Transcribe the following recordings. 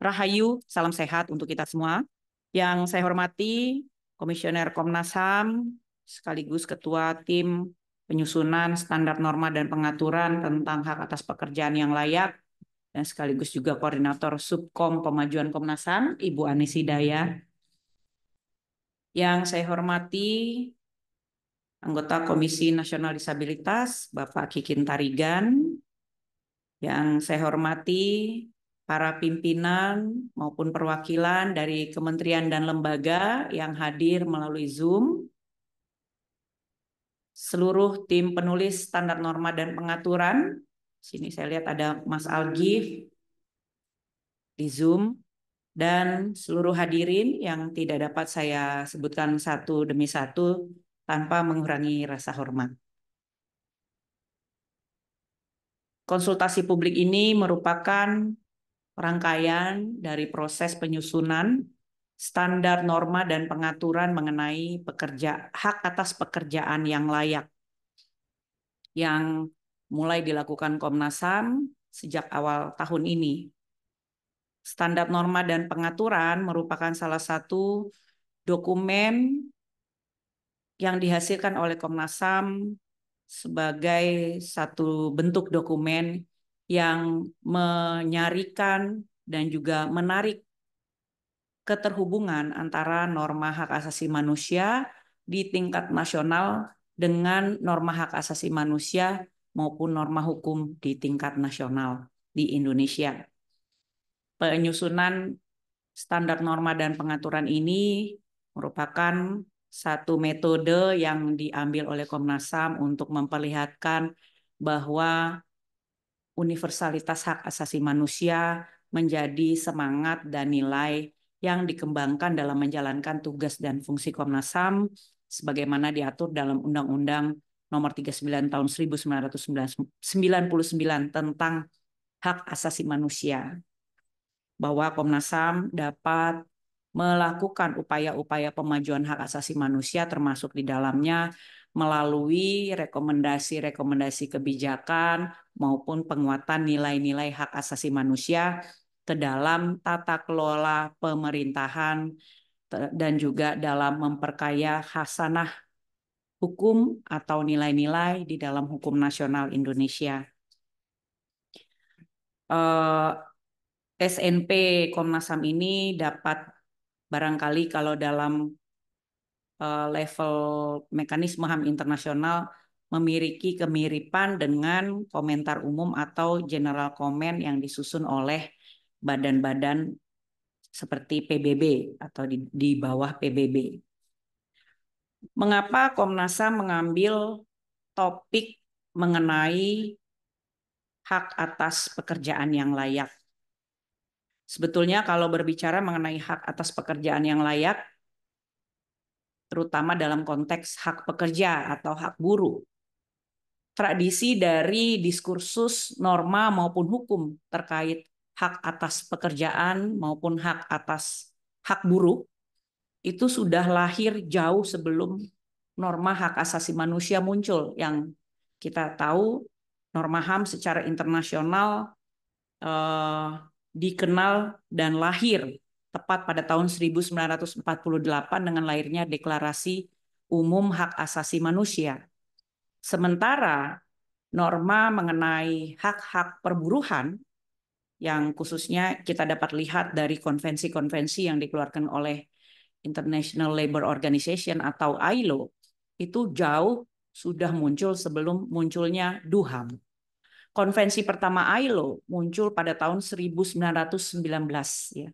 Rahayu, salam sehat untuk kita semua. Yang saya hormati Komisioner Komnas HAM, sekaligus Ketua Tim Penyusunan Standar Norma dan Pengaturan tentang Hak Atas Pekerjaan yang Layak, dan sekaligus juga Koordinator Subkom Pemajuan Komnas HAM, Ibu Anis Hidayah. Yang saya hormati anggota Komisi Nasional Disabilitas, Bapak Kikin Tarigan. Yang saya hormati para pimpinan maupun perwakilan dari kementerian dan lembaga yang hadir melalui Zoom, seluruh tim penulis standar norma dan pengaturan. Sini saya lihat ada Mas Algif di Zoom, dan seluruh hadirin yang tidak dapat saya sebutkan satu demi satu tanpa mengurangi rasa hormat. Konsultasi publik ini merupakan rangkaian dari proses penyusunan standar norma dan pengaturan mengenai hak atas pekerjaan yang layak yang mulai dilakukan Komnas HAM sejak awal tahun ini. Standar norma dan pengaturan merupakan salah satu dokumen yang dihasilkan oleh Komnas HAM sebagai satu bentuk dokumen yang menyarikan dan juga menarik keterhubungan antara norma hak asasi manusia di tingkat nasional dengan norma hak asasi manusia maupun norma hukum di tingkat nasional di Indonesia. Penyusunan standar norma dan pengaturan ini merupakan satu metode yang diambil oleh Komnas HAM untuk memperlihatkan bahwa universalitas hak asasi manusia menjadi semangat dan nilai yang dikembangkan dalam menjalankan tugas dan fungsi Komnas HAM sebagaimana diatur dalam Undang-Undang Nomor 39 Tahun 1999 tentang hak asasi manusia, bahwa Komnas HAM dapat melakukan upaya-upaya pemajuan hak asasi manusia termasuk di dalamnya melalui rekomendasi-rekomendasi kebijakan maupun penguatan nilai-nilai hak asasi manusia ke dalam tata kelola pemerintahan dan juga dalam memperkaya khasanah hukum atau nilai-nilai di dalam hukum nasional Indonesia. SNP Komnas HAM ini dapat barangkali kalau dalam level mekanisme HAM internasional memiliki kemiripan dengan komentar umum atau general comment yang disusun oleh badan-badan seperti PBB atau di bawah PBB. Mengapa Komnas HAM mengambil topik mengenai hak atas pekerjaan yang layak? Sebetulnya kalau berbicara mengenai hak atas pekerjaan yang layak, terutama dalam konteks hak pekerja atau hak buruh, tradisi dari diskursus norma maupun hukum terkait hak atas pekerjaan maupun hak atas hak buruh itu sudah lahir jauh sebelum norma hak asasi manusia muncul. Yang kita tahu norma HAM secara internasional dikenal dan lahir tepat pada tahun 1948 dengan lahirnya Deklarasi Umum Hak Asasi Manusia. Sementara norma mengenai hak-hak perburuhan yang khususnya kita dapat lihat dari konvensi-konvensi yang dikeluarkan oleh International Labour Organization atau ILO itu jauh sudah muncul sebelum munculnya DUHAM. Konvensi pertama ILO muncul pada tahun 1919 ya.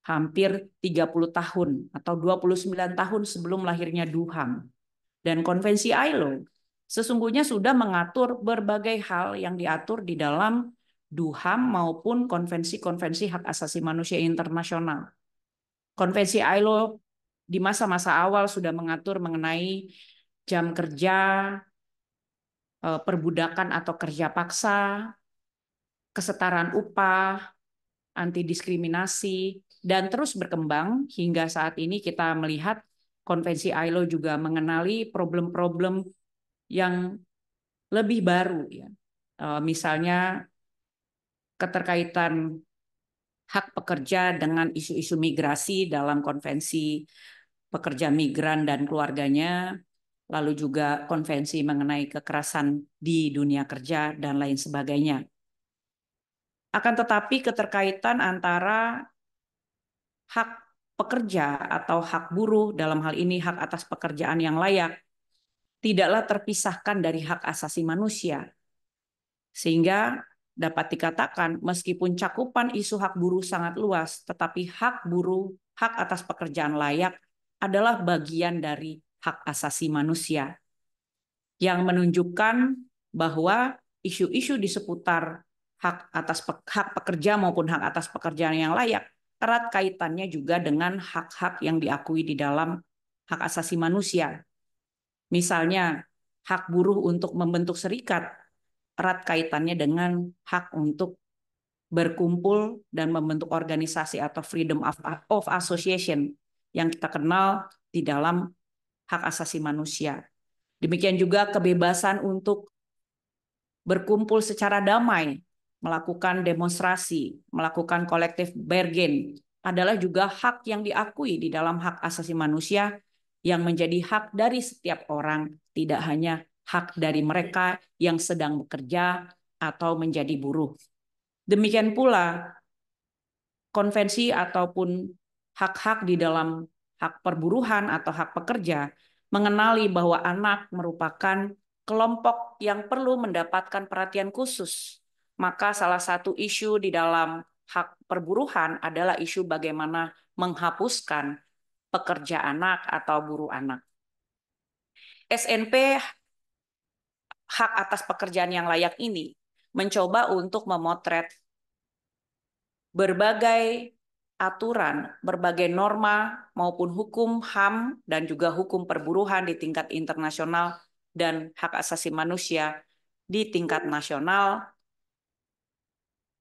Hampir 30 tahun atau 29 tahun sebelum lahirnya DUHAM. Dan konvensi ILO sesungguhnya sudah mengatur berbagai hal yang diatur di dalam DUHAM maupun konvensi-konvensi hak asasi manusia internasional. Konvensi ILO di masa-masa awal sudah mengatur mengenai jam kerja, perbudakan atau kerja paksa, kesetaraan upah, anti diskriminasi, dan terus berkembang hingga saat ini kita melihat konvensi ILO juga mengenali problem-problem yang lebih baru ya. Misalnya keterkaitan hak pekerja dengan isu-isu migrasi dalam konvensi pekerja migran dan keluarganya, lalu juga konvensi mengenai kekerasan di dunia kerja, dan lain sebagainya. Akan tetapi keterkaitan antara hak pekerja atau hak buruh, dalam hal ini hak atas pekerjaan yang layak, tidaklah terpisahkan dari hak asasi manusia. Sehingga dapat dikatakan meskipun cakupan isu hak buruh sangat luas, tetapi hak buruh, hak atas pekerjaan layak adalah bagian dari hak asasi manusia yang menunjukkan bahwa isu-isu di seputar hak pekerja maupun hak atas pekerjaan yang layak erat kaitannya juga dengan hak-hak yang diakui di dalam hak asasi manusia. Misalnya, hak buruh untuk membentuk serikat erat kaitannya dengan hak untuk berkumpul dan membentuk organisasi atau freedom of association yang kita kenal di dalam hak asasi manusia. Demikian juga kebebasan untuk berkumpul secara damai, melakukan demonstrasi, melakukan collective bargain adalah juga hak yang diakui di dalam hak asasi manusia yang menjadi hak dari setiap orang, tidak hanya hak dari mereka yang sedang bekerja atau menjadi buruh. Demikian pula konvensi ataupun hak-hak di dalam hak perburuhan atau hak pekerja mengenali bahwa anak merupakan kelompok yang perlu mendapatkan perhatian khusus. Maka salah satu isu di dalam hak perburuhan adalah isu bagaimana menghapuskan pekerja anak atau buruh anak. SNP hak atas pekerjaan yang layak ini mencoba untuk memotret berbagai aturan, berbagai norma maupun hukum HAM dan juga hukum perburuhan di tingkat internasional dan hak asasi manusia di tingkat nasional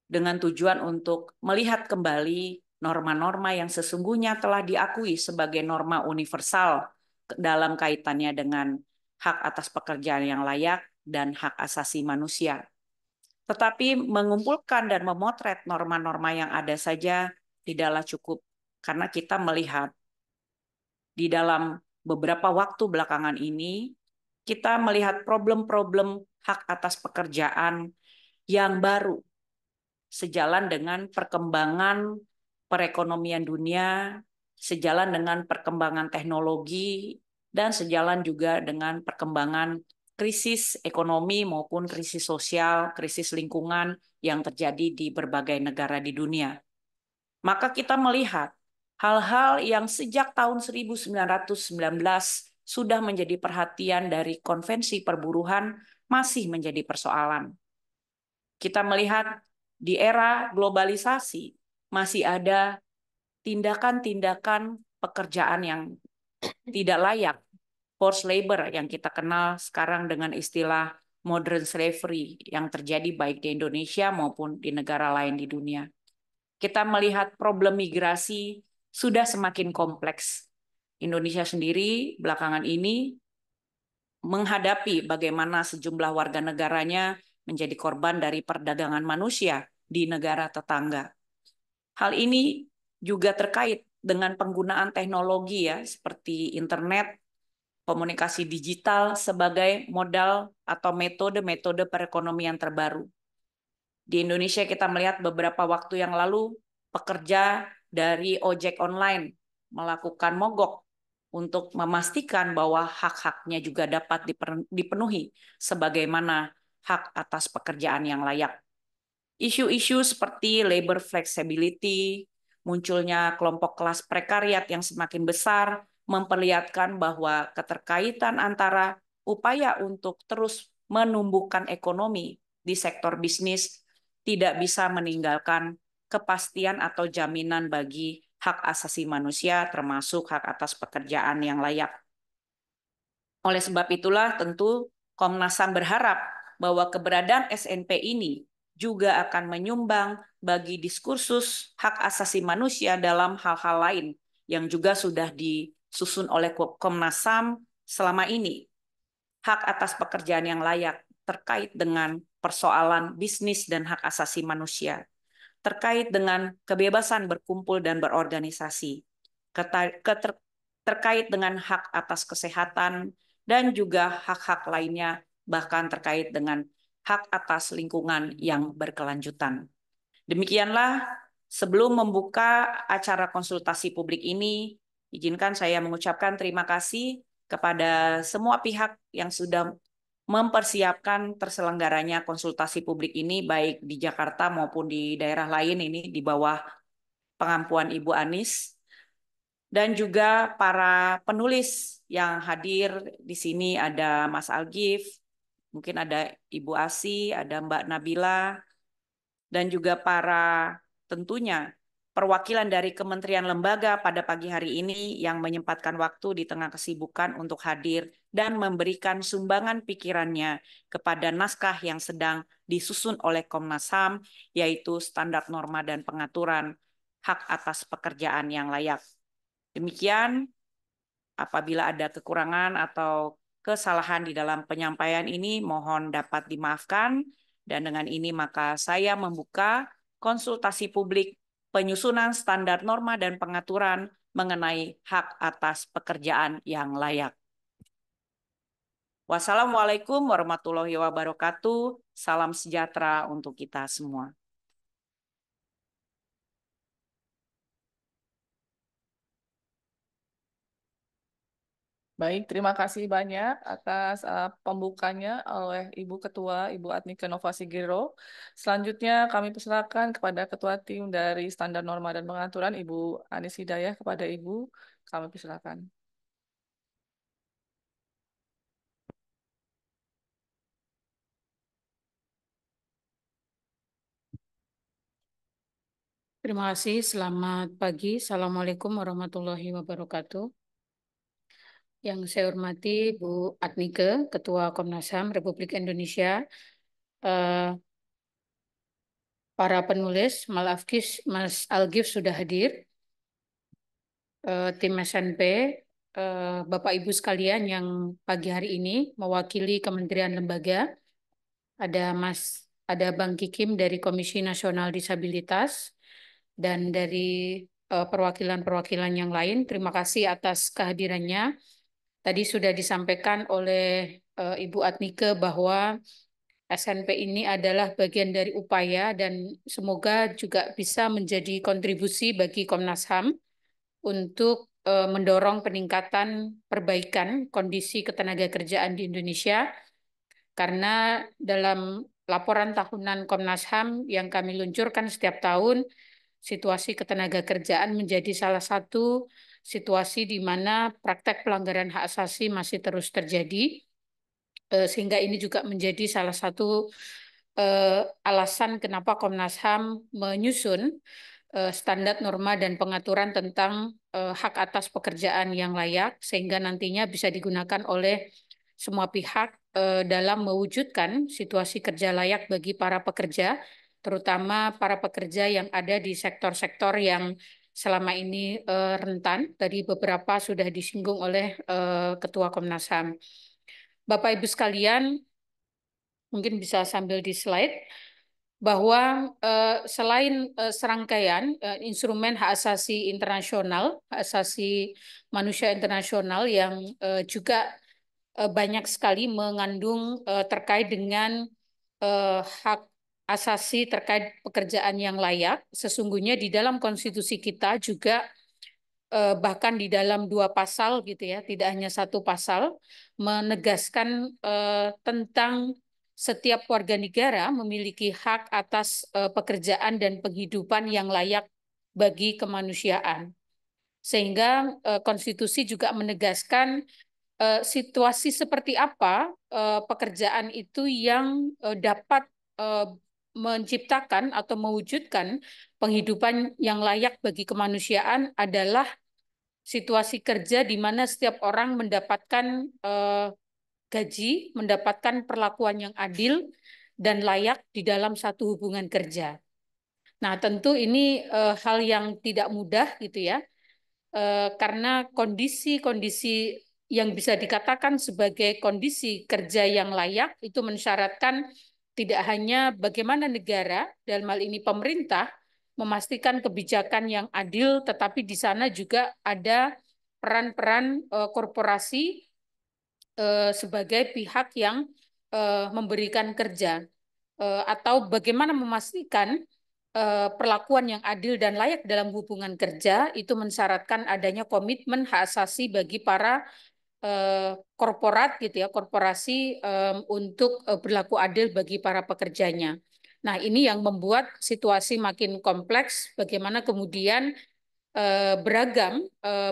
dengan tujuan untuk melihat kembali norma-norma yang sesungguhnya telah diakui sebagai norma universal dalam kaitannya dengan hak atas pekerjaan yang layak dan hak asasi manusia. Tetapi mengumpulkan dan memotret norma-norma yang ada saja tidaklah cukup, karena kita melihat di dalam beberapa waktu belakangan ini, kita melihat problem-problem hak atas pekerjaan yang baru, sejalan dengan perkembangan perekonomian dunia, sejalan dengan perkembangan teknologi, dan sejalan juga dengan perkembangan krisis ekonomi maupun krisis sosial, krisis lingkungan yang terjadi di berbagai negara di dunia. Maka kita melihat hal-hal yang sejak tahun 1919 sudah menjadi perhatian dari konvensi perburuhan masih menjadi persoalan. Kita melihat di era globalisasi masih ada tindakan-tindakan pekerjaan yang tidak layak, forced labor yang kita kenal sekarang dengan istilah modern slavery yang terjadi baik di Indonesia maupun di negara lain di dunia. Kita melihat problem migrasi sudah semakin kompleks. Indonesia sendiri belakangan ini menghadapi bagaimana sejumlah warga negaranya menjadi korban dari perdagangan manusia di negara tetangga. Hal ini juga terkait dengan penggunaan teknologi ya, seperti internet, komunikasi digital sebagai modal atau metode-metode perekonomian terbaru. Di Indonesia kita melihat beberapa waktu yang lalu pekerja dari ojek online melakukan mogok untuk memastikan bahwa hak-haknya juga dapat dipenuhi sebagaimana hak atas pekerjaan yang layak. Isu-isu seperti labor flexibility, munculnya kelompok kelas prekariat yang semakin besar, memperlihatkan bahwa keterkaitan antara upaya untuk terus menumbuhkan ekonomi di sektor bisnis tidak bisa meninggalkan kepastian atau jaminan bagi hak asasi manusia, termasuk hak atas pekerjaan yang layak. Oleh sebab itulah tentu Komnas HAM berharap bahwa keberadaan SNP ini juga akan menyumbang bagi diskursus hak asasi manusia dalam hal-hal lain yang juga sudah disusun oleh Komnas HAM selama ini. Hak atas pekerjaan yang layak terkait dengan persoalan bisnis dan hak asasi manusia. terkait dengan kebebasan berkumpul dan berorganisasi, terkait dengan hak atas kesehatan, dan juga hak-hak lainnya, bahkan terkait dengan hak atas lingkungan yang berkelanjutan. Demikianlah, sebelum membuka acara konsultasi publik ini, izinkan saya mengucapkan terima kasih kepada semua pihak yang sudah mempersiapkan terselenggaranya konsultasi publik ini, baik di Jakarta maupun di daerah lain ini di bawah pengampuan Ibu Anies, dan juga para penulis yang hadir di sini ada Mas Algif, mungkin ada Ibu Asi, ada Mbak Nabila, dan juga para tentunya perwakilan dari kementerian lembaga pada pagi hari ini yang menyempatkan waktu di tengah kesibukan untuk hadir dan memberikan sumbangan pikirannya kepada naskah yang sedang disusun oleh Komnas HAM, yaitu standar norma dan pengaturan hak atas pekerjaan yang layak. Demikian, apabila ada kekurangan atau kesalahan di dalam penyampaian ini, mohon dapat dimaafkan. Dan dengan ini maka saya membuka konsultasi publik penyusunan standar norma dan pengaturan mengenai hak atas pekerjaan yang layak. Wassalamualaikum warahmatullahi wabarakatuh. Salam sejahtera untuk kita semua. Baik, terima kasih banyak atas pembukanya oleh Ibu Ketua, Ibu Adnika Novasi Gero. Selanjutnya kami persilakan kepada Ketua Tim dari Standar Norma dan Pengaturan, Ibu Anis Hidayah. Kepada Ibu, kami persilakan. Terima kasih. Selamat pagi. Assalamualaikum warahmatullahi wabarakatuh. Yang saya hormati Bu Adnike, Ketua Komnas HAM Republik Indonesia, para penulis, Mas Algif sudah hadir, tim SNP, Bapak Ibu sekalian yang pagi hari ini mewakili Kementerian Lembaga, ada Bang Kikim dari Komisi Nasional Disabilitas, dan dari perwakilan-perwakilan yang lain. Terima kasih atas kehadirannya. Tadi sudah disampaikan oleh Ibu Adnike bahwa SNP ini adalah bagian dari upaya dan semoga juga bisa menjadi kontribusi bagi Komnas HAM untuk mendorong peningkatan perbaikan kondisi ketenagakerjaan di Indonesia, karena dalam laporan tahunan Komnas HAM yang kami luncurkan setiap tahun, situasi ketenagakerjaan menjadi salah satu situasi di mana praktek pelanggaran hak asasi masih terus terjadi, sehingga ini juga menjadi salah satu alasan kenapa Komnas HAM menyusun standar norma dan pengaturan tentang hak atas pekerjaan yang layak, sehingga nantinya bisa digunakan oleh semua pihak dalam mewujudkan situasi kerja layak bagi para pekerja, terutama para pekerja yang ada di sektor-sektor yang selama ini rentan. Tadi beberapa sudah disinggung oleh Ketua Komnas HAM. Bapak Ibu sekalian, mungkin bisa sambil di slide, bahwa selain serangkaian instrumen hak asasi internasional, hak asasi manusia internasional yang juga banyak sekali mengandung terkait dengan hak asasi terkait pekerjaan yang layak, sesungguhnya di dalam konstitusi kita juga bahkan di dalam 2 pasal gitu ya, tidak hanya 1 pasal, menegaskan tentang setiap warga negara memiliki hak atas pekerjaan dan penghidupan yang layak bagi kemanusiaan. Sehingga konstitusi juga menegaskan situasi seperti apa pekerjaan itu yang dapat menciptakan atau mewujudkan penghidupan yang layak bagi kemanusiaan adalah situasi kerja di mana setiap orang mendapatkan gaji, mendapatkan perlakuan yang adil dan layak di dalam satu hubungan kerja. Nah, tentu ini hal yang tidak mudah gitu ya, karena kondisi-kondisi yang bisa dikatakan sebagai kondisi kerja yang layak itu mensyaratkan tidak hanya bagaimana negara, dalam hal ini pemerintah, memastikan kebijakan yang adil, tetapi di sana juga ada peran-peran korporasi sebagai pihak yang memberikan kerja, atau bagaimana memastikan perlakuan yang adil dan layak dalam hubungan kerja itu mensyaratkan adanya komitmen hak asasi bagi para korporat gitu ya, korporasi untuk berlaku adil bagi para pekerjanya. Nah, ini yang membuat situasi makin kompleks, bagaimana kemudian beragam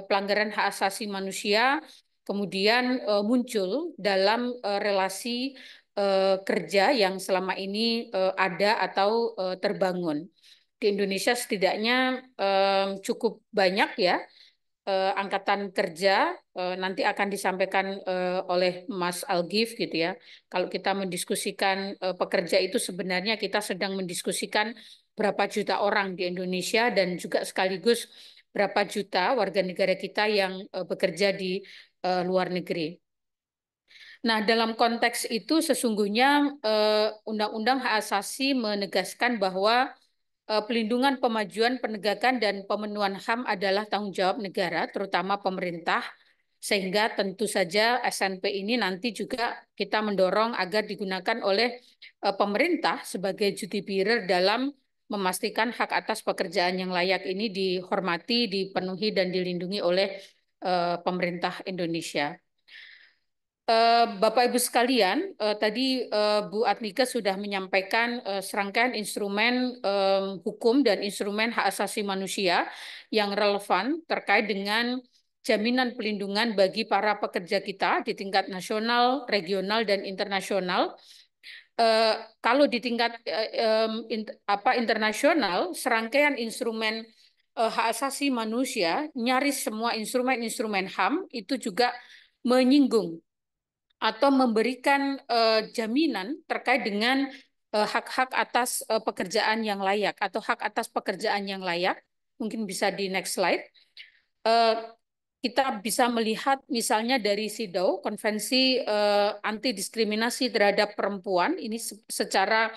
pelanggaran hak asasi manusia kemudian muncul dalam relasi kerja yang selama ini ada atau terbangun. Di Indonesia setidaknya cukup banyak ya angkatan kerja, nanti akan disampaikan oleh Mas Algif gitu ya. Kalau kita mendiskusikan pekerja itu sebenarnya kita sedang mendiskusikan berapa juta orang di Indonesia dan juga sekaligus berapa juta warga negara kita yang bekerja di luar negeri. Nah, dalam konteks itu sesungguhnya Undang-Undang Hak Asasi menegaskan bahwa pelindungan, pemajuan, penegakan, dan pemenuhan HAM adalah tanggung jawab negara, terutama pemerintah, sehingga tentu saja SNP ini nanti juga kita mendorong agar digunakan oleh pemerintah sebagai duty bearer dalam memastikan hak atas pekerjaan yang layak ini dihormati, dipenuhi, dan dilindungi oleh pemerintah Indonesia. Bapak Ibu sekalian, tadi Bu Adnika sudah menyampaikan serangkaian instrumen hukum dan instrumen hak asasi manusia yang relevan terkait dengan jaminan pelindungan bagi para pekerja kita di tingkat nasional, regional, dan internasional. Kalau di tingkat internasional, serangkaian instrumen hak asasi manusia, nyaris semua instrumen-instrumen HAM itu juga menyinggung atau memberikan jaminan terkait dengan hak-hak atas pekerjaan yang layak atau hak atas pekerjaan yang layak. Mungkin bisa di next slide. Kita bisa melihat misalnya dari CEDAW, Konvensi Anti Diskriminasi Terhadap Perempuan, ini secara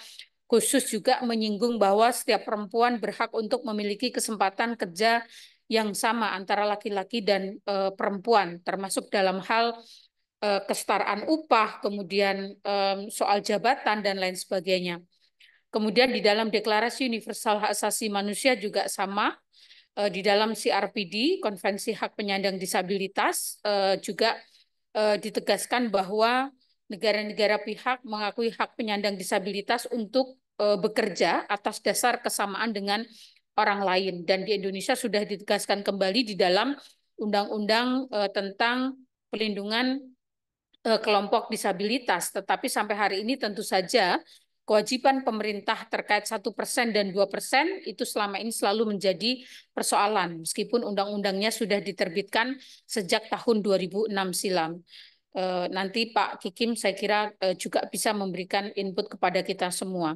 khusus juga menyinggung bahwa setiap perempuan berhak untuk memiliki kesempatan kerja yang sama antara laki-laki dan perempuan, termasuk dalam hal kesetaraan upah, kemudian soal jabatan, dan lain sebagainya. Kemudian di dalam Deklarasi Universal Hak Asasi Manusia juga sama, di dalam CRPD, Konvensi Hak Penyandang Disabilitas, juga ditegaskan bahwa negara-negara pihak mengakui hak penyandang disabilitas untuk bekerja atas dasar kesamaan dengan orang lain. Dan di Indonesia sudah ditegaskan kembali di dalam Undang-Undang tentang Pelindungan kelompok disabilitas, tetapi sampai hari ini tentu saja kewajiban pemerintah terkait 1% dan 2% itu selama ini selalu menjadi persoalan, meskipun undang-undangnya sudah diterbitkan sejak tahun 2006 silam. Nanti Pak Kikim saya kira juga bisa memberikan input kepada kita semua.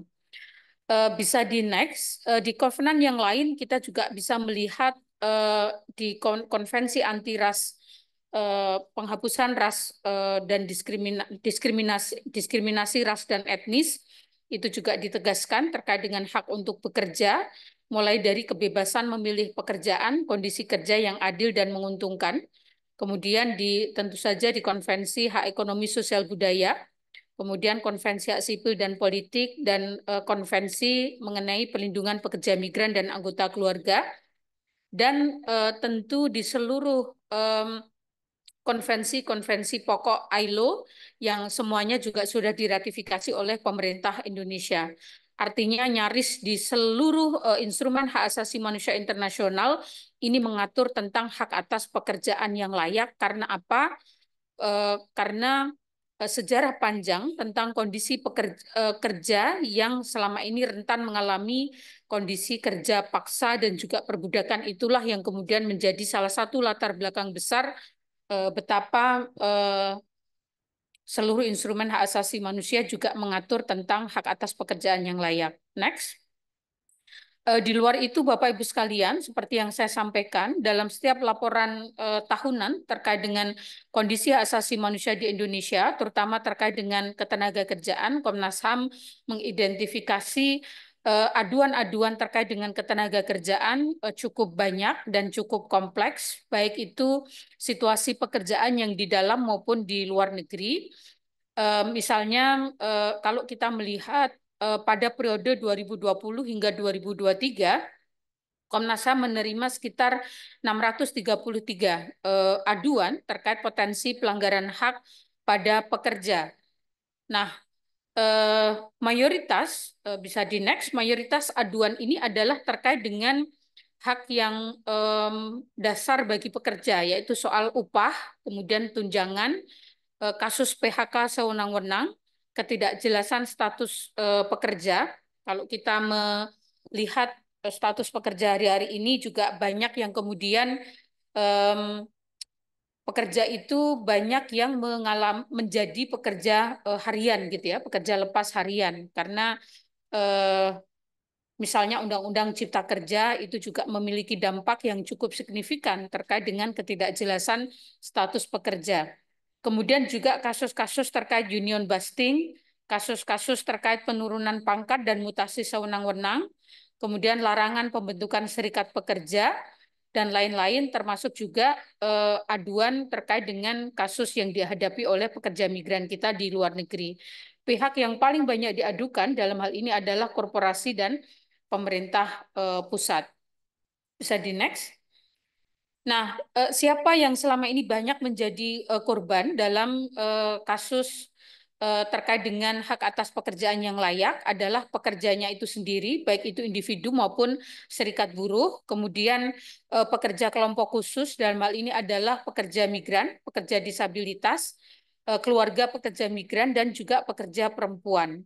Bisa di next, di kovenan yang lain kita juga bisa melihat di konvensi anti ras, penghapusan ras dan diskriminasi ras dan etnis itu juga ditegaskan terkait dengan hak untuk bekerja, mulai dari kebebasan memilih pekerjaan, kondisi kerja yang adil dan menguntungkan. Kemudian tentu saja di Konvensi Hak Ekonomi Sosial Budaya, kemudian Konvensi Hak Sipil dan Politik, dan Konvensi mengenai Perlindungan Pekerja Migran dan Anggota Keluarga, dan tentu di seluruh konvensi-konvensi pokok ILO yang semuanya juga sudah diratifikasi oleh pemerintah Indonesia. Artinya nyaris di seluruh instrumen hak asasi manusia internasional ini mengatur tentang hak atas pekerjaan yang layak. Karena apa? Karena sejarah panjang tentang kondisi kerja yang selama ini rentan mengalami kondisi kerja paksa dan juga perbudakan, itulah yang kemudian menjadi salah satu latar belakang besar betapa seluruh instrumen hak asasi manusia juga mengatur tentang hak atas pekerjaan yang layak. Next. Di luar itu, Bapak Ibu sekalian, seperti yang saya sampaikan, dalam setiap laporan tahunan terkait dengan kondisi hak asasi manusia di Indonesia, terutama terkait dengan ketenagakerjaan, Komnas HAM mengidentifikasi aduan-aduan terkait dengan ketenagakerjaan cukup banyak dan cukup kompleks, baik itu situasi pekerjaan yang di dalam maupun di luar negeri. Misalnya kalau kita melihat pada periode 2020 hingga 2023, Komnas HAM menerima sekitar 633 aduan terkait potensi pelanggaran hak pada pekerja. Nah, mayoritas bisa di next, mayoritas aduan ini adalah terkait dengan hak yang dasar bagi pekerja, yaitu soal upah, kemudian tunjangan, kasus PHK sewenang-wenang, ketidakjelasan status pekerja. Kalau kita melihat status pekerja hari-hari ini juga banyak yang kemudian pekerja itu banyak yang menjadi pekerja harian gitu ya, pekerja lepas harian karena misalnya Undang-Undang Cipta Kerja itu juga memiliki dampak yang cukup signifikan terkait dengan ketidakjelasan status pekerja. Kemudian juga kasus-kasus terkait union busting, kasus-kasus terkait penurunan pangkat dan mutasi sewenang-wenang, kemudian larangan pembentukan serikat pekerja, dan lain-lain termasuk juga aduan terkait dengan kasus yang dihadapi oleh pekerja migran kita di luar negeri. Pihak yang paling banyak diadukan dalam hal ini adalah korporasi dan pemerintah pusat. Bisa di next. Nah, siapa yang selama ini banyak menjadi korban dalam kasus terkait dengan hak atas pekerjaan yang layak adalah pekerjanya itu sendiri, baik itu individu maupun serikat buruh, kemudian pekerja kelompok khusus, dalam hal ini adalah pekerja migran, pekerja disabilitas, keluarga pekerja migran, dan juga pekerja perempuan.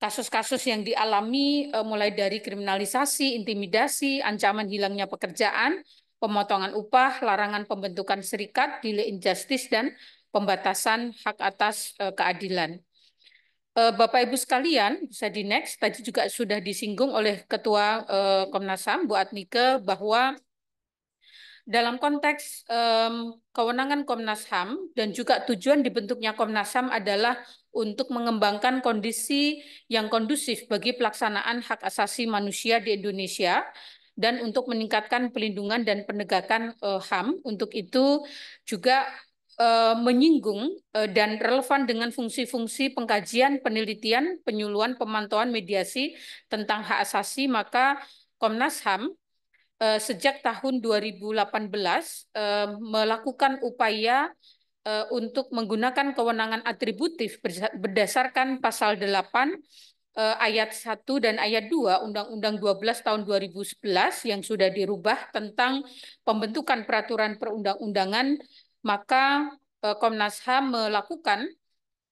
Kasus-kasus yang dialami mulai dari kriminalisasi, intimidasi, ancaman hilangnya pekerjaan, pemotongan upah, larangan pembentukan serikat, delay injustice, dan pembatasan hak atas keadilan. Bapak Ibu sekalian, bisa di next, tadi juga sudah disinggung oleh Ketua Komnas HAM, Bu Adnike, bahwa dalam konteks kewenangan Komnas HAM dan juga tujuan dibentuknya Komnas HAM adalah untuk mengembangkan kondisi yang kondusif bagi pelaksanaan hak asasi manusia di Indonesia dan untuk meningkatkan pelindungan dan penegakan HAM. Untuk itu juga menyinggung dan relevan dengan fungsi-fungsi pengkajian, penelitian, penyuluhan, pemantauan, mediasi tentang hak asasi, maka Komnas HAM sejak tahun 2018 melakukan upaya untuk menggunakan kewenangan atributif berdasarkan pasal 8 ayat 1 dan ayat 2 Undang-Undang 12 tahun 2011 yang sudah dirubah tentang pembentukan peraturan perundang-undangan, maka Komnas HAM melakukan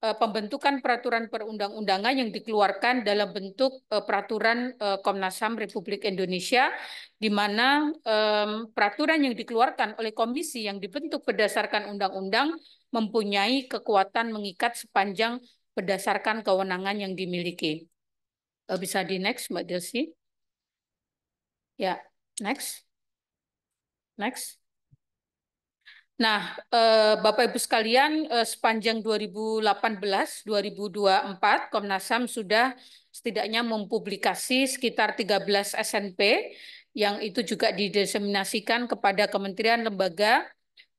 pembentukan peraturan perundang-undangan yang dikeluarkan dalam bentuk peraturan Komnas HAM Republik Indonesia, di mana peraturan yang dikeluarkan oleh komisi yang dibentuk berdasarkan undang-undang mempunyai kekuatan mengikat sepanjang berdasarkan kewenangan yang dimiliki. Bisa di next, Mbak Delsi. Ya, next. Next. Nah, Bapak Ibu sekalian, sepanjang 2018-2024, Komnas HAM sudah setidaknya mempublikasi sekitar 13 SNP, yang itu juga didiseminasikan kepada kementerian, lembaga,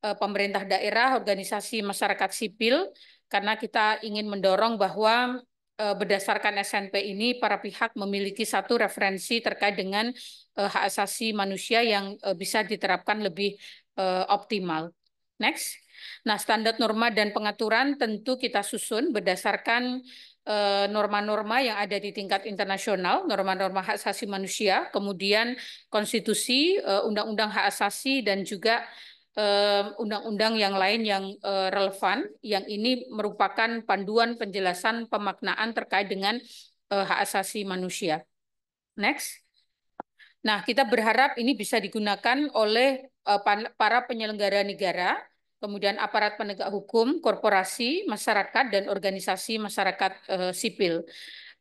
pemerintah daerah, organisasi masyarakat sipil, karena kita ingin mendorong bahwa berdasarkan SNP ini, para pihak memiliki satu referensi terkait dengan hak asasi manusia yang bisa diterapkan lebih optimal. Next. Nah, standar norma dan pengaturan tentu kita susun berdasarkan norma-norma yang ada di tingkat internasional, norma-norma hak asasi manusia, kemudian konstitusi, undang-undang hak asasi, dan juga undang-undang yang lain yang relevan, yang ini merupakan panduan penjelasan pemaknaan terkait dengan hak asasi manusia. Next. Nah, kita berharap ini bisa digunakan oleh para penyelenggara negara, kemudian aparat penegak hukum, korporasi, masyarakat, dan organisasi masyarakat sipil.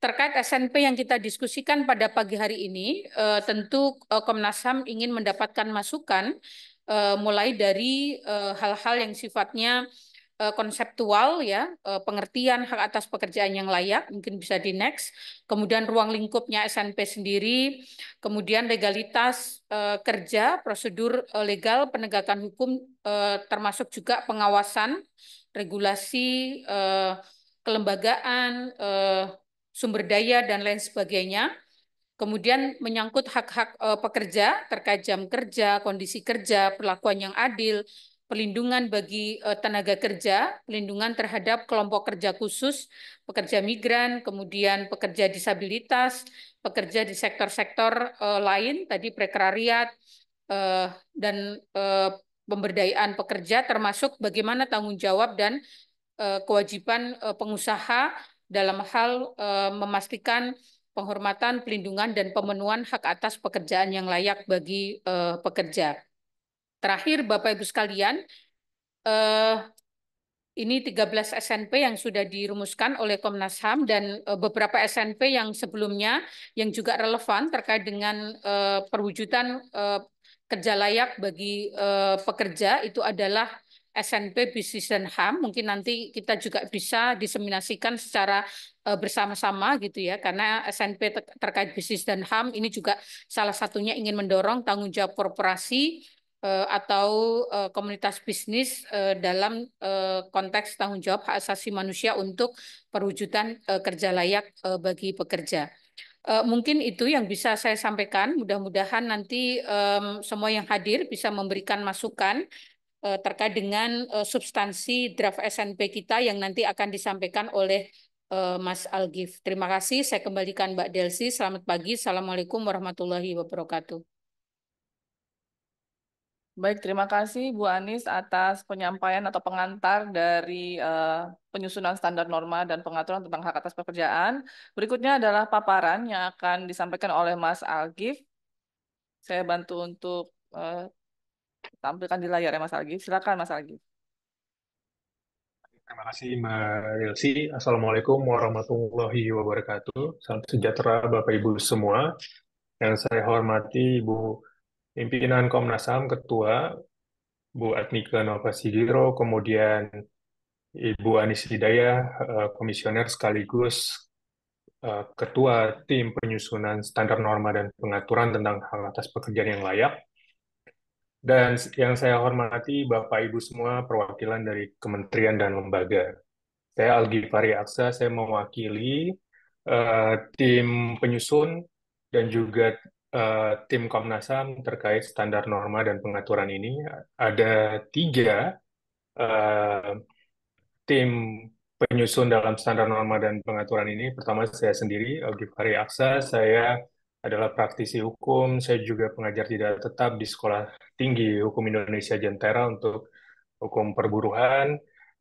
Terkait SNP yang kita diskusikan pada pagi hari ini, tentu Komnas HAM ingin mendapatkan masukan mulai dari hal-hal yang sifatnya konseptual ya, pengertian hak atas pekerjaan yang layak, mungkin bisa di next. Kemudian ruang lingkupnya SNP sendiri, kemudian legalitas kerja, prosedur legal, penegakan hukum, termasuk juga pengawasan, regulasi, kelembagaan, sumber daya, dan lain sebagainya. Kemudian menyangkut hak-hak pekerja terkait jam kerja, kondisi kerja, perlakuan yang adil, pelindungan bagi tenaga kerja, pelindungan terhadap kelompok kerja khusus, pekerja migran, kemudian pekerja disabilitas, pekerja di sektor-sektor lain, tadi prekariat, dan pemberdayaan pekerja, termasuk bagaimana tanggung jawab dan kewajiban pengusaha dalam hal memastikan penghormatan, pelindungan, dan pemenuhan hak atas pekerjaan yang layak bagi pekerja. Terakhir, Bapak Ibu sekalian, ini 13 SNP yang sudah dirumuskan oleh Komnas HAM dan beberapa SNP yang sebelumnya yang juga relevan terkait dengan perwujudan kerja layak bagi pekerja itu adalah SNP Bisnis dan HAM. Mungkin nanti kita juga bisa diseminasikan secara bersama-sama gitu ya, karena SNP terkait bisnis dan HAM ini juga salah satunya ingin mendorong tanggung jawab korporasi atau komunitas bisnis dalam konteks tanggung jawab hak asasi manusia untuk perwujudan kerja layak bagi pekerja. Mungkin itu yang bisa saya sampaikan. Mudah-mudahan nanti semua yang hadir bisa memberikan masukan terkait dengan substansi draft SNP kita yang nanti akan disampaikan oleh Mas Algif. Terima kasih. Saya kembalikan Mbak Delsi. Selamat pagi. Assalamualaikum warahmatullahi wabarakatuh. Baik, terima kasih Bu Anis atas penyampaian atau pengantar dari penyusunan standar norma dan pengaturan tentang hak atas pekerjaan. Berikutnya adalah paparan yang akan disampaikan oleh Mas Algif. Saya bantu untuk tampilkan di layar ya Mas Algif. Silakan Mas Algif. Terima kasih Mbak Delsi. Assalamualaikum warahmatullahi wabarakatuh. Salam sejahtera Bapak Ibu semua. Yang saya hormati Ibu Pimpinan Komnas HAM, Ketua, Bu Adnika Novasigiro, kemudian Ibu Anis Hidayah, Komisioner sekaligus Ketua Tim Penyusunan Standar Norma dan Pengaturan tentang Hak Atas Pekerjaan yang Layak. Dan yang saya hormati Bapak Ibu semua perwakilan dari kementerian dan lembaga. Saya Algifari Aksa, saya mewakili tim penyusun dan juga tim Komnas HAM terkait standar norma dan pengaturan ini. Ada 3 tim penyusun dalam standar norma dan pengaturan ini. Pertama, saya sendiri, Algifari Aksa, saya adalah praktisi hukum, saya juga pengajar tidak tetap di Sekolah Tinggi Hukum Indonesia Jentera untuk hukum perburuhan,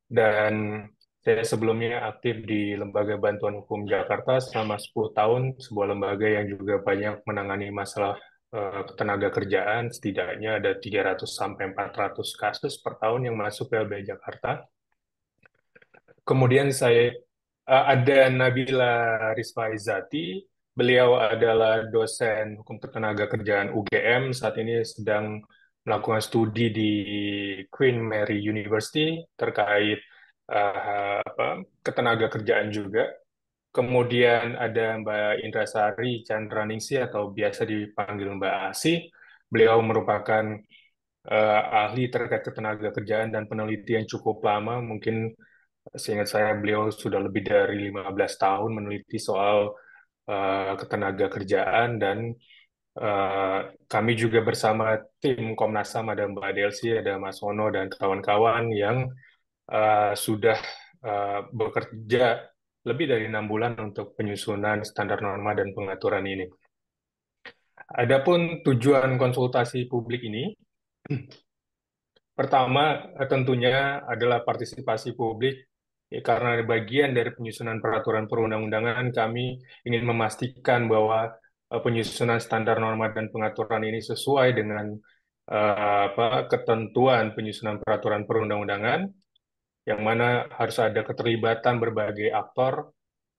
dan saya sebelumnya aktif di Lembaga Bantuan Hukum Jakarta selama 10 tahun, sebuah lembaga yang juga banyak menangani masalah ketenaga kerjaan, setidaknya ada 300 sampai 400 kasus per tahun yang masuk ke LBH Jakarta. Kemudian saya ada Nabila Rizfa Izzati, beliau adalah dosen hukum ketenaga kerjaan UGM, saat ini sedang melakukan studi di Queen Mary University terkait ketenaga kerjaan juga. Kemudian ada Mbak Indrasari Chandraningsi atau biasa dipanggil Mbak Asih. Beliau merupakan ahli terkait ketenaga kerjaan dan peneliti yang cukup lama, mungkin seingat saya beliau sudah lebih dari 15 tahun meneliti soal ketenaga kerjaan, dan kami juga bersama tim Komnas HAM, ada Mbak Delsi, ada Mas Ono, dan kawan-kawan yang sudah bekerja lebih dari 6 bulan untuk penyusunan standar norma dan pengaturan ini. Adapun tujuan konsultasi publik ini, pertama tentunya adalah partisipasi publik, karena bagian dari penyusunan peraturan perundang-undangan kami ingin memastikan bahwa penyusunan standar norma dan pengaturan ini sesuai dengan ketentuan penyusunan peraturan perundang-undangan, yang mana harus ada keterlibatan berbagai aktor,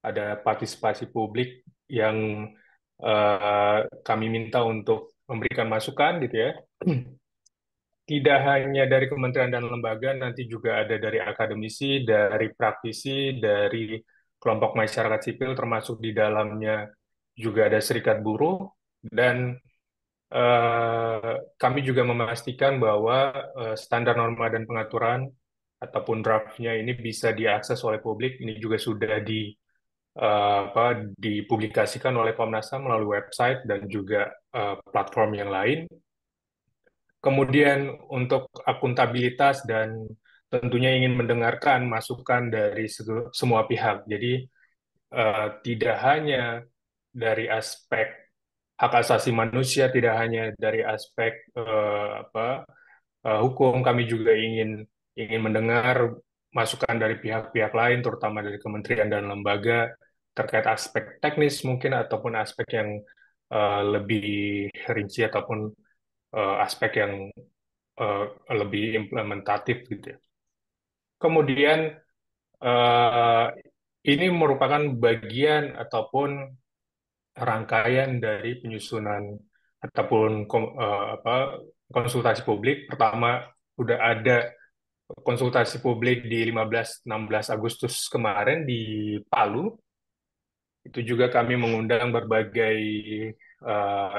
ada partisipasi publik yang kami minta untuk memberikan masukan gitu ya. tidak hanya dari kementerian dan lembaga, nanti juga ada dari akademisi, dari praktisi, dari kelompok masyarakat sipil, termasuk di dalamnya juga ada serikat buruh, dan kami juga memastikan bahwa standar norma dan pengaturan ataupun draftnya ini bisa diakses oleh publik. Ini juga sudah dipublikasikan oleh Komnas HAM melalui website dan juga platform yang lain. Kemudian untuk akuntabilitas dan tentunya ingin mendengarkan masukan dari semua pihak. Jadi tidak hanya dari aspek hak asasi manusia, tidak hanya dari aspek hukum, kami juga ingin mendengar masukan dari pihak-pihak lain, terutama dari kementerian dan lembaga terkait aspek teknis mungkin ataupun aspek yang lebih rinci ataupun aspek yang lebih implementatif gitu ya. Kemudian eh, ini merupakan bagian ataupun rangkaian dari penyusunan ataupun konsultasi publik. Pertama, sudah ada konsultasi publik di 15-16 Agustus kemarin di Palu. Itu juga kami mengundang berbagai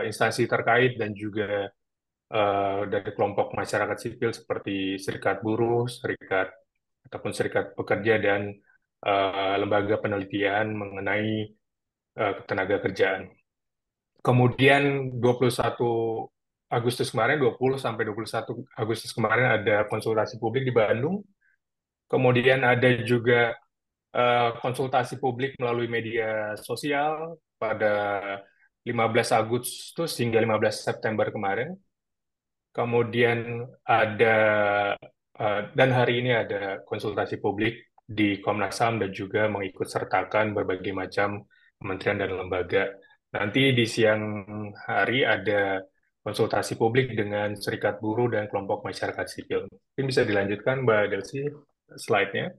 instansi terkait dan juga dari kelompok masyarakat sipil seperti serikat buruh, serikat ataupun serikat pekerja dan lembaga penelitian mengenai ketenaga kerjaan. Kemudian 21 Agustus kemarin, 20 sampai 21 Agustus kemarin ada konsultasi publik di Bandung. Kemudian ada juga konsultasi publik melalui media sosial pada 15 Agustus hingga 15 September kemarin. Kemudian ada dan hari ini ada konsultasi publik di Komnas HAM dan juga mengikut sertakan berbagai macam kementerian dan lembaga. Nanti di siang hari ada konsultasi publik dengan serikat buruh dan kelompok masyarakat sipil. Mungkin bisa dilanjutkan, Mbak Delsi, slide-nya.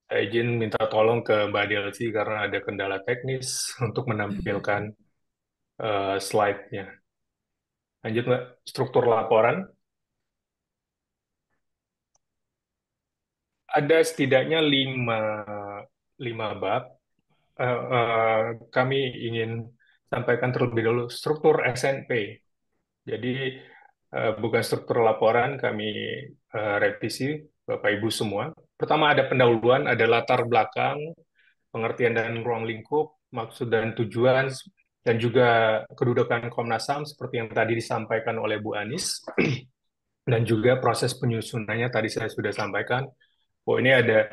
Saya izin minta tolong ke Mbak Delsi karena ada kendala teknis untuk menampilkan slide-nya. Lanjut, Mbak. Struktur laporan. Ada setidaknya lima bab. Kami ingin sampaikan terlebih dahulu struktur SNP. Jadi bukan struktur laporan, kami revisi Bapak Ibu semua. Pertama ada pendahuluan, ada latar belakang, pengertian dan ruang lingkup, maksud dan tujuan, dan juga kedudukan Komnas HAM seperti yang tadi disampaikan oleh Bu Anis. Dan juga proses penyusunannya tadi saya sudah sampaikan. Oh, ini ada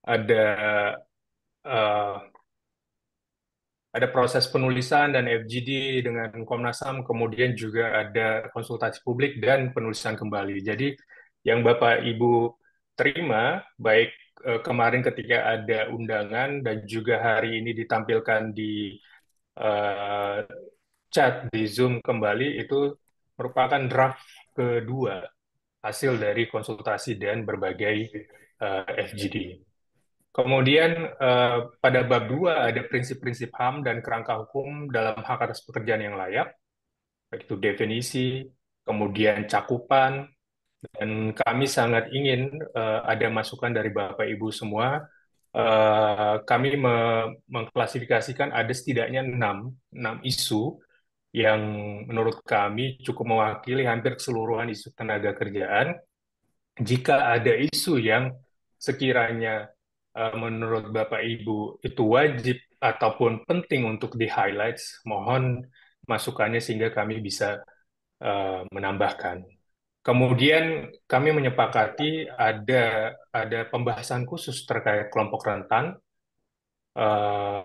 uh, ada proses penulisan dan FGD dengan Komnas HAM, kemudian juga ada konsultasi publik dan penulisan kembali. Jadi yang Bapak Ibu terima, baik kemarin ketika ada undangan dan juga hari ini ditampilkan di uh, chat di Zoom kembali, itu merupakan draft kedua hasil dari konsultasi dan berbagai FGD. Kemudian pada bab 2 ada prinsip-prinsip HAM dan kerangka hukum dalam hak atas pekerjaan yang layak, baik itu definisi, kemudian cakupan, dan kami sangat ingin ada masukan dari Bapak Ibu semua. Kami mengklasifikasikan ada setidaknya 6 isu yang menurut kami cukup mewakili hampir keseluruhan isu tenaga kerjaan. Jika ada isu yang sekiranya menurut Bapak Ibu itu wajib ataupun penting untuk di-highlight, mohon masukannya sehingga kami bisa menambahkan. Kemudian kami menyepakati ada pembahasan khusus terkait kelompok rentan,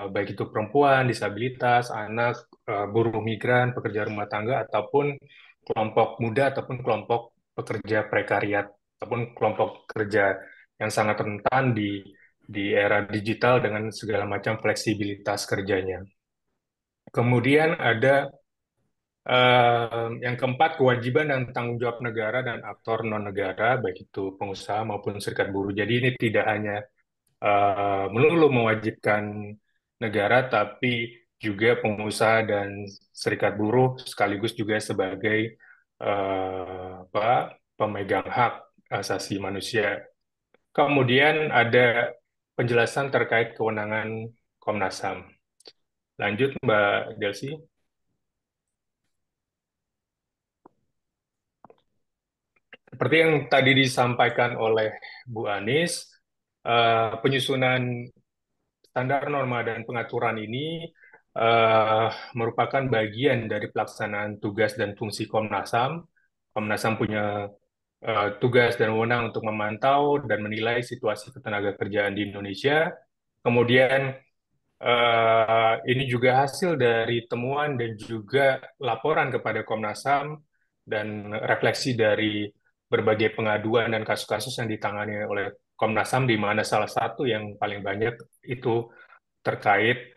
baik itu perempuan, disabilitas, anak, buruh migran, pekerja rumah tangga, ataupun kelompok muda, ataupun kelompok pekerja prekariat, ataupun kelompok kerja yang sangat rentan di era digital dengan segala macam fleksibilitas kerjanya. Kemudian ada yang keempat, kewajiban dan tanggung jawab negara dan aktor non-negara, baik itu pengusaha maupun serikat buruh. Jadi ini tidak hanya melulu mewajibkan negara, tapi juga pengusaha dan serikat buruh sekaligus juga sebagai pemegang hak asasi manusia. Kemudian ada penjelasan terkait kewenangan Komnas HAM. Lanjut, Mbak Delsi. Seperti yang tadi disampaikan oleh Bu Anies, penyusunan standar norma dan pengaturan ini merupakan bagian dari pelaksanaan tugas dan fungsi Komnas HAM. Komnas HAM punya tugas dan wewenang untuk memantau dan menilai situasi ketenagakerjaan di Indonesia. Kemudian ini juga hasil dari temuan dan juga laporan kepada Komnas HAM dan refleksi dari berbagai pengaduan dan kasus-kasus yang ditangani oleh Komnas HAM, di mana salah satu yang paling banyak itu terkait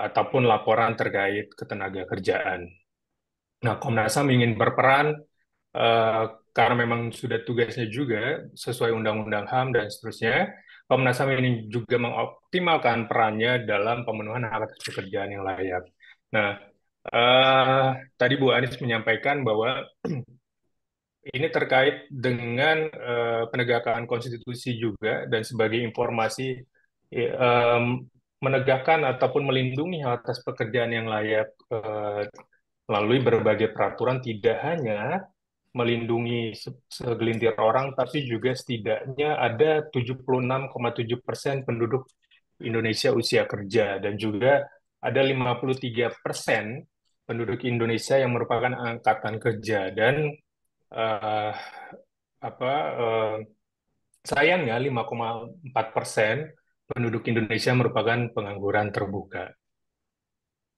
ataupun laporan terkait ketenagakerjaan. Nah, Komnas HAM ingin berperan karena memang sudah tugasnya juga sesuai Undang-Undang HAM dan seterusnya. Komnas HAM ini juga mengoptimalkan perannya dalam pemenuhan hak atas pekerjaan yang layak. Nah, tadi Bu Anies menyampaikan bahwa ini terkait dengan penegakan konstitusi juga, dan sebagai informasi menegakkan ataupun melindungi hak atas pekerjaan yang layak melalui berbagai peraturan tidak hanya melindungi segelintir orang, tapi juga setidaknya ada 76,7% penduduk Indonesia usia kerja, dan juga ada 53% penduduk Indonesia yang merupakan angkatan kerja. Dan eh, apa sayangnya 5,4% penduduk Indonesia merupakan pengangguran terbuka.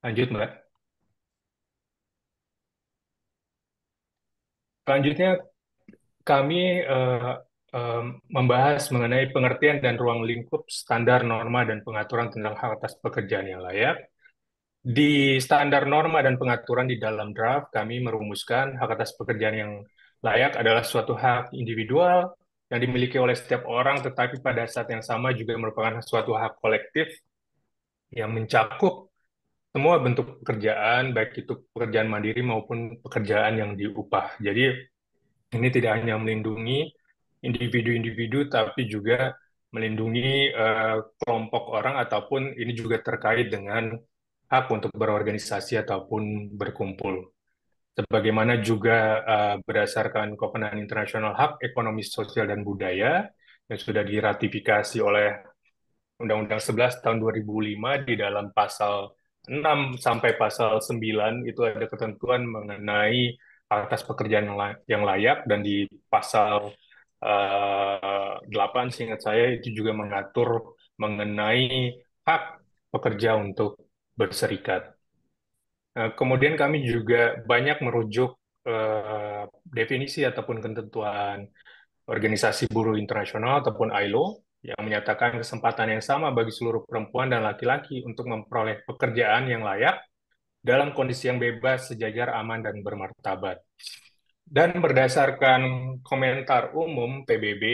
Lanjut, Mbak. Selanjutnya kami membahas mengenai pengertian dan ruang lingkup standar norma dan pengaturan tentang hak atas pekerjaan yang layak. Di standar norma dan pengaturan di dalam draft, kami merumuskan hak atas pekerjaan yang layak adalah suatu hak individual yang dimiliki oleh setiap orang, tetapi pada saat yang sama juga merupakan suatu hak kolektif yang mencakup semua bentuk pekerjaan, baik itu pekerjaan mandiri maupun pekerjaan yang diupah. Jadi ini tidak hanya melindungi individu-individu, tapi juga melindungi kelompok orang, ataupun ini juga terkait dengan hak untuk berorganisasi ataupun berkumpul. Sebagaimana juga berdasarkan Kovenant Internasional Hak Ekonomi, Sosial, dan Budaya yang sudah diratifikasi oleh Undang-Undang 11 tahun 2005, di dalam pasal 6 sampai pasal 9 itu ada ketentuan mengenai atas pekerjaan yang layak, dan di pasal 8 seingat saya itu juga mengatur mengenai hak pekerja untuk berserikat. Kemudian kami juga banyak merujuk definisi ataupun ketentuan Organisasi Buruh Internasional ataupun ILO yang menyatakan kesempatan yang sama bagi seluruh perempuan dan laki-laki untuk memperoleh pekerjaan yang layak dalam kondisi yang bebas, sejajar, aman, dan bermartabat. Dan berdasarkan komentar umum PBB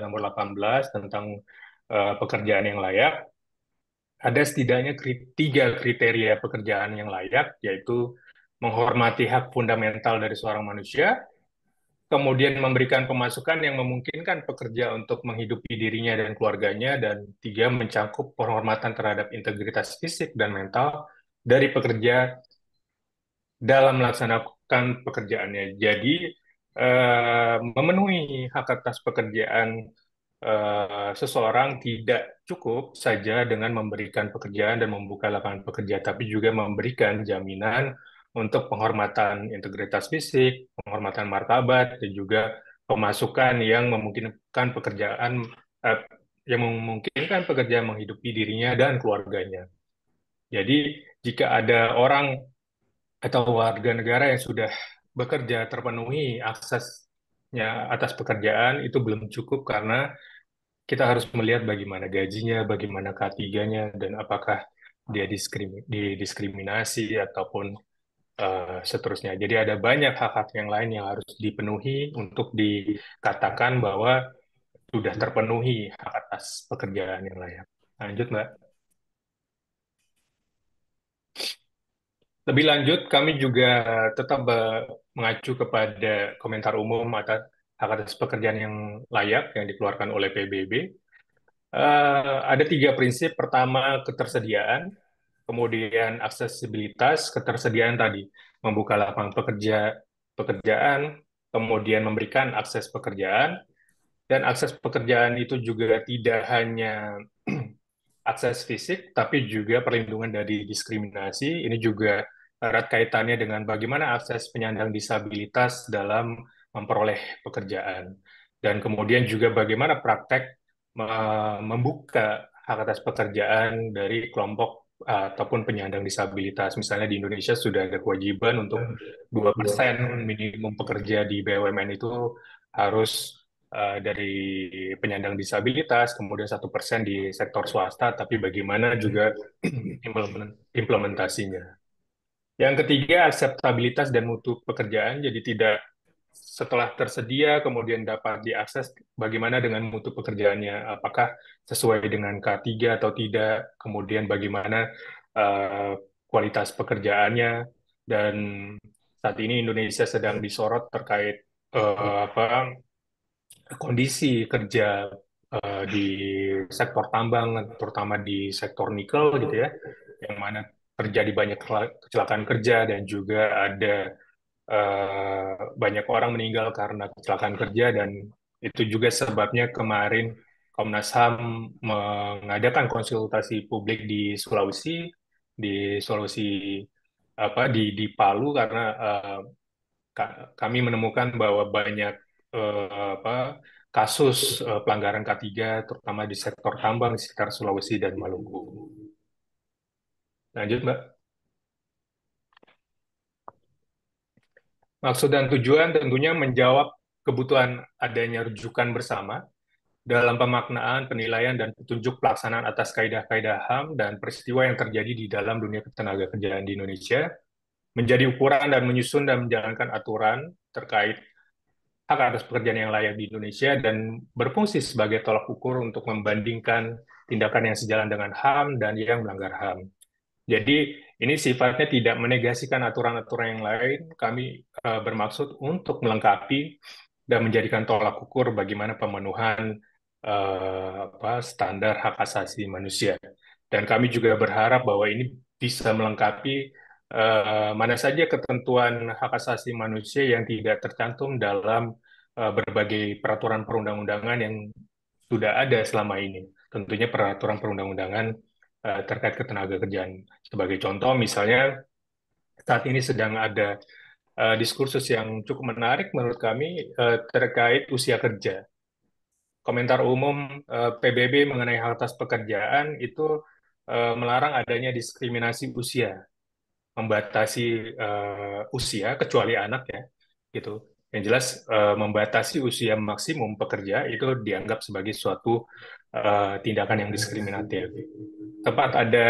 nomor 18 tentang pekerjaan yang layak, ada setidaknya tiga kriteria pekerjaan yang layak, yaitu menghormati hak fundamental dari seorang manusia, kemudian memberikan pemasukan yang memungkinkan pekerja untuk menghidupi dirinya dan keluarganya, dan tiga, mencakup penghormatan terhadap integritas fisik dan mental dari pekerja dalam melaksanakan pekerjaannya. Jadi, memenuhi hak atas pekerjaan seseorang tidak cukup saja dengan memberikan pekerjaan dan membuka lapangan pekerja, tapi juga memberikan jaminan untuk penghormatan integritas fisik, penghormatan martabat, dan juga pemasukan yang memungkinkan pekerja menghidupi dirinya dan keluarganya. Jadi, jika ada orang atau warga negara yang sudah bekerja terpenuhi aksesnya atas pekerjaan, itu belum cukup, karena kita harus melihat bagaimana gajinya, bagaimana K3-nya, dan apakah dia didiskriminasi ataupun seterusnya. Jadi ada banyak hak-hak yang lain yang harus dipenuhi untuk dikatakan bahwa sudah terpenuhi hak atas pekerjaan yang layak. Lanjut, Mbak. Lebih lanjut, kami juga tetap mengacu kepada komentar umum atas hak atas pekerjaan yang layak yang dikeluarkan oleh PBB. Ada tiga prinsip. Pertama, ketersediaan, kemudian aksesibilitas, ketersediaan tadi, membuka lapangan pekerjaan, kemudian memberikan akses pekerjaan, dan akses pekerjaan itu juga tidak hanya akses fisik, tapi juga perlindungan dari diskriminasi. Ini juga erat kaitannya dengan bagaimana akses penyandang disabilitas dalam memperoleh pekerjaan. Dan kemudian juga bagaimana praktek membuka hak atas pekerjaan dari kelompok ataupun penyandang disabilitas. Misalnya di Indonesia sudah ada kewajiban untuk 2% minimum pekerja di BUMN itu harus dari penyandang disabilitas, kemudian 1% di sektor swasta, tapi bagaimana juga implementasinya. Yang ketiga, akseptabilitas dan mutu pekerjaan, jadi tidak setelah tersedia kemudian dapat diakses, bagaimana dengan mutu pekerjaannya, apakah sesuai dengan K3 atau tidak, kemudian bagaimana kualitas pekerjaannya, dan saat ini Indonesia sedang disorot terkait kondisi kerja di sektor tambang, terutama di sektor nikel gitu ya, yang mana terjadi banyak kecelakaan kerja dan juga ada banyak orang meninggal karena kecelakaan kerja, dan itu juga sebabnya kemarin Komnas HAM mengadakan konsultasi publik di Sulawesi di Palu karena kami menemukan bahwa banyak kasus pelanggaran K3 terutama di sektor tambang di sekitar Sulawesi dan Maluku. Lanjut, Mbak. Maksud dan tujuan tentunya menjawab kebutuhan adanya rujukan bersama dalam pemaknaan, penilaian, dan petunjuk pelaksanaan atas kaidah-kaidah HAM dan peristiwa yang terjadi di dalam dunia ketenagakerjaan di Indonesia, menjadi ukuran dan menyusun dan menjalankan aturan terkait hak atas pekerjaan yang layak di Indonesia dan berfungsi sebagai tolak ukur untuk membandingkan tindakan yang sejalan dengan HAM dan yang melanggar HAM. Jadi ini sifatnya tidak menegasikan aturan-aturan yang lain. Kami bermaksud untuk melengkapi dan menjadikan tolak ukur bagaimana pemenuhan standar hak asasi manusia. Dan kami juga berharap bahwa ini bisa melengkapi mana saja ketentuan hak asasi manusia yang tidak tercantum dalam berbagai peraturan perundang-undangan yang sudah ada selama ini. Tentunya peraturan perundang-undangan terkait ketenagakerjaan. Sebagai contoh, misalnya saat ini sedang ada diskursus yang cukup menarik menurut kami terkait usia kerja. Komentar umum PBB mengenai hak atas pekerjaan itu melarang adanya diskriminasi usia, membatasi usia kecuali anak ya, gitu. Yang jelas membatasi usia maksimum pekerja itu dianggap sebagai suatu tindakan yang diskriminatif. Tempat ada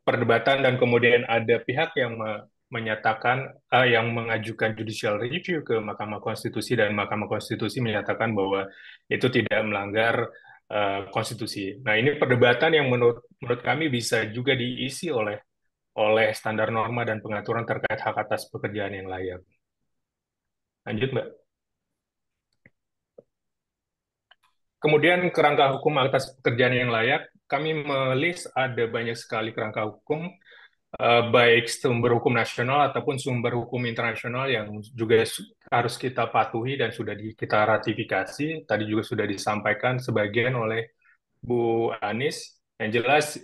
perdebatan dan kemudian ada pihak yang menyatakan yang mengajukan judicial review ke Mahkamah Konstitusi dan Mahkamah Konstitusi menyatakan bahwa itu tidak melanggar konstitusi. Nah, ini perdebatan yang menurut kami bisa juga diisi oleh standar norma dan pengaturan terkait hak atas pekerjaan yang layak. Lanjut, Mbak. Kemudian kerangka hukum atas pekerjaan yang layak, kami melis ada banyak sekali kerangka hukum, baik sumber hukum nasional ataupun sumber hukum internasional yang juga harus kita patuhi dan sudah kita ratifikasi. Tadi juga sudah disampaikan sebagian oleh Bu Anis. Yang jelas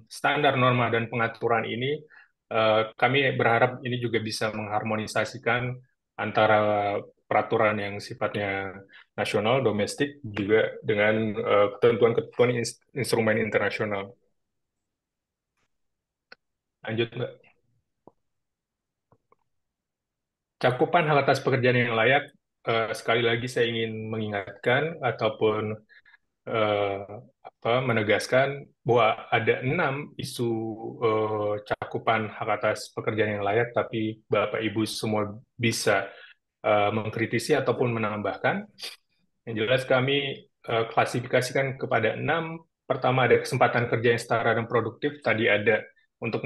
standar norma dan pengaturan ini kami berharap ini juga bisa mengharmonisasikan antara peraturan yang sifatnya nasional, domestik, juga dengan ketentuan-ketentuan instrumen internasional. Lanjut, Mbak. Cakupan hak atas pekerjaan yang layak, sekali lagi saya ingin mengingatkan ataupun menegaskan bahwa ada 6 isu cakupan hak atas pekerjaan yang layak, tapi Bapak Ibu semua bisa mengkritisi ataupun menambahkan. Yang jelas kami klasifikasikan kepada 6. Pertama ada kesempatan kerja yang setara dan produktif. Tadi ada untuk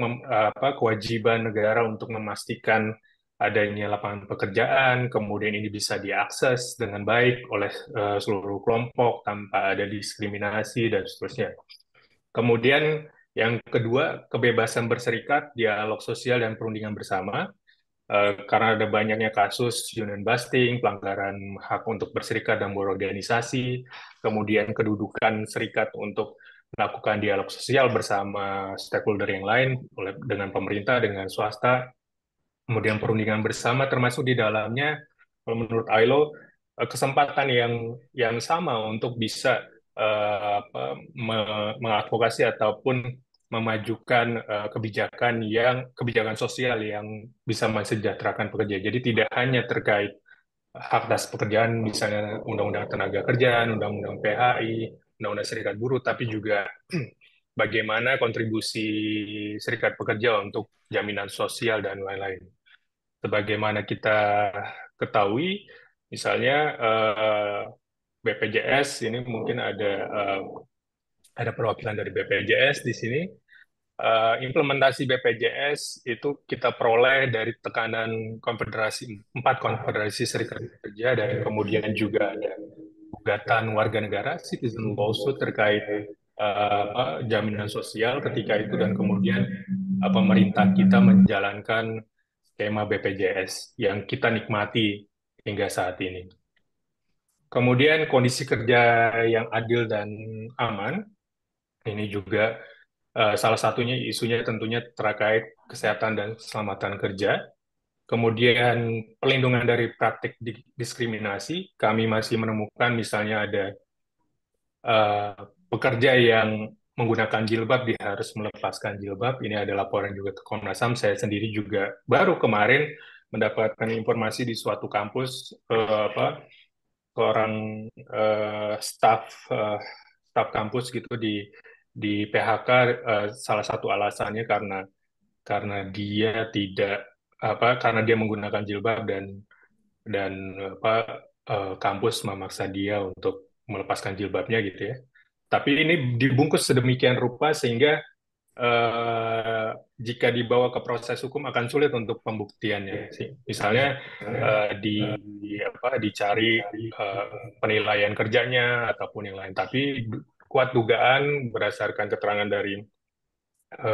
kewajiban negara untuk memastikan adanya lapangan pekerjaan, kemudian ini bisa diakses dengan baik oleh seluruh kelompok tanpa ada diskriminasi dan seterusnya. Kemudian yang kedua, kebebasan berserikat, dialog sosial dan perundingan bersama. Karena ada banyaknya kasus union busting, pelanggaran hak untuk berserikat dan berorganisasi, kemudian kedudukan serikat untuk melakukan dialog sosial bersama stakeholder yang lain, dengan pemerintah, dengan swasta, kemudian perundingan bersama termasuk di dalamnya, menurut ILO, kesempatan yang sama untuk bisa mengadvokasi ataupun memajukan kebijakan sosial yang bisa mensejahterakan pekerja. Jadi tidak hanya terkait hak atas pekerjaan, misalnya Undang-Undang Tenaga Kerjaan, Undang-Undang PHI, Undang-Undang Serikat Buruh, tapi juga bagaimana kontribusi serikat pekerja untuk jaminan sosial dan lain-lain. Sebagaimana kita ketahui, misalnya BPJS ini mungkin ada perwakilan dari BPJS di sini. Implementasi BPJS itu kita peroleh dari tekanan empat konfederasi serikat pekerja, dan kemudian juga ada gugatan warga negara citizen lawsuit terkait jaminan sosial ketika itu, dan kemudian pemerintah kita menjalankan skema BPJS yang kita nikmati hingga saat ini. Kemudian kondisi kerja yang adil dan aman, ini juga salah satunya isunya tentunya terkait kesehatan dan keselamatan kerja. Kemudian perlindungan dari praktik diskriminasi, kami masih menemukan misalnya ada pekerja yang menggunakan jilbab dia harus melepaskan jilbab. Ini ada laporan juga ke Komnas HAM. Saya sendiri juga baru kemarin mendapatkan informasi di suatu kampus, seorang staf kampus gitu di PHK, salah satu alasannya karena dia karena dia menggunakan jilbab, dan kampus memaksa dia untuk melepaskan jilbabnya gitu ya. Tapi ini dibungkus sedemikian rupa sehingga jika dibawa ke proses hukum akan sulit untuk pembuktiannya. Misalnya dicari penilaian kerjanya ataupun yang lain. Tapi kuat dugaan berdasarkan keterangan dari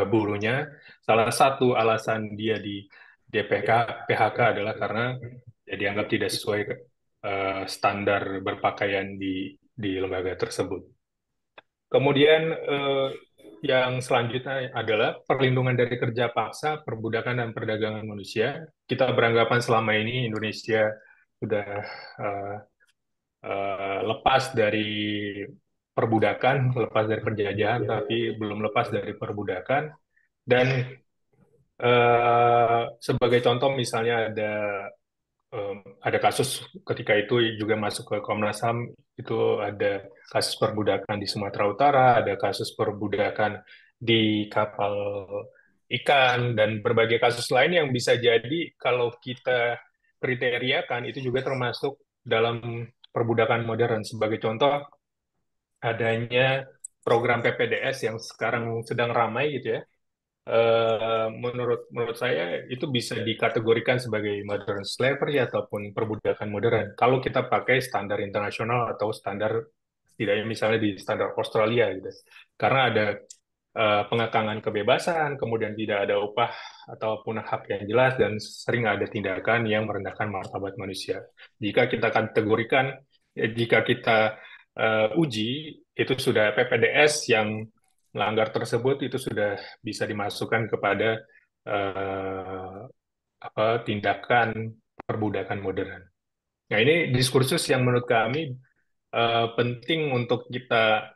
burunya, salah satu alasan dia di PHK adalah karena dia dianggap tidak sesuai standar berpakaian di lembaga tersebut. Kemudian yang selanjutnya adalah perlindungan dari kerja paksa, perbudakan, dan perdagangan manusia. Kita beranggapan selama ini Indonesia sudah lepas dari perbudakan, lepas dari penjajahan, tapi belum lepas dari perbudakan. Dan sebagai contoh misalnya ada kasus ketika itu juga masuk ke Komnas HAM, itu ada kasus perbudakan di Sumatera Utara, ada kasus perbudakan di kapal ikan, dan berbagai kasus lain yang bisa jadi kalau kita kriteriakan itu juga termasuk dalam perbudakan modern. Sebagai contoh, adanya program PPDS yang sekarang sedang ramai gitu ya. Menurut saya itu bisa dikategorikan sebagai modern slavery ataupun perbudakan modern kalau kita pakai standar internasional atau standar setidaknya misalnya di standar Australia gitu. Karena ada pengekangan kebebasan, kemudian tidak ada upah ataupun hak yang jelas, dan sering ada tindakan yang merendahkan martabat manusia. Jika kita jika kita uji, itu sudah PPDS yang melanggar tersebut itu sudah bisa dimasukkan kepada tindakan perbudakan modern. Nah, ini diskursus yang menurut kami penting untuk kita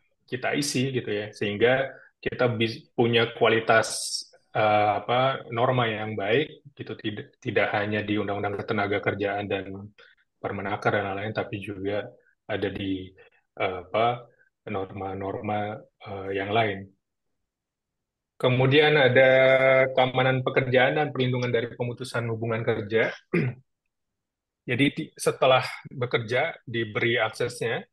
isi gitu ya, sehingga kita punya kualitas norma yang baik gitu, tidak hanya di Undang-Undang Ketenagakerjaan dan Permenaker dan lain-lain, tapi juga ada di norma-norma yang lain. Kemudian ada keamanan pekerjaan dan perlindungan dari pemutusan hubungan kerja. Jadi setelah bekerja diberi aksesnya,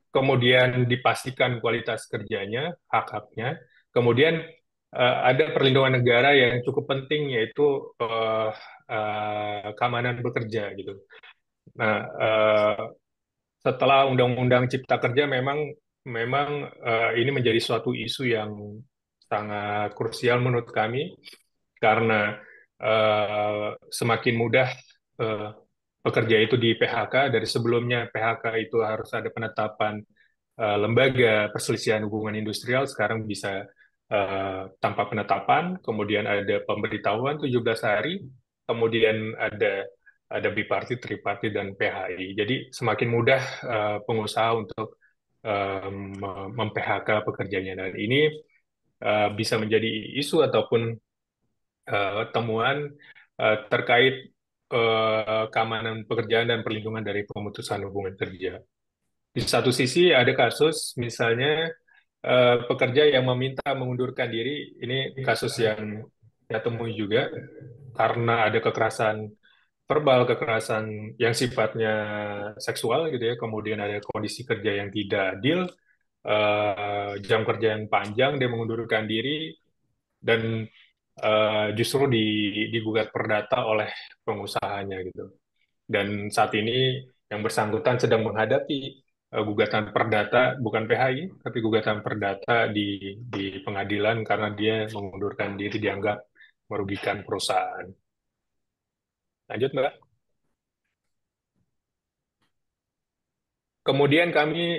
kemudian dipastikan kualitas kerjanya, hak-haknya, kemudian ada perlindungan negara yang cukup penting, yaitu keamanan bekerja gitu. Nah, setelah Undang-Undang Cipta Kerja memang ini menjadi suatu isu yang sangat krusial menurut kami, karena semakin mudah eh, pekerja itu di PHK. Dari sebelumnya PHK itu harus ada penetapan lembaga perselisihan hubungan industrial, sekarang bisa tanpa penetapan, kemudian ada pemberitahuan 17 hari, kemudian ada bipartit, tripartit, dan PHI. Jadi semakin mudah pengusaha untuk mem-PHK pekerjanya. Dan ini bisa menjadi isu ataupun temuan terkait keamanan pekerjaan dan perlindungan dari pemutusan hubungan kerja. Di satu sisi ada kasus misalnya pekerja yang meminta mengundurkan diri. Ini kasus yang saya temui juga karena ada kekerasan verbal, kekerasan yang sifatnya seksual gitu ya, kemudian ada kondisi kerja yang tidak adil, jam kerja yang panjang, dia mengundurkan diri, dan justru digugat perdata oleh pengusahanya gitu. Dan saat ini yang bersangkutan sedang menghadapi gugatan perdata, bukan PHI, tapi gugatan perdata di pengadilan karena dia mengundurkan diri dianggap merugikan perusahaan. Lanjut, Mbak. Kemudian kami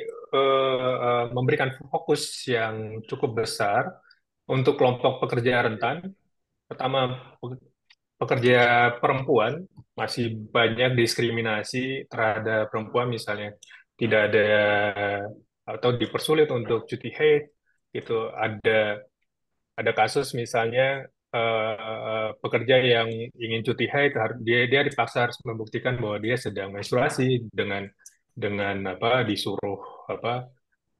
memberikan fokus yang cukup besar untuk kelompok pekerja rentan. Pertama, pekerja perempuan, masih banyak diskriminasi terhadap perempuan, misalnya tidak ada atau dipersulit untuk cuti haid. Itu ada kasus misalnya pekerja yang ingin cuti haid, dia dipaksa harus membuktikan bahwa dia sedang menstruasi dengan apa, disuruh apa,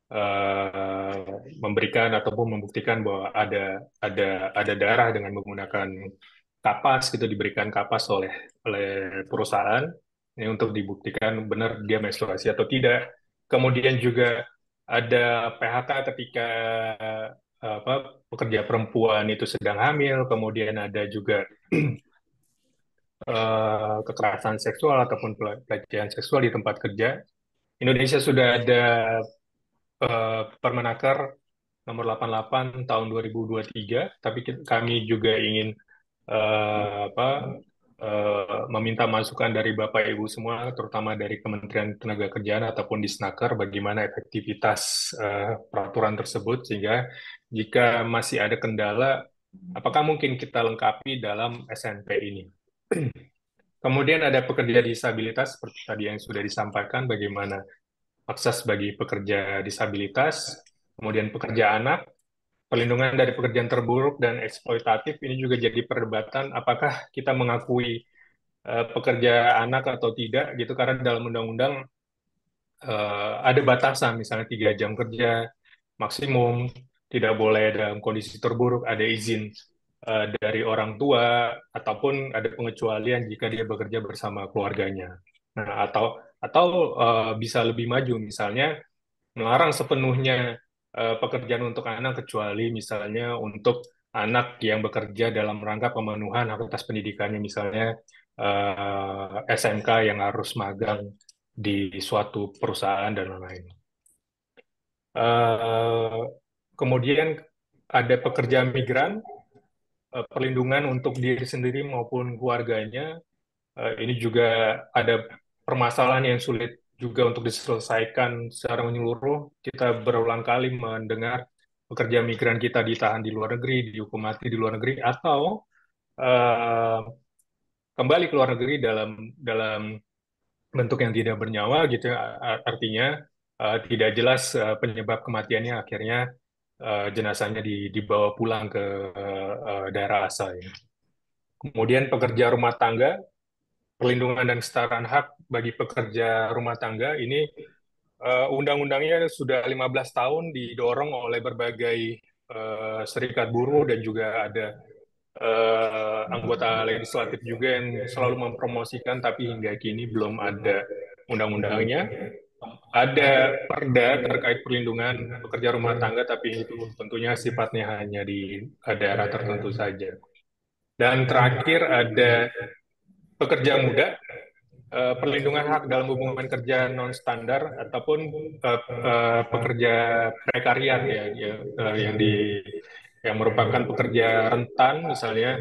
eh, memberikan ataupun membuktikan bahwa ada darah dengan menggunakan kapas gitu, diberikan kapas oleh perusahaan ini untuk dibuktikan benar dia menstruasi atau tidak. Kemudian juga ada PHK ketika apa, pekerja perempuan itu sedang hamil. Kemudian ada juga kekerasan seksual ataupun pelecehan seksual di tempat kerja. Indonesia sudah ada Permenaker nomor 88 tahun 2023, tapi kami juga ingin apa, meminta masukan dari Bapak Ibu semua, terutama dari Kementerian Tenagakerjaan ataupun Disnaker, bagaimana efektivitas peraturan tersebut, sehingga jika masih ada kendala, apakah mungkin kita lengkapi dalam SNP ini. Kemudian ada pekerja disabilitas, seperti tadi yang sudah disampaikan, bagaimana akses bagi pekerja disabilitas, kemudian pekerja anak, perlindungan dari pekerjaan terburuk dan eksploitatif. Ini juga jadi perdebatan, apakah kita mengakui pekerja anak atau tidak gitu, karena dalam undang-undang ada batasan, misalnya 3 jam kerja maksimum, tidak boleh dalam kondisi terburuk, ada izin dari orang tua, ataupun ada pengecualian jika dia bekerja bersama keluarganya. Nah, atau bisa lebih maju, misalnya melarang sepenuhnya pekerjaan untuk anak, kecuali misalnya untuk anak yang bekerja dalam rangka pemenuhan hak atas pendidikannya, misalnya SMK yang harus magang di suatu perusahaan dan lain-lain. Kemudian ada pekerja migran, perlindungan untuk diri sendiri maupun keluarganya. Ini juga ada permasalahan yang sulit juga untuk diselesaikan secara menyeluruh. Kita berulang kali mendengar pekerja migran kita ditahan di luar negeri, dihukum mati di luar negeri, atau uh, kembali ke luar negeri dalam bentuk yang tidak bernyawa gitu. Artinya tidak jelas penyebab kematiannya, akhirnya jenazahnya dibawa pulang ke daerah asal. Kemudian pekerja rumah tangga, perlindungan dan kesetaraan hak bagi pekerja rumah tangga ini undang-undangnya sudah 15 tahun didorong oleh berbagai serikat buruh, dan juga ada anggota legislatif juga yang selalu mempromosikan, tapi hingga kini belum ada undang-undangnya. ada perda terkait perlindungan pekerja rumah tangga, tapi itu tentunya sifatnya hanya di daerah tertentu saja. Dan terakhir ada pekerja muda, perlindungan hak dalam hubungan kerja non standar ataupun pekerja prekariat yang merupakan pekerja rentan, misalnya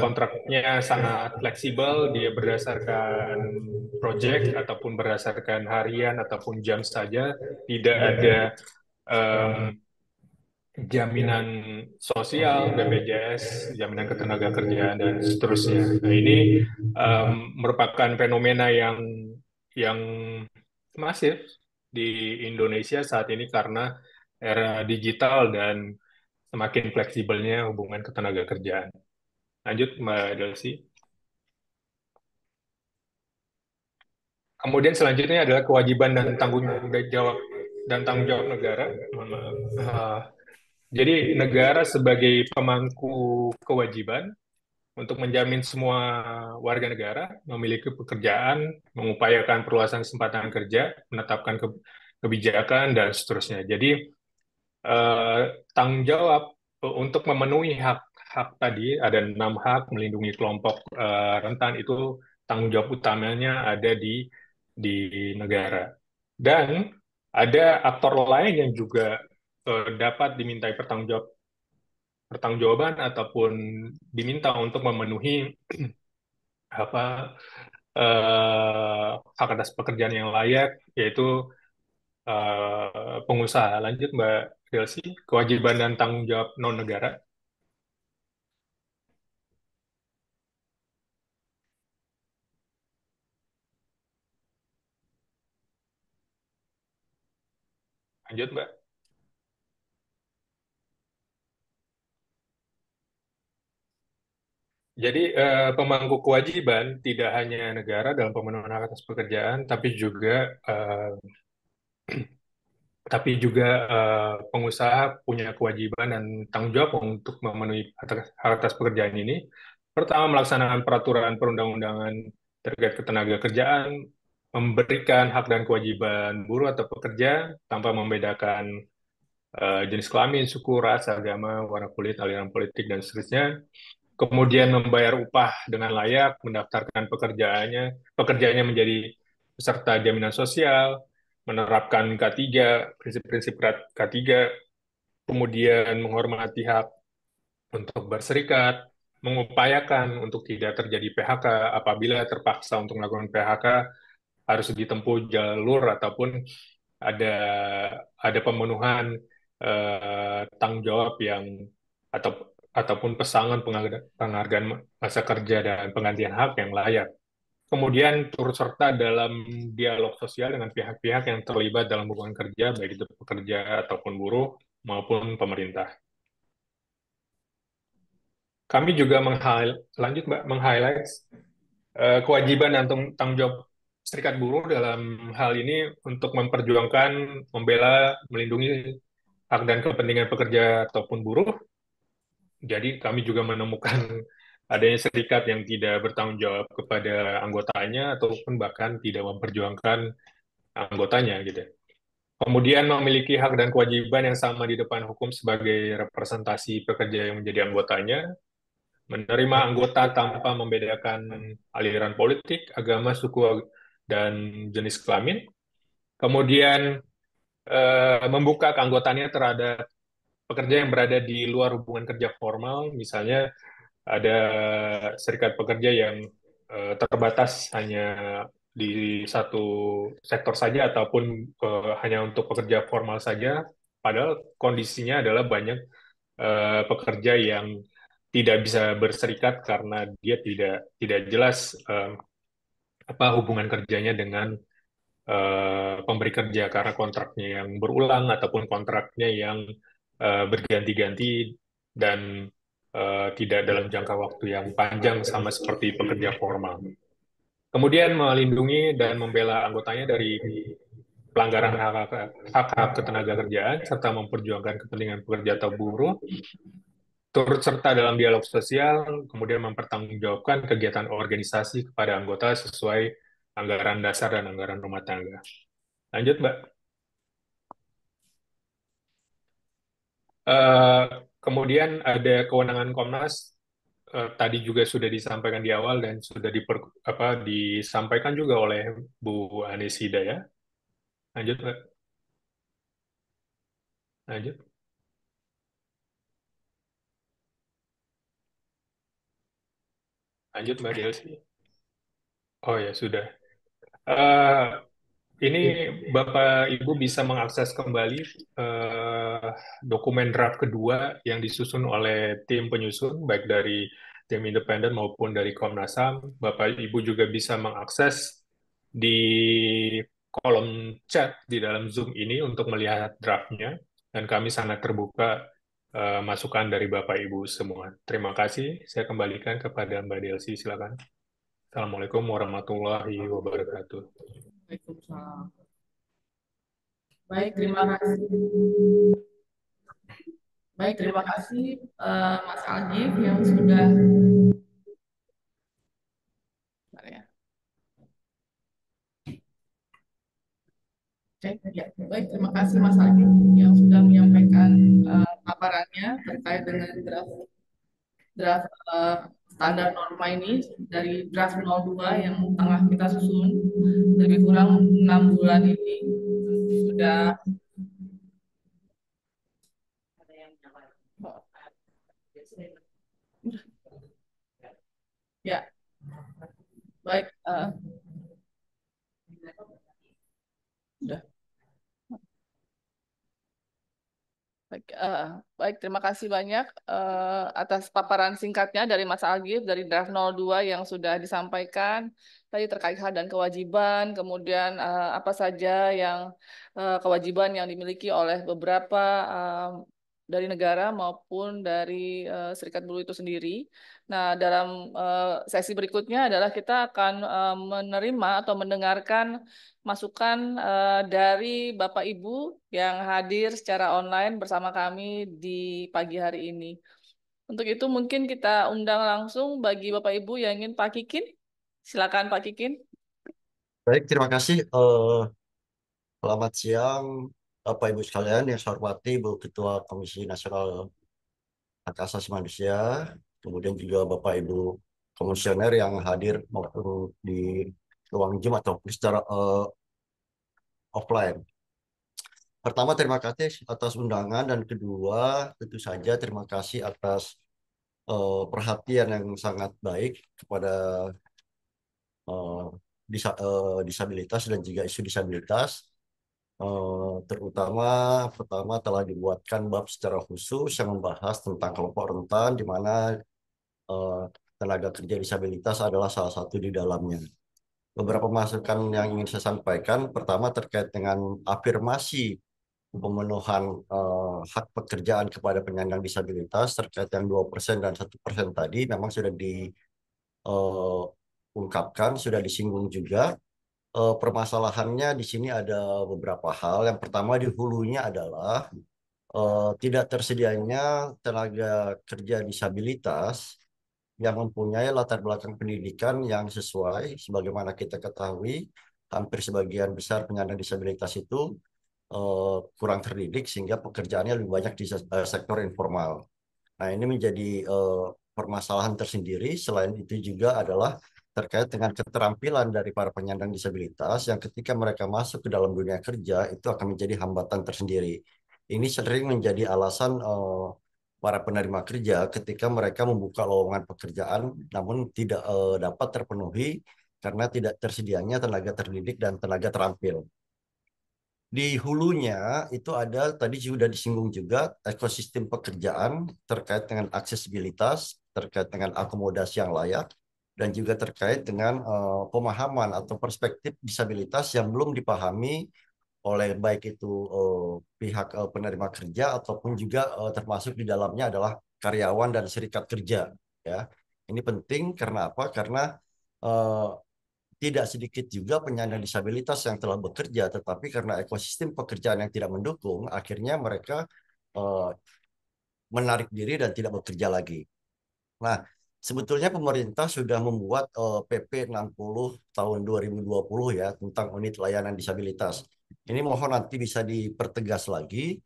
kontraknya sangat fleksibel, dia berdasarkan project ataupun berdasarkan harian ataupun jam saja, tidak ada em, jaminan sosial, BPJS, jaminan ketenagakerjaan dan seterusnya. Nah, ini merupakan fenomena yang masif di Indonesia saat ini karena era digital dan semakin fleksibelnya hubungan ketenagakerjaan. Lanjut, Mbak Delsi. Kemudian selanjutnya adalah kewajiban dan tanggung jawab negara. Mohon maaf. Jadi negara sebagai pemangku kewajiban untuk menjamin semua warga negara memiliki pekerjaan, mengupayakan perluasan kesempatan kerja, menetapkan kebijakan dan seterusnya. Jadi tanggung jawab untuk memenuhi hak tadi ada 6 hak, melindungi kelompok rentan, itu tanggung jawab utamanya ada di negara. Dan ada aktor lain yang juga dapat dimintai pertanggungjawaban ataupun diminta untuk memenuhi apa hak atas pekerjaan yang layak, yaitu pengusaha. Lanjut, Mbak Delsi, kewajiban dan tanggung jawab non negara. Lanjut, Mbak. Jadi pemangku kewajiban tidak hanya negara dalam pemenuhan hak atas pekerjaan, tapi juga pengusaha punya kewajiban dan tanggung jawab untuk memenuhi hak atas pekerjaan ini. Pertama, melaksanakan peraturan perundang-undangan terkait ketenagakerjaan, memberikan hak dan kewajiban buruh atau pekerja tanpa membedakan jenis kelamin, suku, ras, agama, warna kulit, aliran politik, dan seterusnya. Kemudian membayar upah dengan layak, mendaftarkan pekerjaannya menjadi peserta jaminan sosial, menerapkan K3, prinsip-prinsip K3, kemudian menghormati hak untuk berserikat, mengupayakan untuk tidak terjadi PHK. Apabila terpaksa untuk melakukan PHK, harus ditempuh jalur ataupun ada pemenuhan tanggung jawab atau ataupun pesangon penghargaan masa kerja dan penggantian hak yang layak. Kemudian turut serta dalam dialog sosial dengan pihak-pihak yang terlibat dalam hubungan kerja, baik itu pekerja ataupun buruh maupun pemerintah. Kami juga meng-highlight kewajiban dan tanggung jawab serikat buruh dalam hal ini untuk memperjuangkan, membela, melindungi hak dan kepentingan pekerja ataupun buruh. Jadi kami juga menemukan adanya serikat yang tidak bertanggung jawab kepada anggotanya ataupun bahkan tidak memperjuangkan anggotanya gitu. Kemudian memiliki hak dan kewajiban yang sama di depan hukum sebagai representasi pekerja yang menjadi anggotanya, menerima anggota tanpa membedakan aliran politik, agama, suku, dan jenis kelamin. Kemudian membuka keanggotaannya terhadap pekerja yang berada di luar hubungan kerja formal, misalnya ada serikat pekerja yang terbatas hanya di satu sektor saja ataupun hanya untuk pekerja formal saja, padahal kondisinya adalah banyak pekerja yang tidak bisa berserikat karena dia tidak jelas apa hubungan kerjanya dengan pemberi kerja karena kontraknya yang berulang ataupun kontraknya yang berganti-ganti dan tidak dalam jangka waktu yang panjang sama seperti pekerja formal. Kemudian melindungi dan membela anggotanya dari pelanggaran hak-hak ketenagakerjaan serta memperjuangkan kepentingan pekerja atau buruh, turut serta dalam dialog sosial, kemudian mempertanggungjawabkan kegiatan organisasi kepada anggota sesuai anggaran dasar dan anggaran rumah tangga. Lanjut, Mbak. Eh, Kemudian ada kewenangan Komnas, tadi juga sudah disampaikan di awal dan sudah disampaikan juga oleh Bu Anisida ya. Lanjut, Mbak. Lanjut. Lanjut, Mbak Delsi. Oh ya, sudah. Eh, Ini Bapak Ibu bisa mengakses kembali dokumen draft kedua yang disusun oleh tim penyusun, baik dari tim independen maupun dari Komnas HAM. Bapak Ibu juga bisa mengakses di kolom chat di dalam Zoom ini untuk melihat draftnya, dan kami sangat terbuka masukan dari Bapak Ibu semua. Terima kasih. Saya kembalikan kepada Mbak Delsi, silakan. Assalamualaikum warahmatullahi wabarakatuh. Waalaikumsalam. Baik, terima kasih. Baik, terima kasih Mas Algif yang sudah. Bentar ya. Oke, ya. Baik, terima kasih Mas Algif yang sudah menyampaikan paparannya terkait dengan draft standar norma ini dari draft 02 yang tengah kita susun lebih kurang 6 bulan ini sudah. Ya, baik. Sudah. Baik, baik, terima kasih banyak atas paparan singkatnya dari Mas Algif dari draft 02 yang sudah disampaikan tadi terkait hak dan kewajiban, kemudian apa saja yang kewajiban yang dimiliki oleh beberapa dari negara maupun dari Serikat Buruh itu sendiri. Nah, dalam sesi berikutnya adalah kita akan menerima atau mendengarkan masukan dari Bapak Ibu yang hadir secara online bersama kami di pagi hari ini. Untuk itu mungkin kita undang langsung bagi Bapak Ibu yang ingin Pak Kikin. Silakan Pak Kikin. Baik, terima kasih. Selamat siang, Bapak Ibu sekalian yang saya hormati, Bu Ketua Komisi Nasional Hak Asasi Manusia, kemudian juga Bapak Ibu komisioner yang hadir maupun di ruang Zoom ataupun secara offline. Pertama, terima kasih atas undangan, dan kedua, tentu saja terima kasih atas perhatian yang sangat baik kepada disabilitas dan juga isu disabilitas. Terutama pertama telah dibuatkan bab secara khusus yang membahas tentang kelompok rentan, di mana tenaga kerja disabilitas adalah salah satu di dalamnya. Beberapa masukan yang ingin saya sampaikan, pertama terkait dengan afirmasi pemenuhan hak pekerjaan kepada penyandang disabilitas terkait yang 2% dan 1% tadi memang sudah diungkapkan, sudah disinggung juga. Permasalahannya di sini ada beberapa hal. Yang pertama di hulunya adalah tidak tersedianya tenaga kerja disabilitas yang mempunyai latar belakang pendidikan yang sesuai. Sebagaimana kita ketahui, hampir sebagian besar penyandang disabilitas itu kurang terdidik sehingga pekerjaannya lebih banyak di sektor informal. Nah, ini menjadi permasalahan tersendiri. Selain itu juga adalah terkait dengan keterampilan dari para penyandang disabilitas yang ketika mereka masuk ke dalam dunia kerja itu akan menjadi hambatan tersendiri. Ini sering menjadi alasan para penerima kerja ketika mereka membuka lowongan pekerjaan namun tidak dapat terpenuhi karena tidak tersedianya tenaga terdidik dan tenaga terampil. Di hulunya itu ada, tadi sudah disinggung juga, ekosistem pekerjaan terkait dengan aksesibilitas, terkait dengan akomodasi yang layak, dan juga terkait dengan pemahaman atau perspektif disabilitas yang belum dipahami oleh baik itu pihak penerima kerja ataupun juga termasuk di dalamnya adalah karyawan dan serikat kerja. Ya, ini penting karena apa? Karena eh, tidak sedikit juga penyandang disabilitas yang telah bekerja, tetapi karena ekosistem pekerjaan yang tidak mendukung, akhirnya mereka uh, menarik diri dan tidak bekerja lagi. Nah, sebetulnya pemerintah sudah membuat PP 60 tahun 2020 ya tentang unit layanan disabilitas. Ini mohon nanti bisa dipertegas lagi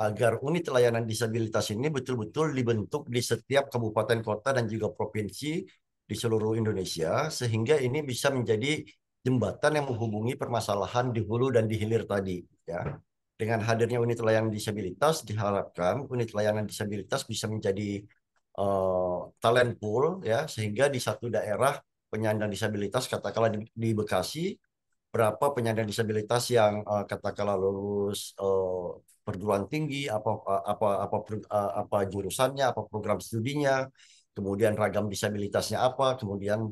agar unit layanan disabilitas ini betul-betul dibentuk di setiap kabupaten kota dan juga provinsi di seluruh Indonesia, sehingga ini bisa menjadi jembatan yang menghubungi permasalahan di hulu dan di hilir tadi, ya. Dengan hadirnya unit layanan disabilitas, diharapkan unit layanan disabilitas bisa menjadi talent pool, ya, sehingga di satu daerah penyandang disabilitas, katakanlah di Bekasi, berapa penyandang disabilitas yang katakanlah lulus perguruan tinggi, apa jurusannya, apa program studinya, kemudian ragam disabilitasnya apa, kemudian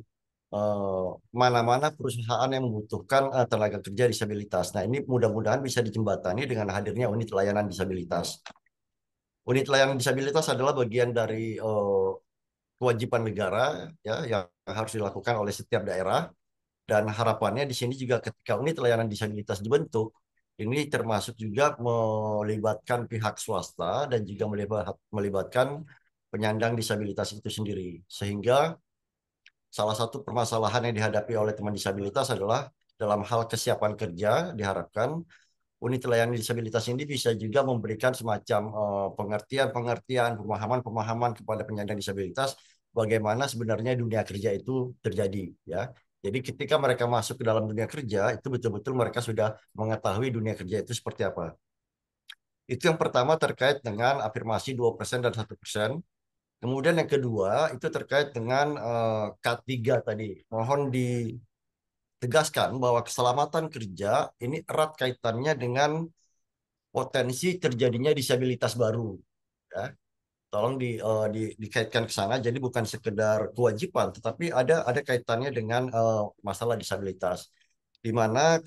mana-mana perusahaan yang membutuhkan tenaga kerja disabilitas. Nah, ini mudah-mudahan bisa dijembatani dengan hadirnya unit layanan disabilitas. Unit layanan disabilitas adalah bagian dari kewajiban negara, ya, yang harus dilakukan oleh setiap daerah. Dan harapannya di sini juga ketika unit layanan disabilitas dibentuk, ini termasuk juga melibatkan pihak swasta dan juga melibatkan penyandang disabilitas itu sendiri. Sehingga salah satu permasalahan yang dihadapi oleh teman disabilitas adalah dalam hal kesiapan kerja, diharapkan unit layanan disabilitas ini bisa juga memberikan semacam pengertian-pengertian, pemahaman-pemahaman kepada penyandang disabilitas bagaimana sebenarnya dunia kerja itu terjadi, ya. Jadi ketika mereka masuk ke dalam dunia kerja, itu betul-betul mereka sudah mengetahui dunia kerja itu seperti apa. Itu yang pertama terkait dengan afirmasi 2% dan 1%. Kemudian yang kedua itu terkait dengan K3 tadi. Mohon ditegaskan bahwa keselamatan kerja ini erat kaitannya dengan potensi terjadinya disabilitas baru, ya. Tolong dikaitkan ke sana. Jadi bukan sekedar kewajiban, tetapi ada kaitannya dengan masalah disabilitas. Di mana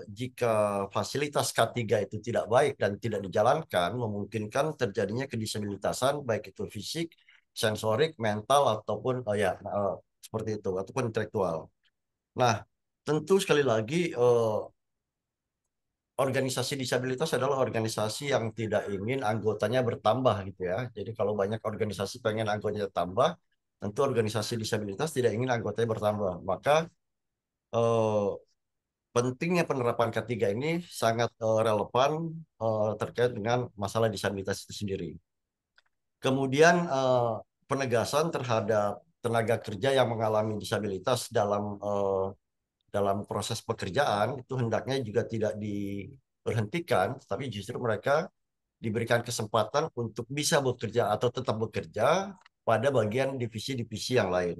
jika fasilitas K3 itu tidak baik dan tidak dijalankan, memungkinkan terjadinya kedisabilitasan, baik itu fisik, sensorik, mental, ataupun seperti itu, ataupun intelektual. Nah, tentu sekali lagi organisasi disabilitas adalah organisasi yang tidak ingin anggotanya bertambah gitu, ya. Jadi kalau banyak organisasi pengen anggotanya tambah, tentu organisasi disabilitas tidak ingin anggotanya bertambah. Maka eh, pentingnya penerapan K3 ini sangat relevan terkait dengan masalah disabilitas itu sendiri. Kemudian penegasan terhadap tenaga kerja yang mengalami disabilitas dalam proses pekerjaan itu hendaknya juga tidak diberhentikan, tapi justru mereka diberikan kesempatan untuk bisa bekerja atau tetap bekerja pada bagian divisi-divisi yang lain.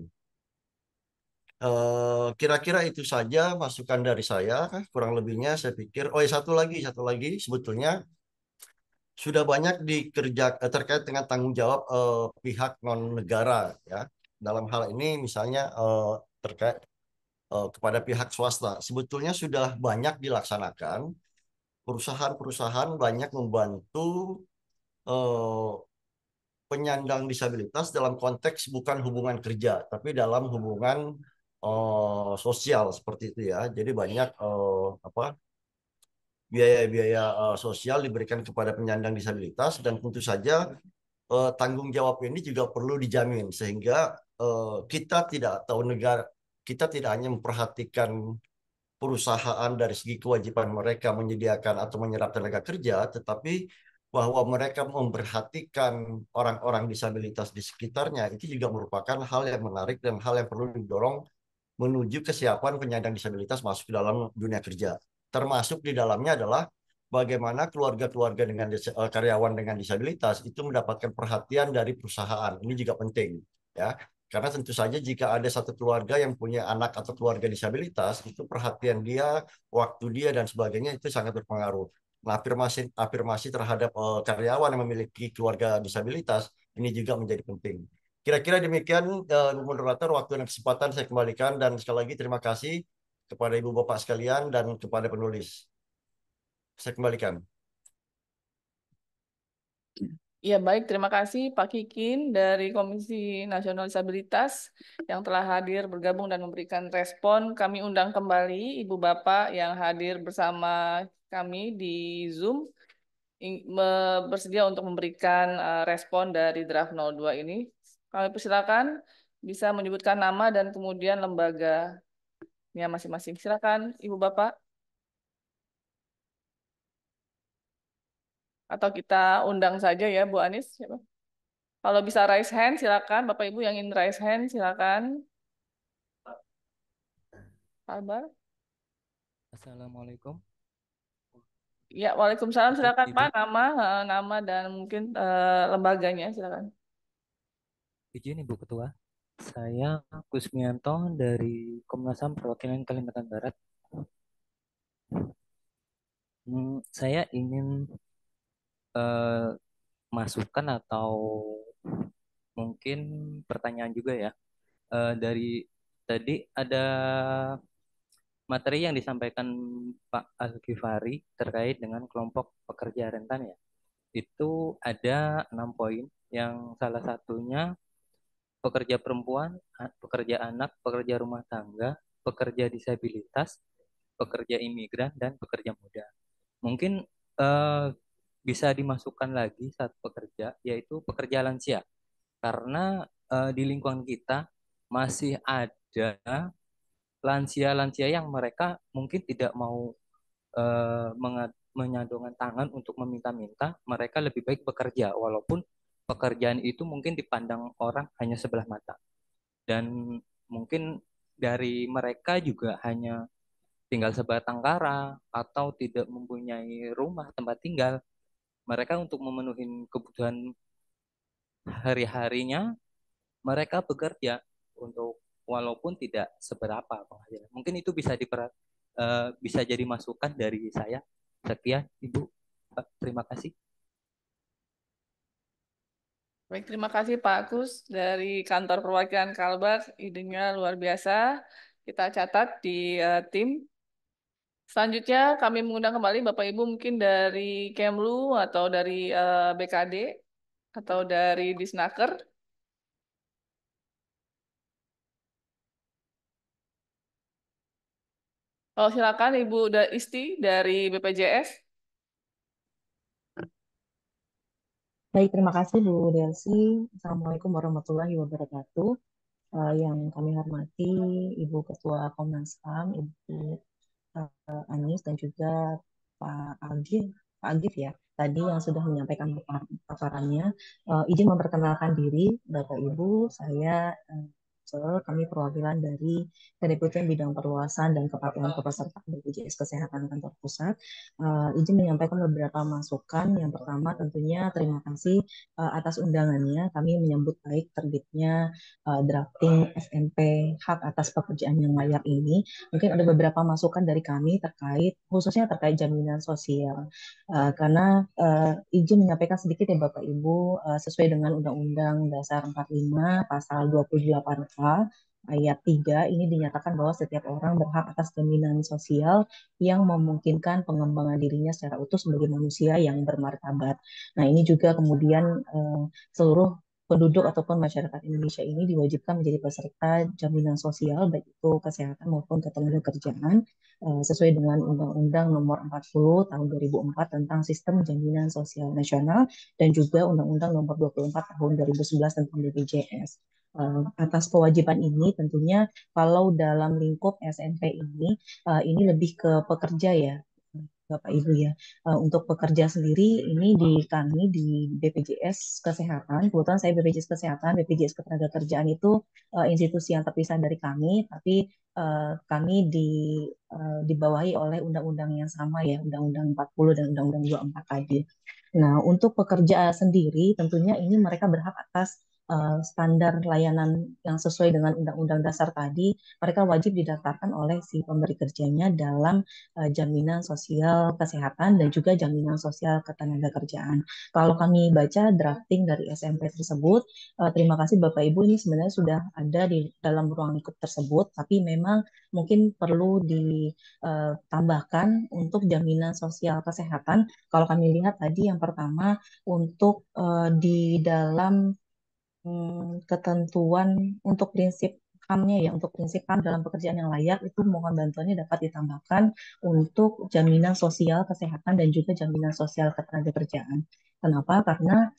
Kira-kira itu saja masukan dari saya. Kurang lebihnya saya pikir. Oh, ya, satu lagi sebetulnya sudah banyak terkait dengan tanggung jawab pihak non negara, ya. Dalam hal ini misalnya terkait kepada pihak swasta. Sebetulnya sudah banyak dilaksanakan. Perusahaan-perusahaan banyak membantu eh, penyandang disabilitas dalam konteks bukan hubungan kerja, tapi dalam hubungan sosial seperti itu, ya. Jadi banyak biaya-biaya sosial diberikan kepada penyandang disabilitas dan tentu saja tanggung jawab ini juga perlu dijamin sehingga kita tidak hanya memperhatikan perusahaan dari segi kewajiban mereka menyediakan atau menyerap tenaga kerja, tetapi bahwa mereka memperhatikan orang-orang disabilitas di sekitarnya itu juga merupakan hal yang menarik dan hal yang perlu didorong menuju kesiapan penyandang disabilitas masuk ke dalam dunia kerja. Termasuk di dalamnya adalah bagaimana keluarga-keluarga dengan karyawan dengan disabilitas itu mendapatkan perhatian dari perusahaan. Ini juga penting, ya. Karena tentu saja jika ada satu keluarga yang punya anak atau keluarga disabilitas, itu perhatian dia, waktu dia dan sebagainya itu sangat berpengaruh. Nah, afirmasi terhadap karyawan yang memiliki keluarga disabilitas ini juga menjadi penting. Kira-kira demikian, moderator, waktu dan kesempatan saya kembalikan dan sekali lagi terima kasih kepada Ibu Bapak sekalian dan kepada penulis. Saya kembalikan. Ya, baik. Terima kasih Pak Kikin dari Komisi Nasional Disabilitas yang telah hadir bergabung dan memberikan respon. Kami undang kembali Ibu Bapak yang hadir bersama kami di Zoom bersedia untuk memberikan respon dari draft 02 ini. Kami persilakan bisa menyebutkan nama dan kemudian lembaganya masing-masing. Silakan Ibu Bapak. Atau kita undang saja ya Bu Anis? Siapa? Kalau bisa raise hand, silakan. Bapak Ibu yang ingin raise hand, silakan. Albar. Assalamualaikum. Ya, Waalaikumsalam. Betul, Silakan Ibu. Pak, nama dan mungkin lembaganya, silakan. Izin Ibu Ketua. Saya Kusmianto dari Komnas HAM Perwakilan Kalimantan Barat. Saya ingin eh, masukan atau mungkin pertanyaan juga ya. Dari tadi ada materi yang disampaikan Pak Al-Ghifari terkait dengan kelompok pekerja rentan ya. Itu ada 6 poin yang salah satunya pekerja perempuan, pekerja anak, pekerja rumah tangga, pekerja disabilitas, pekerja imigran, dan pekerja muda. Mungkin eh, bisa dimasukkan lagi satu pekerja, yaitu pekerja lansia. Karena di lingkungan kita masih ada lansia-lansia yang mereka mungkin tidak mau menyandungkan tangan untuk meminta-minta, mereka lebih baik bekerja, walaupun pekerjaan itu mungkin dipandang orang hanya sebelah mata. Dan mungkin dari mereka juga hanya tinggal sebatang kara atau tidak mempunyai rumah tempat tinggal. Mereka untuk memenuhi kebutuhan hari-harinya, mereka bekerja untuk walaupun tidak seberapa penghasilan. Mungkin itu bisa jadi masukan dari saya. Sekian, Ibu. Terima kasih. Baik, terima kasih Pak Agus dari kantor perwakilan Kalbar. Idenya luar biasa. Kita catat di tim. Selanjutnya kami mengundang kembali Bapak Ibu mungkin dari Kemlu atau dari BKD atau dari Disnaker. Oh, silakan Ibu Isti dari BPJS. Baik, terima kasih Bu Delsi. Assalamualaikum warahmatullahi wabarakatuh. Yang kami hormati Ibu Ketua Komnas HAM, Ibu Anis, dan juga Pak Agif ya, tadi yang sudah menyampaikan paparannya. Izin memperkenalkan diri, Bapak Ibu, saya kami perwakilan dari Kedeputian Bidang Perluasan dan Kepatuhan Kepesertaan BPJS Kesehatan Kantor Pusat. Izin menyampaikan beberapa masukan. Yang pertama tentunya terima kasih atas undangannya. Kami menyambut baik terbitnya drafting SMP hak atas pekerjaan yang layak ini. Mungkin ada beberapa masukan dari kami khususnya terkait jaminan sosial. Karena izin menyampaikan sedikit ya Bapak Ibu, sesuai dengan Undang-Undang Dasar 45 Pasal 28A ayat 3 ini dinyatakan bahwa setiap orang berhak atas jaminan sosial yang memungkinkan pengembangan dirinya secara utuh sebagai manusia yang bermartabat. Nah, ini juga kemudian seluruh penduduk ataupun masyarakat Indonesia ini diwajibkan menjadi peserta jaminan sosial baik itu kesehatan maupun ketenagakerjaan sesuai dengan Undang-Undang Nomor 40 Tahun 2004 tentang Sistem Jaminan Sosial Nasional dan juga Undang-Undang Nomor 24 Tahun 2011 tentang BPJS. Atas kewajiban ini tentunya kalau dalam lingkup SMP ini lebih ke pekerja ya Bapak Ibu ya. Untuk pekerja sendiri ini di kami di BPJS Kesehatan, kebetulan saya BPJS Kesehatan, BPJS Ketenagakerjaan itu institusi yang terpisah dari kami, tapi kami dibawahi oleh undang-undang yang sama ya, Undang-Undang 40 dan Undang-Undang 24 tadi. Nah, untuk pekerja sendiri tentunya ini mereka berhak atas standar layanan yang sesuai dengan Undang-Undang Dasar tadi, mereka wajib didaftarkan oleh si pemberi kerjanya dalam jaminan sosial kesehatan dan juga jaminan sosial ketenagakerjaan. Kalau kami baca drafting dari SMP tersebut, terima kasih Bapak Ibu ini sebenarnya sudah ada di dalam ruang lingkup tersebut, tapi memang mungkin perlu ditambahkan untuk jaminan sosial kesehatan. Kalau kami lihat tadi yang pertama untuk di dalam ketentuan untuk prinsip HAM-nya ya, untuk prinsip HAM dalam pekerjaan yang layak itu mohon bantuannya dapat ditambahkan untuk jaminan sosial kesehatan dan juga jaminan sosial ketenagakerjaan. Kenapa? Karena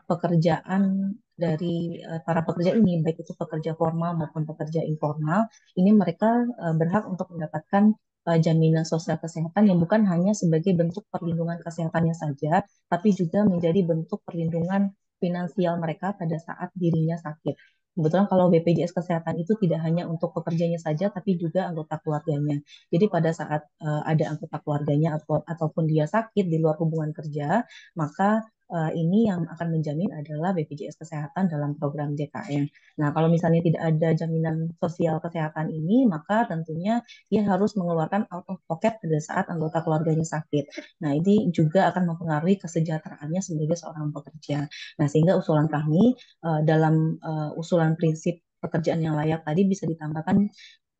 pekerjaan dari para pekerja ini, baik itu pekerja formal maupun pekerja informal, ini mereka berhak untuk mendapatkan jaminan sosial kesehatan yang bukan hanya sebagai bentuk perlindungan kesehatannya saja, tapi juga menjadi bentuk perlindungan finansial mereka pada saat dirinya sakit. Kebetulan kalau BPJS Kesehatan itu tidak hanya untuk pekerjanya saja, tapi juga anggota keluarganya. Jadi pada saat ada anggota keluarganya ataupun dia sakit di luar hubungan kerja, maka ini yang akan menjamin adalah BPJS Kesehatan dalam program JKN. Nah, kalau misalnya tidak ada jaminan sosial kesehatan ini, maka tentunya dia harus mengeluarkan out of pocket pada saat anggota keluarganya sakit. Nah, ini juga akan mempengaruhi kesejahteraannya sebagai seorang pekerja. Nah, sehingga usulan kami dalam usulan prinsip pekerjaan yang layak tadi bisa ditambahkan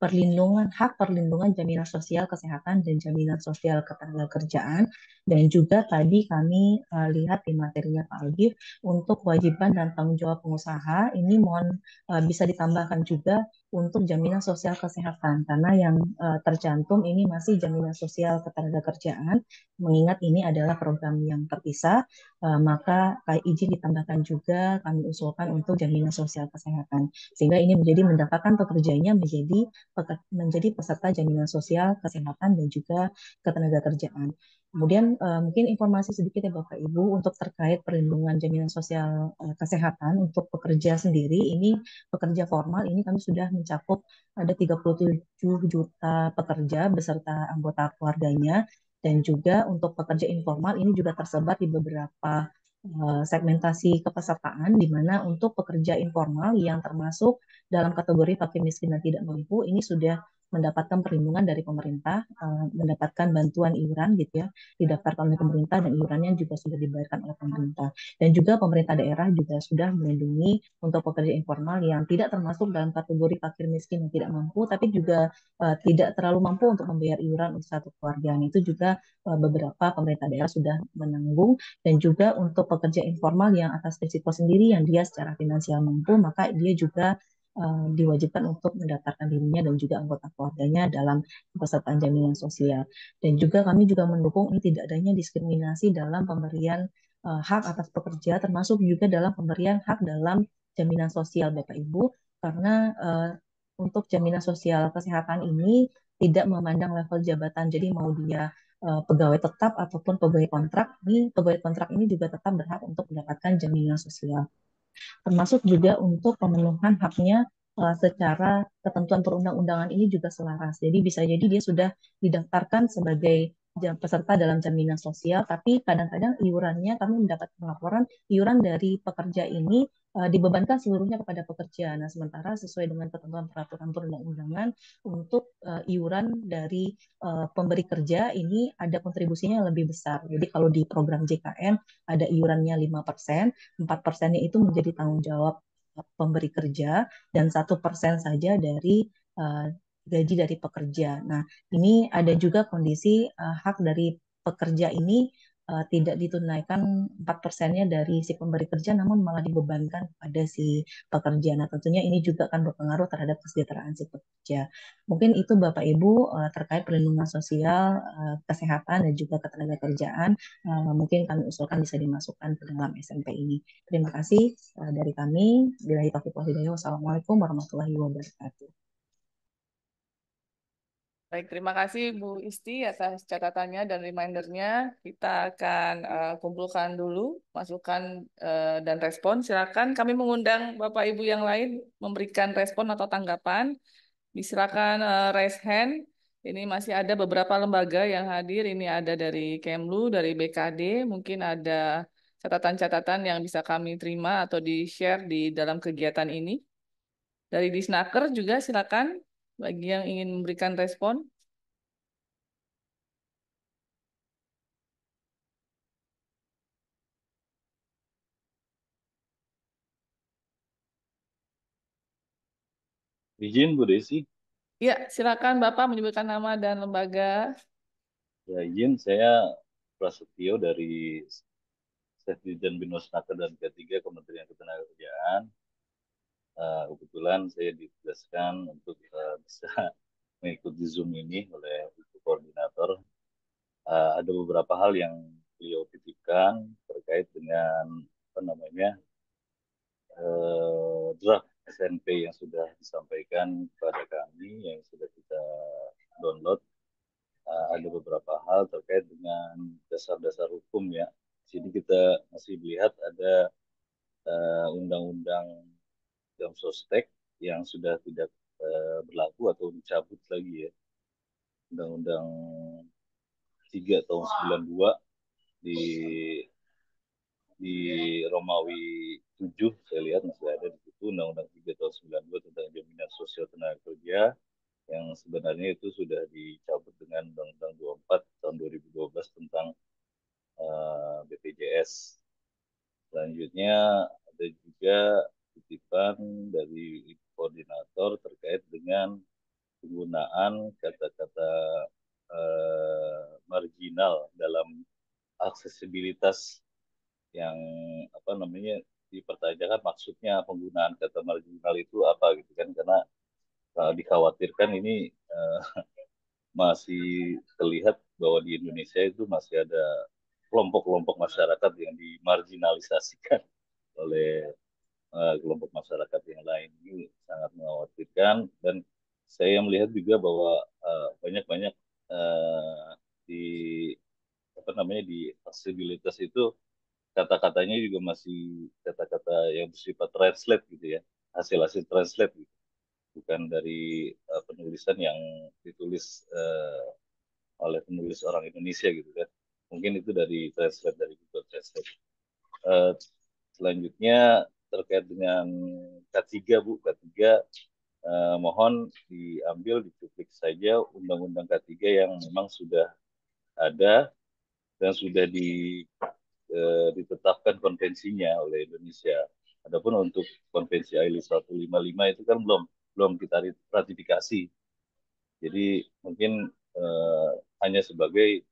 hak perlindungan jaminan sosial kesehatan dan jaminan sosial ketenagakerjaan, dan juga tadi kami lihat di materinya Pak Algi untuk kewajiban dan tanggung jawab pengusaha ini mohon bisa ditambahkan juga untuk jaminan sosial kesehatan, karena yang tercantum ini masih jaminan sosial ketenagakerjaan, mengingat ini adalah program yang terpisah, maka izin ditambahkan juga kami usulkan untuk jaminan sosial kesehatan, sehingga ini menjadi mendapatkan pekerjanya menjadi peserta jaminan sosial kesehatan dan juga ketenagakerjaan. Kemudian mungkin informasi sedikit ya Bapak Ibu untuk terkait perlindungan jaminan sosial kesehatan untuk pekerja sendiri, ini pekerja formal ini kami sudah mencakup ada 37 juta pekerja beserta anggota keluarganya, dan juga untuk pekerja informal ini juga tersebar di beberapa segmentasi kepesertaan, di mana untuk pekerja informal yang termasuk dalam kategori fakir miskin dan tidak mampu ini sudah mendapatkan perlindungan dari pemerintah, mendapatkan bantuan iuran gitu ya, didaftarkan oleh pemerintah dan iurannya juga sudah dibayarkan oleh pemerintah. Dan juga pemerintah daerah juga sudah melindungi untuk pekerja informal yang tidak termasuk dalam kategori fakir miskin yang tidak mampu, tapi juga tidak terlalu mampu untuk membayar iuran untuk satu keluarga. Itu juga beberapa pemerintah daerah sudah menanggung, dan juga untuk pekerja informal yang atas risiko sendiri yang dia secara finansial mampu, maka dia juga diwajibkan untuk mendaftarkan dirinya dan juga anggota keluarganya dalam pesertaan jaminan sosial. Dan juga kami juga mendukung ini tidak adanya diskriminasi dalam pemberian hak atas pekerja, termasuk juga dalam pemberian hak dalam jaminan sosial Bapak Ibu, karena untuk jaminan sosial kesehatan ini tidak memandang level jabatan, jadi mau dia pegawai tetap ataupun pegawai kontrak, ini pegawai kontrak ini juga tetap berhak untuk mendapatkan jaminan sosial, termasuk juga untuk pemenuhan haknya secara ketentuan perundang-undangan ini juga selaras. Jadi bisa jadi dia sudah didaftarkan sebagai peserta dalam jaminan sosial, tapi kadang-kadang iurannya kami mendapat laporan iuran dari pekerja ini dibebankan seluruhnya kepada pekerja. Nah, sementara sesuai dengan ketentuan peraturan perundang-undangan untuk iuran dari pemberi kerja ini ada kontribusinya yang lebih besar. Jadi kalau di program JKN ada iurannya 5%, 4%-nya itu menjadi tanggung jawab pemberi kerja, dan 1% saja dari gaji dari pekerja. Nah, ini ada juga kondisi hak dari pekerja ini tidak ditunaikan 4%-nya dari si pemberi kerja, namun malah dibebankan pada si pekerja. Nah, tentunya ini juga akan berpengaruh terhadap kesejahteraan si pekerja. Mungkin itu Bapak Ibu terkait perlindungan sosial, kesehatan, dan juga ketenagakerjaan. Mungkin kami usulkan bisa dimasukkan ke dalam SMP ini. Terima kasih dari kami. Billahi taufiq wal hidayah. Wassalamualaikum warahmatullahi wabarakatuh. Baik, terima kasih Bu Isti atas catatannya dan remindernya. Kita akan kumpulkan dulu masukan dan respon. Silakan kami mengundang Bapak Ibu yang lain memberikan respon atau tanggapan. Silakan raise hand. Ini masih ada beberapa lembaga yang hadir. Ini ada dari Kemlu, dari BKD. Mungkin ada catatan-catatan yang bisa kami terima atau di-share di dalam kegiatan ini. Dari Disnaker juga silakan bagi yang ingin memberikan respon. Izin Bu Desi, Ya, silakan Bapak menyebutkan nama dan lembaga. ya izin saya Prasetyo dari Sekjen Binusnaker dan P3 Kementerian Ketenagakerjaan. Kebetulan saya ditugaskan untuk bisa mengikuti Zoom ini oleh Ibu Koordinator. Ada beberapa hal yang beliau titipkan terkait dengan apa namanya draft SNP yang sudah disampaikan kepada kami, yang sudah kita download. ada beberapa hal terkait dengan dasar-dasar hukum ya. Di sini kita masih melihat ada undang-undang jam sostek yang sudah tidak berlaku atau dicabut lagi ya. Undang-undang 3 tahun 92 di di Romawi 7 saya lihat masih ada di situ Undang-Undang 3 tahun 92 tentang jaminan sosial tenaga kerja yang sebenarnya itu sudah dicabut dengan Undang-Undang 24 tahun 2012 tentang BPJS. Selanjutnya ada juga titipan dari koordinator terkait dengan penggunaan kata-kata marginal dalam aksesibilitas yang apa namanya dipertanyakan maksudnya penggunaan kata marginal itu apa gitu kan karena dikhawatirkan ini masih terlihat bahwa di Indonesia itu masih ada kelompok-kelompok masyarakat yang dimarginalisasikan oleh kelompok masyarakat yang lain. Ini sangat mengkhawatirkan dan saya melihat juga bahwa banyak-banyak di apa namanya di aksesibilitas itu kata-katanya juga masih kata-kata yang bersifat translate gitu ya, hasil-hasil translate gitu. Bukan dari penulisan yang ditulis oleh penulis orang Indonesia gitu kan. Mungkin itu dari translate dari Google Translate. Uh, Selanjutnya terkait dengan K3 Bu, K3 mohon diambil dicuplik saja Undang-Undang K3 yang memang sudah ada dan sudah ditetapkan konvensinya oleh Indonesia. Adapun untuk konvensi ILO 155 itu kan belum kita ratifikasi. Jadi mungkin hanya sebagai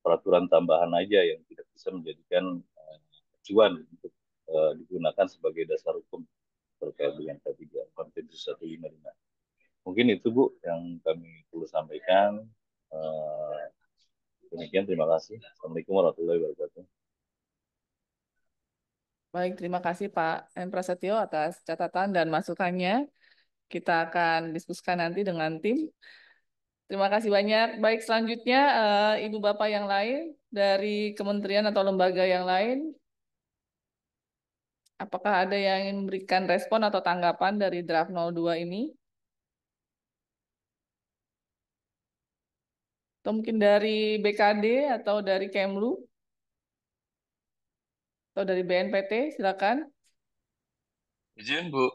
peraturan tambahan aja yang tidak bisa menjadikan acuan untuk digunakan sebagai dasar hukum terkait dengan K3 konvensi 155. Mungkin itu Bu yang kami perlu sampaikan. Demikian, terima kasih. Assalamualaikum warahmatullahi wabarakatuh. Baik, terima kasih Pak M. Prasetyo atas catatan dan masukannya. Kita akan diskusikan nanti dengan tim. Terima kasih banyak. Baik, selanjutnya Ibu Bapak yang lain dari kementerian atau lembaga yang lain. Apakah ada yang ingin memberikan respon atau tanggapan dari draft 02 ini? Atau mungkin dari BKD atau dari Kemlu? Atau dari BNPT, silakan. Izin Bu,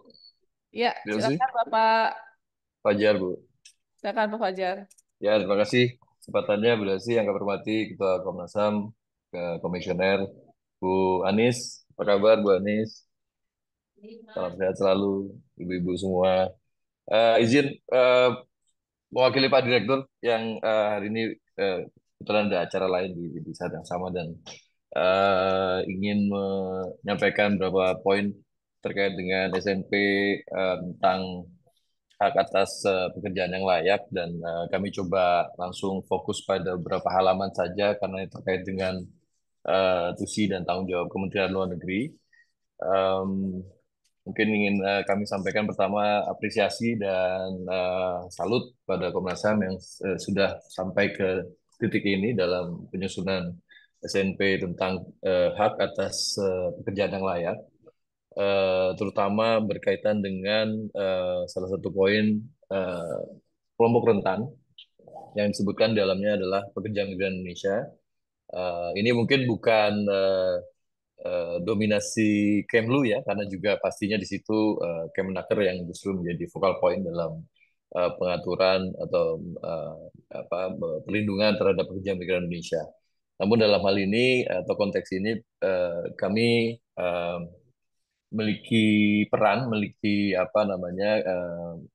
Ya, Delsi, silakan Bapak. Fajar Bu. Silakan Pak Fajar. Ya, terima kasih kesempatannya Bu Delsi yang kami hormati Ketua Komnas HAM, ke Komisioner Bu Anis. Apa kabar Bu Anis? Salam sehat selalu, ibu-ibu semua. Izin mewakili Pak Direktur yang hari ini kebetulan ada acara lain di saat yang sama dan ingin menyampaikan beberapa poin terkait dengan SNP tentang hak atas pekerjaan yang layak dan kami coba langsung fokus pada beberapa halaman saja karena ini terkait dengan tusi dan tanggung jawab Kementerian Luar Negeri. Mungkin ingin kami sampaikan pertama apresiasi dan salut pada Komnas HAM yang sudah sampai ke titik ini dalam penyusunan SNP tentang hak atas pekerjaan yang layak, terutama berkaitan dengan salah satu poin kelompok rentan yang disebutkan di dalamnya adalah pekerja migran Indonesia. Ini mungkin bukan dominasi Kemlu ya, karena juga pastinya di situ Kemenaker yang justru menjadi focal point dalam pengaturan atau apa perlindungan terhadap pekerja migran Indonesia. Namun dalam hal ini atau konteks ini kami memiliki peran, memiliki apa namanya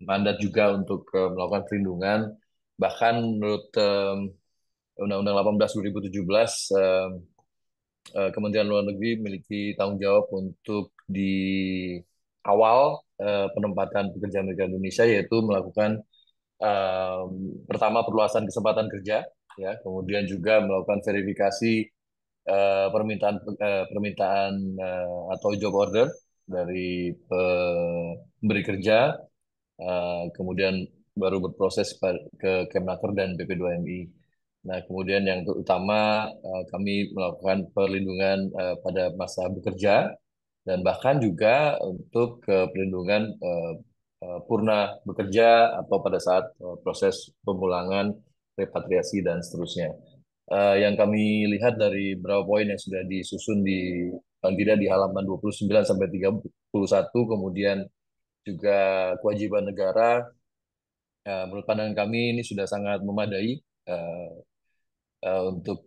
mandat juga untuk melakukan perlindungan. Bahkan menurut Undang-Undang 18 2017 Kementerian Luar Negeri memiliki tanggung jawab untuk di awal penempatan pekerja migran Indonesia yaitu melakukan pertama perluasan kesempatan kerja, ya, kemudian juga melakukan verifikasi permintaan atau job order dari pemberi kerja, kemudian baru berproses ke Kemnaker dan BP2MI. Nah, kemudian yang utama kami melakukan perlindungan pada masa bekerja dan bahkan juga untuk perlindungan purna bekerja atau pada saat proses pemulangan, repatriasi dan seterusnya. Yang kami lihat dari beberapa poin yang sudah disusun di paling tidak di halaman 29 sampai 31, kemudian juga kewajiban negara, menurut pandangan kami ini sudah sangat memadai eh, untuk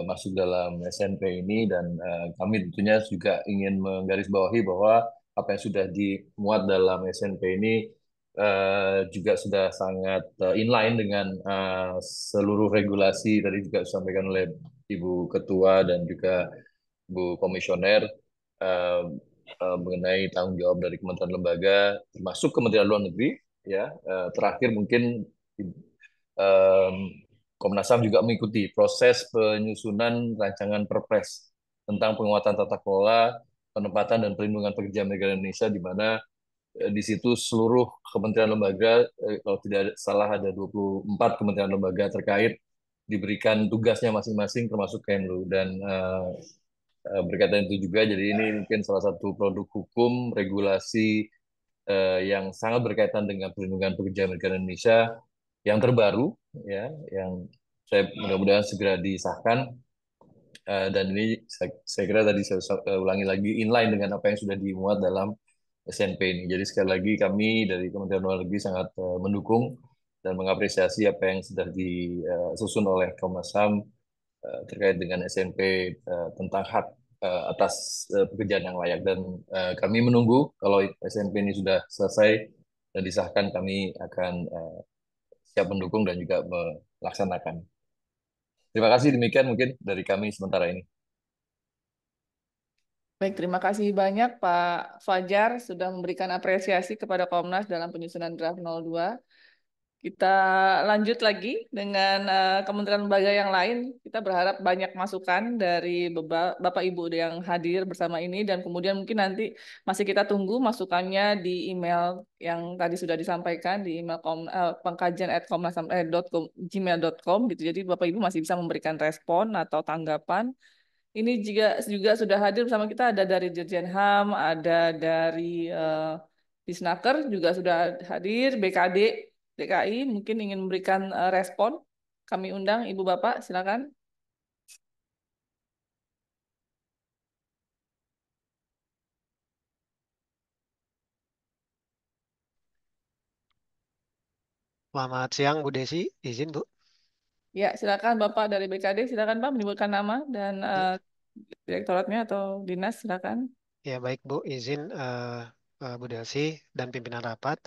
masuk dalam SNP ini, dan kami tentunya juga ingin menggarisbawahi bahwa apa yang sudah dimuat dalam SNP ini juga sudah sangat inline dengan seluruh regulasi tadi juga disampaikan oleh Ibu Ketua dan juga Bu Komisioner eh, mengenai tanggung jawab dari kementerian lembaga termasuk Kementerian Luar Negeri, ya. Terakhir mungkin em, Komnas HAM juga mengikuti proses penyusunan rancangan Perpres tentang penguatan tata kelola, penempatan dan perlindungan pekerja migran Indonesia, di mana di situ seluruh kementerian lembaga, kalau tidak salah ada 24 kementerian lembaga terkait diberikan tugasnya masing-masing termasuk Kemlu, dan berkaitan itu juga, jadi ini mungkin salah satu produk hukum regulasi yang sangat berkaitan dengan perlindungan pekerja migran Indonesia yang terbaru, ya, yang saya mudah-mudahan segera disahkan. Dan ini saya kira tadi saya ulangi lagi inline dengan apa yang sudah dimuat dalam SNP ini. Jadi sekali lagi kami dari Kementerian Luar Negeri sangat mendukung dan mengapresiasi apa yang sudah disusun oleh Komnas HAM terkait dengan SNP tentang hak atas pekerjaan yang layak, dan kami menunggu kalau SNP ini sudah selesai dan disahkan, kami akan siap mendukung dan juga melaksanakan. Terima kasih, demikian mungkin dari kami sementara ini. Baik, terima kasih banyak Pak Fajar sudah memberikan apresiasi kepada Komnas dalam penyusunan draft 02. Kita lanjut lagi dengan kementerian lembaga yang lain. Kita berharap banyak masukan dari Bapak Ibu yang hadir bersama ini, dan kemudian mungkin nanti masih kita tunggu masukannya di email yang tadi sudah disampaikan di email pengkajian@komnas.gmail.com gitu. Jadi Bapak Ibu masih bisa memberikan respon atau tanggapan. Ini juga sudah hadir bersama kita, ada dari Dirjen HAM, ada dari Disnaker juga sudah hadir, BKD DKI mungkin ingin memberikan respon. Kami undang Ibu Bapak, silakan. Selamat siang Bu Desi, izin Bu. Ya, silakan Bapak dari BKD, silakan Pak menyebutkan nama dan direktoratnya atau dinas, silakan. Ya baik Bu, izin Bu Desi dan pimpinan rapat.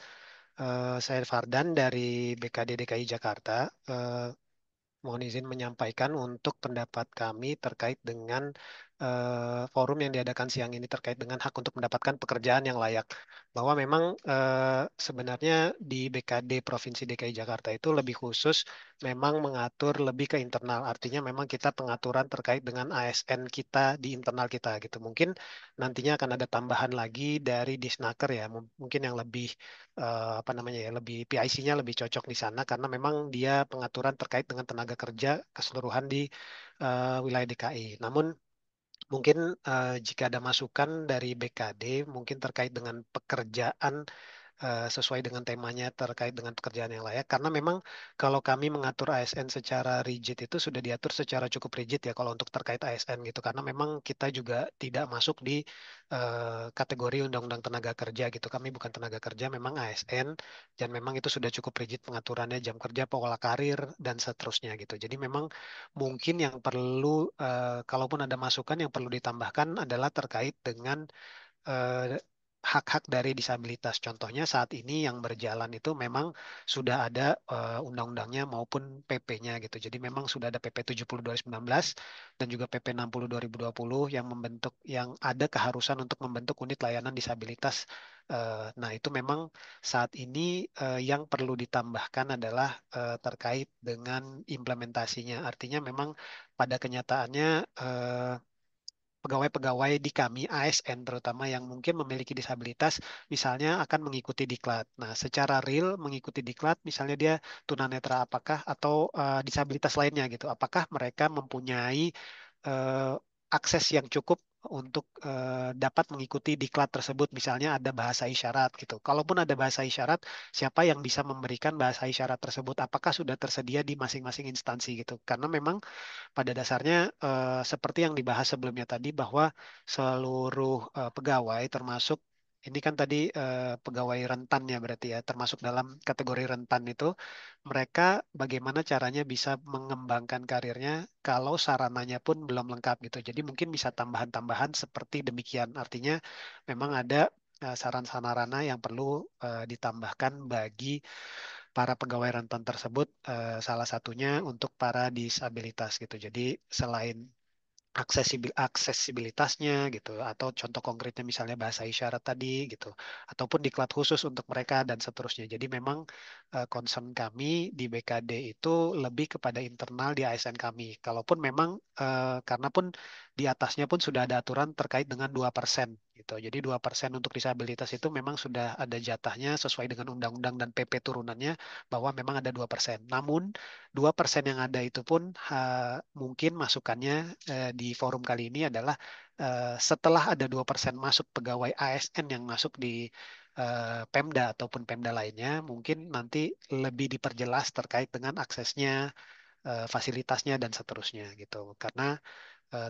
Saya Fardan dari BKD DKI Jakarta. Mohon izin menyampaikan untuk pendapat kami terkait dengan forum yang diadakan siang ini terkait dengan hak untuk mendapatkan pekerjaan yang layak. Bahwa memang sebenarnya di BKD Provinsi DKI Jakarta itu lebih khusus memang mengatur lebih ke internal. Artinya memang kita pengaturan terkait dengan ASN kita di internal kita gitu. Mungkin nantinya akan ada tambahan lagi dari Disnaker ya. Mungkin yang lebih apa namanya ya, lebih PIC-nya lebih cocok di sana karena memang dia pengaturan terkait dengan tenaga kerja keseluruhan di wilayah DKI. Namun mungkin jika ada masukan dari BKD mungkin terkait dengan pekerjaan sesuai dengan temanya terkait dengan pekerjaan yang layak. Karena memang kalau kami mengatur ASN secara rigid itu sudah diatur secara cukup rigid ya kalau untuk terkait ASN gitu. Karena memang kita juga tidak masuk di kategori Undang-Undang Tenaga Kerja gitu. Kami bukan tenaga kerja, memang ASN, dan memang itu sudah cukup rigid pengaturannya, jam kerja, pola karir, dan seterusnya gitu. Jadi memang mungkin yang perlu, kalaupun ada masukan yang perlu ditambahkan adalah terkait dengan eh, hak-hak dari disabilitas. Contohnya saat ini yang berjalan itu memang sudah ada undang-undangnya maupun PP-nya gitu. Jadi memang sudah ada PP 70 2019 dan juga PP 60 2020 yang membentuk, yang ada keharusan untuk membentuk unit layanan disabilitas. Nah, itu memang saat ini yang perlu ditambahkan adalah terkait dengan implementasinya. Artinya memang pada kenyataannya pegawai-pegawai di kami ASN terutama yang mungkin memiliki disabilitas misalnya akan mengikuti diklat. Nah, secara real mengikuti diklat misalnya dia tunanetra apakah atau disabilitas lainnya gitu. Apakah mereka mempunyai eh, akses yang cukup untuk dapat mengikuti diklat tersebut misalnya ada bahasa isyarat gitu. Kalaupun ada bahasa isyarat, siapa yang bisa memberikan bahasa isyarat tersebut? Apakah sudah tersedia di masing-masing instansi gitu? Karena memang pada dasarnya seperti yang dibahas sebelumnya tadi bahwa seluruh pegawai termasuk ini kan tadi pegawai rentan ya berarti ya termasuk dalam kategori rentan itu mereka bagaimana caranya bisa mengembangkan karirnya kalau sarananya pun belum lengkap gitu. Jadi mungkin bisa tambahan-tambahan seperti demikian. Artinya memang ada saran-sarana yang perlu ditambahkan bagi para pegawai rentan tersebut, salah satunya untuk para disabilitas gitu. Jadi selain aksesibilitasnya gitu atau contoh konkretnya misalnya bahasa isyarat tadi gitu ataupun diklat khusus untuk mereka dan seterusnya. Jadi memang concern kami di BKD itu lebih kepada internal di ASN kami. Kalaupun memang karena pun di atasnya pun sudah ada aturan terkait dengan 2% gitu. Jadi 2% untuk disabilitas itu memang sudah ada jatahnya sesuai dengan undang-undang dan PP turunannya bahwa memang ada 2%. Namun 2% yang ada itu pun mungkin masukannya di forum kali ini adalah setelah ada 2% masuk pegawai ASN yang masuk di Pemda ataupun Pemda lainnya, mungkin nanti lebih diperjelas terkait dengan aksesnya, fasilitasnya dan seterusnya gitu. Karena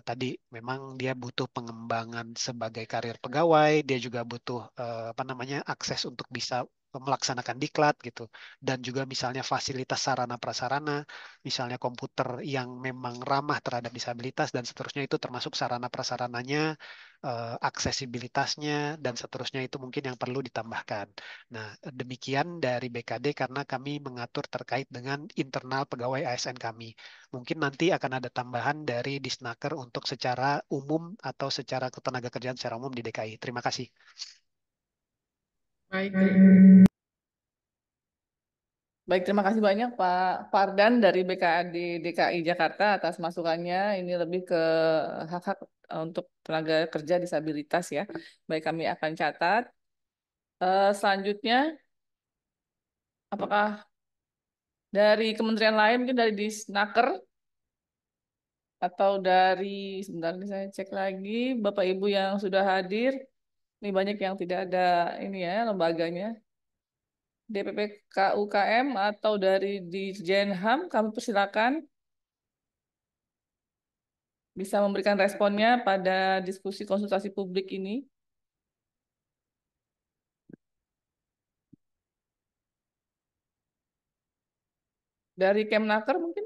tadi memang dia butuh pengembangan sebagai karir pegawai, dia juga butuh apa namanya akses untuk bisa melaksanakan diklat gitu, dan juga misalnya fasilitas sarana prasarana, misalnya komputer yang memang ramah terhadap disabilitas dan seterusnya itu termasuk sarana prasarananya, aksesibilitasnya dan seterusnya itu mungkin yang perlu ditambahkan. Nah, demikian dari BKD karena kami mengatur terkait dengan internal pegawai ASN kami. Mungkin nanti akan ada tambahan dari Disnaker untuk secara umum atau secara ketenagakerjaan secara umum di DKI. Terima kasih. Baik, baik, terima kasih banyak Pak Fardan dari BKD DKI Jakarta atas masukannya. Ini lebih ke hak-hak untuk tenaga kerja disabilitas ya. Baik, kami akan catat. Selanjutnya, apakah dari kementerian lain, mungkin dari Disnaker atau dari, sebentar ini saya cek lagi, Bapak Ibu yang sudah hadir, ini banyak yang tidak ada ini ya lembaganya. DPP KUKM atau dari Dirjen HAM, kami persilakan bisa memberikan responnya pada diskusi konsultasi publik ini. Dari Kemnaker mungkin?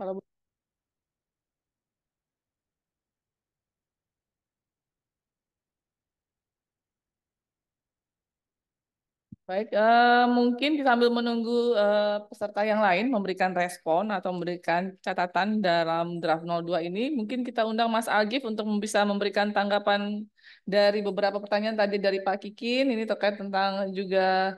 Kalau baik, mungkin sambil menunggu peserta yang lain memberikan respon atau memberikan catatan dalam draft 02 ini, mungkin kita undang Mas Algif untuk bisa memberikan tanggapan dari beberapa pertanyaan tadi dari Pak Kikin, ini terkait tentang juga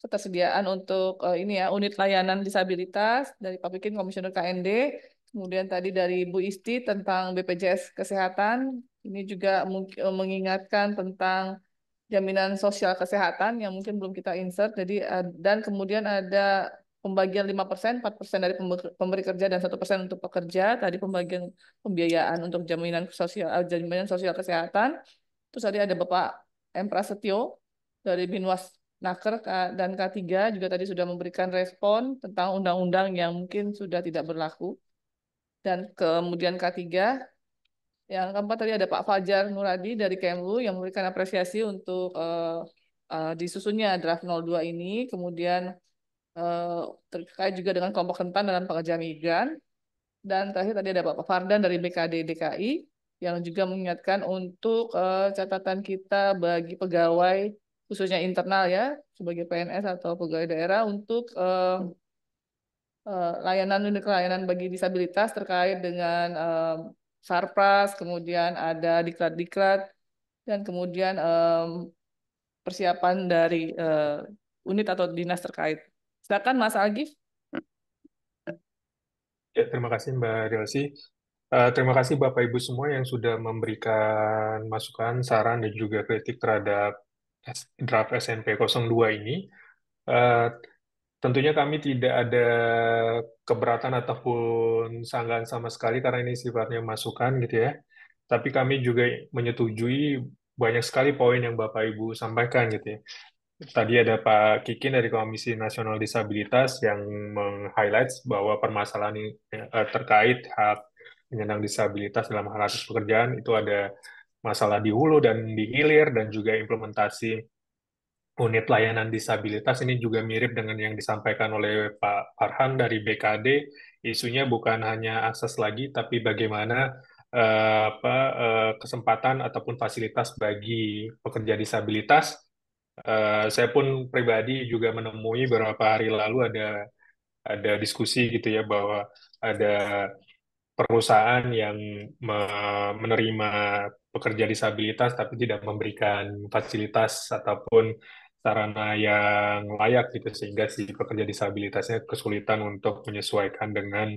ketersediaan untuk ini ya unit layanan disabilitas dari Pak Kikin Komisioner KND, kemudian tadi dari Bu Isti tentang BPJS Kesehatan, ini juga mengingatkan tentang jaminan sosial kesehatan yang mungkin belum kita insert. Jadi dan kemudian ada pembagian 5%, 4% dari pemberi kerja dan 1% untuk pekerja. Tadi pembagian pembiayaan untuk jaminan sosial kesehatan. Terus tadi ada Bapak M. Prasetyo dari Binwas Naker dan K3 juga tadi sudah memberikan respon tentang undang-undang yang mungkin sudah tidak berlaku. Dan kemudian K3 yang keempat tadi ada Pak Fajar Nuradi dari Kemlu yang memberikan apresiasi untuk disusunnya draft 02 ini. Kemudian terkait juga dengan kelompok rentan dalam pekerja migran. Dan terakhir tadi ada Pak Fardan dari BKD DKI yang juga mengingatkan untuk catatan kita bagi pegawai khususnya internal ya sebagai PNS atau pegawai daerah untuk layanan bagi disabilitas terkait dengan Sarpras, kemudian ada diklat-diklat, dan kemudian persiapan dari unit atau dinas terkait. Silakan Mas Agif. Ya, terima kasih Mbak Delsi. Terima kasih Bapak Ibu semua yang sudah memberikan masukan, saran, dan juga kritik terhadap draft SNP 02 ini. Eh, Tentunya kami tidak ada keberatan ataupun sanggahan sama sekali karena ini sifatnya masukan gitu ya. Tapi kami juga menyetujui banyak sekali poin yang Bapak Ibu sampaikan gitu ya. Tadi ada Pak Kikin dari Komisi Nasional Disabilitas yang meng-highlight bahwa permasalahan ini terkait hak penyandang disabilitas dalam hal akses pekerjaan itu ada masalah di hulu dan di hilir dan juga implementasi unit layanan disabilitas ini juga mirip dengan yang disampaikan oleh Pak Farhan dari BKD. Isunya bukan hanya akses lagi, tapi bagaimana kesempatan ataupun fasilitas bagi pekerja disabilitas. Saya pun pribadi juga menemui beberapa hari lalu ada diskusi gitu ya bahwa ada perusahaan yang menerima pekerja disabilitas tapi tidak memberikan fasilitas ataupun sarana yang layak gitu sehingga si pekerja disabilitasnya kesulitan untuk menyesuaikan dengan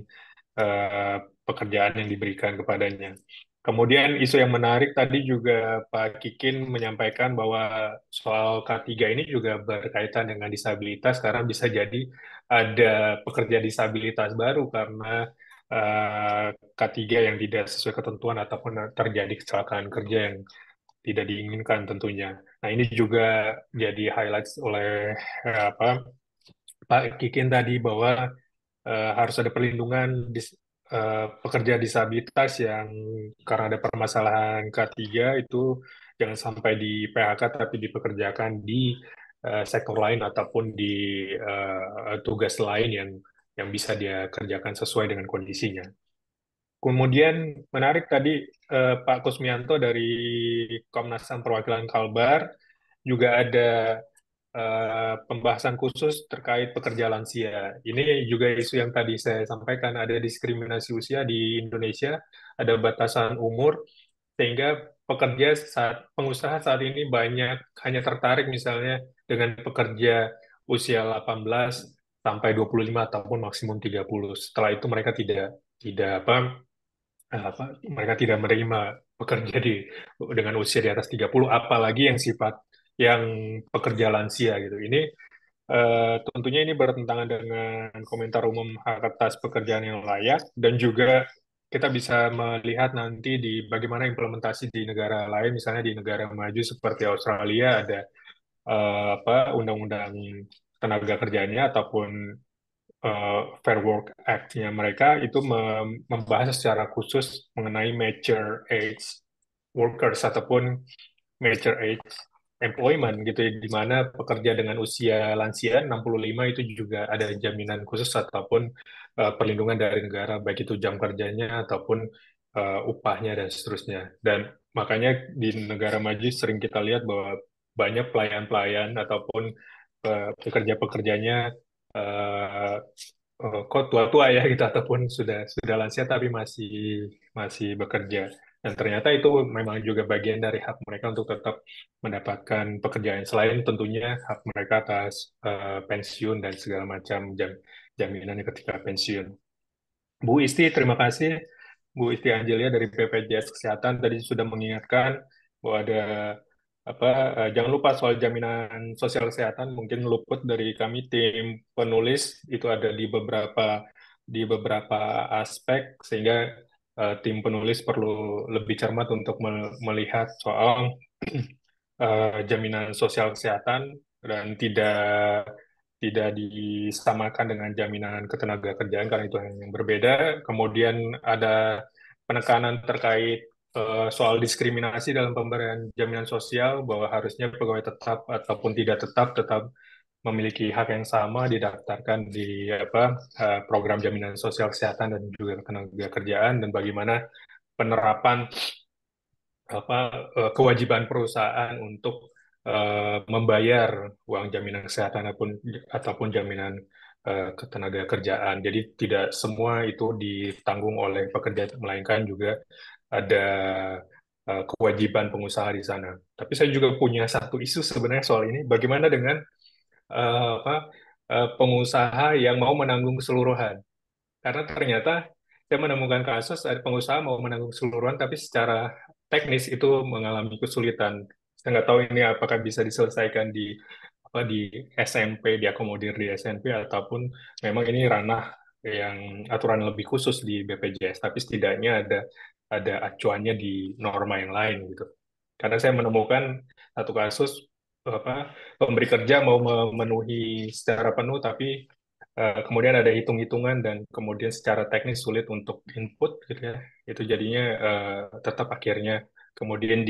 pekerjaan yang diberikan kepadanya. Kemudian isu yang menarik tadi juga Pak Kikin menyampaikan bahwa soal K3 ini juga berkaitan dengan disabilitas karena bisa jadi ada pekerja disabilitas baru karena K3 yang tidak sesuai ketentuan ataupun terjadi kecelakaan kerja yang tidak diinginkan tentunya. Nah, ini juga jadi highlights oleh Pak Kikin tadi bahwa harus ada perlindungan pekerja disabilitas yang karena ada permasalahan K3 itu jangan sampai di PHK tapi dipekerjakan di sektor lain ataupun di tugas lain yang bisa dia kerjakan sesuai dengan kondisinya. Kemudian menarik tadi Pak Kusmianto dari Komnas HAM Perwakilan Kalbar juga ada pembahasan khusus terkait pekerja lansia. Ini juga isu yang tadi saya sampaikan, ada diskriminasi usia di Indonesia, ada batasan umur, sehingga pengusaha saat ini banyak hanya tertarik misalnya dengan pekerja usia 18 sampai 25 ataupun maksimum 30. Setelah itu mereka tidak tidak mereka tidak menerima pekerja dengan usia di atas 30, apalagi yang sifat yang pekerja lansia gitu. Ini tentunya ini bertentangan dengan komentar umum hak atas pekerjaan yang layak dan juga kita bisa melihat nanti di bagaimana implementasi di negara lain, misalnya di negara maju seperti Australia ada undang-undang tenaga kerjanya ataupun Fair Work Act-nya mereka itu membahas secara khusus mengenai mature age workers ataupun mature age employment gitu ya, di mana pekerja dengan usia lansia 65 itu juga ada jaminan khusus ataupun perlindungan dari negara baik itu jam kerjanya ataupun upahnya dan seterusnya. Dan makanya di negara maju sering kita lihat bahwa banyak pelayan-pelayan ataupun pekerja-pekerjanya eh, kok tua-tua ya gitu ataupun sudah lansia tapi masih masih bekerja. Dan ternyata itu memang juga bagian dari hak mereka untuk tetap mendapatkan pekerjaan selain tentunya hak mereka atas pensiun dan segala macam jaminannya ketika pensiun. Bu Isti, terima kasih. Bu Isti Angelia dari BPJS Kesehatan tadi sudah mengingatkan bahwa ada jangan lupa soal jaminan sosial kesehatan mungkin luput dari kami tim penulis itu ada di beberapa aspek sehingga tim penulis perlu lebih cermat untuk melihat soal jaminan sosial kesehatan dan tidak disamakan dengan jaminan ketenagakerjaan karena itu yang berbeda. Kemudian ada penekanan terkait soal diskriminasi dalam pemberian jaminan sosial bahwa harusnya pegawai tetap ataupun tidak tetap memiliki hak yang sama didaftarkan di program jaminan sosial kesehatan dan juga ketenagakerjaan dan bagaimana penerapan kewajiban perusahaan untuk membayar uang jaminan kesehatan ataupun jaminan ketenagakerjaan. Jadi tidak semua itu ditanggung oleh pekerja, melainkan juga ada kewajiban pengusaha di sana. Tapi saya juga punya satu isu sebenarnya soal ini. Bagaimana dengan pengusaha yang mau menanggung keseluruhan. Karena ternyata saya menemukan kasus ada pengusaha mau menanggung keseluruhan, tapi secara teknis itu mengalami kesulitan. Saya nggak tahu ini apakah bisa diselesaikan di SMP, diakomodir di SMP, ataupun memang ini ranah yang aturan lebih khusus di BPJS. Tapi setidaknya ada acuannya di norma yang lain gitu. Karena saya menemukan satu kasus pemberi kerja mau memenuhi secara penuh, tapi kemudian ada hitung-hitungan dan kemudian secara teknis sulit untuk input gitu ya. Itu jadinya tetap akhirnya kemudian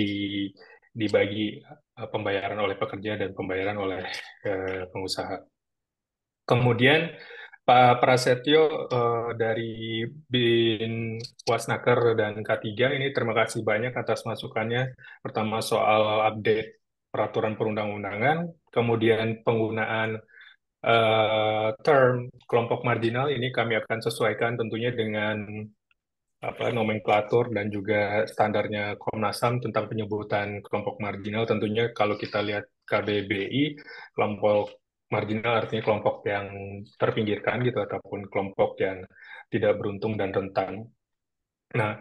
dibagi pembayaran oleh pekerja dan pembayaran oleh pengusaha. Kemudian Pak Prasetyo dari BIN Wasnaker dan K3 ini terima kasih banyak atas masukannya. Pertama soal update peraturan perundang-undangan, kemudian penggunaan term kelompok marginal ini kami akan sesuaikan tentunya dengan nomenklatur dan juga standarnya Komnas HAM tentang penyebutan kelompok marginal. Tentunya kalau kita lihat KBBI, kelompok marginal artinya kelompok yang terpinggirkan gitu ataupun kelompok yang tidak beruntung dan rentan. Nah,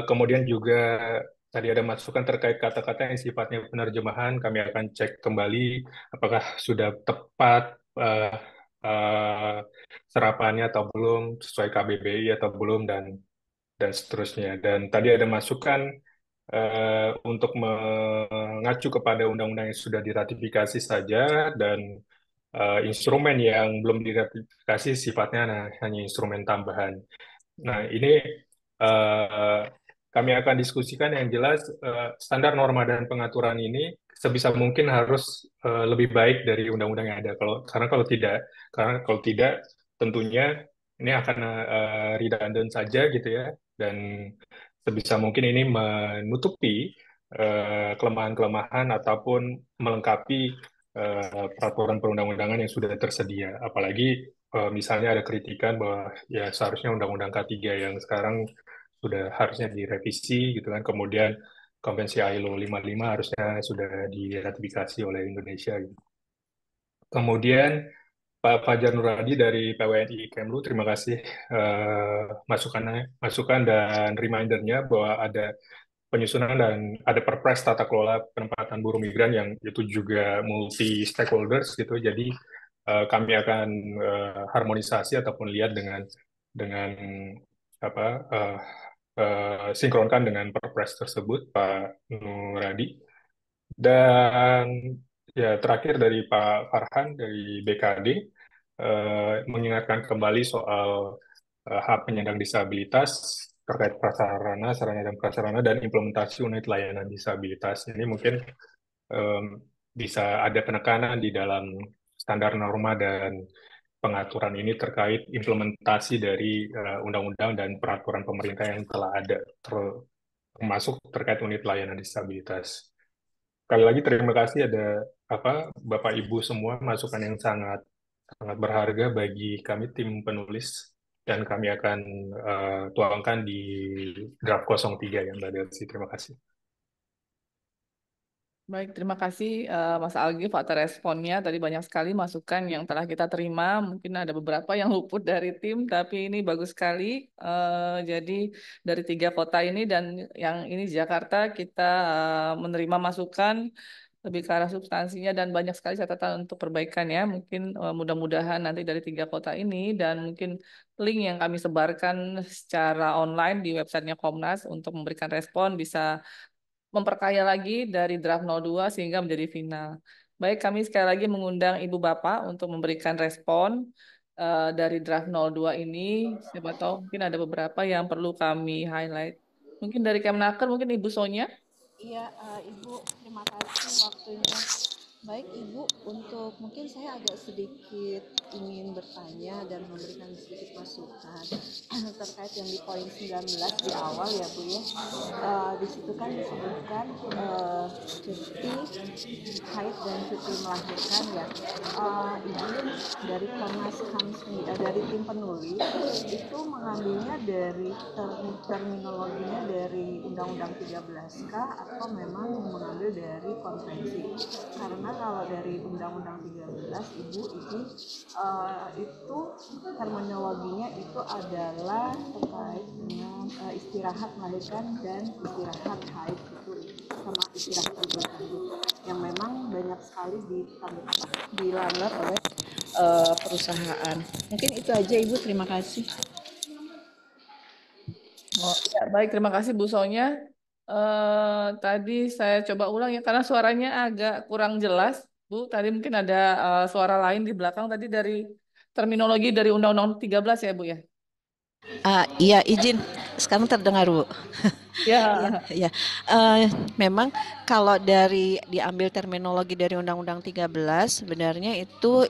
kemudian juga tadi ada masukan terkait kata-kata yang sifatnya penerjemahan, kami akan cek kembali apakah sudah tepat serapannya atau belum, sesuai KBBI atau belum, dan seterusnya. Dan tadi ada masukan untuk mengacu kepada undang-undang yang sudah diratifikasi saja, dan instrumen yang belum diratifikasi sifatnya hanya instrumen tambahan. Nah, ini eh, kami akan diskusikan yang jelas standar norma dan pengaturan ini sebisa mungkin harus lebih baik dari undang-undang yang ada. Karena kalau tidak tentunya ini akan redundant saja gitu ya, dan sebisa mungkin ini menutupi kelemahan-kelemahan ataupun melengkapi peraturan perundang-undangan yang sudah tersedia. Apalagi misalnya ada kritikan bahwa ya seharusnya Undang-Undang K3 yang sekarang sudah harusnya direvisi gitu kan, kemudian Konvensi ILO 55 harusnya sudah diratifikasi oleh Indonesia gitu. Kemudian Pak Fajar Nuradi dari PWNI Kemlu, terima kasih masukan dan remindernya bahwa ada penyusunan dan ada perpres tata kelola penempatan buruh migran yang itu juga multi stakeholders gitu. Jadi kami akan harmonisasi ataupun lihat dengan apa sinkronkan dengan perpres tersebut, Pak Nuradi. Dan ya terakhir dari Pak Farhan dari BKD mengingatkan kembali soal hak penyandang disabilitas terkait prasarana, sarana dan prasarana dan implementasi unit layanan disabilitas. Ini mungkin bisa ada penekanan di dalam standar norma dan pengaturan ini terkait implementasi dari undang-undang dan peraturan pemerintah yang telah ada, termasuk terkait unit layanan disabilitas. Sekali lagi terima kasih ada Bapak Ibu semua, masukan yang sangat sangat berharga bagi kami tim penulis, dan kami akan tuangkan di draft 03 ya Mbak Delsi. Terima kasih. Baik, terima kasih Mas Algif atas responnya. Tadi banyak sekali masukan yang telah kita terima. Mungkin ada beberapa yang luput dari tim, tapi ini bagus sekali. Jadi dari 3 kota ini dan yang ini di Jakarta, kita menerima masukan lebih ke arah substansinya dan banyak sekali catatan untuk perbaikan ya. Mungkin mudah-mudahan nanti dari 3 kota ini dan mungkin link yang kami sebarkan secara online di websitenya Komnas untuk memberikan respon bisa memperkaya lagi dari draft 02 sehingga menjadi final. Baik, kami sekali lagi mengundang Ibu Bapak untuk memberikan respon dari draft 02 ini. Siapa tahu mungkin ada beberapa yang perlu kami highlight. Mungkin dari Kemnaker, mungkin Ibu Sonia. Iya, Ibu, terima kasih waktunya. Baik Ibu, untuk mungkin saya agak sedikit ingin bertanya dan memberikan sedikit masukan terkait yang di poin 19 di awal ya Bu ya. Di situ kan disebutkan cuti haid dan cuti melahirkan ya. Ibu dari Komnas HAM dari tim penulis itu mengambilnya dari terminologinya dari Undang-Undang 13K atau memang mengambil dari konvensi, karena kalau dari Undang-Undang 13 Ibu ini itu terminologinya itu adalah terkait dengan istirahat melahirkan dan istirahat haid itu sama istirahat ibu yang memang banyak sekali dilanggar oleh perusahaan. Mungkin itu aja Ibu, terima kasih. Oh, ya, baik, terima kasih Bu Sonya. Tadi saya coba ulang ya, karena suaranya agak kurang jelas. Bu, tadi mungkin ada suara lain di belakang tadi dari terminologi dari Undang-Undang 13 ya Bu ya? Iya, izin. Sekarang terdengar, Bu. Ya. Ya. Memang kalau dari diambil terminologi dari Undang-Undang 13, sebenarnya itu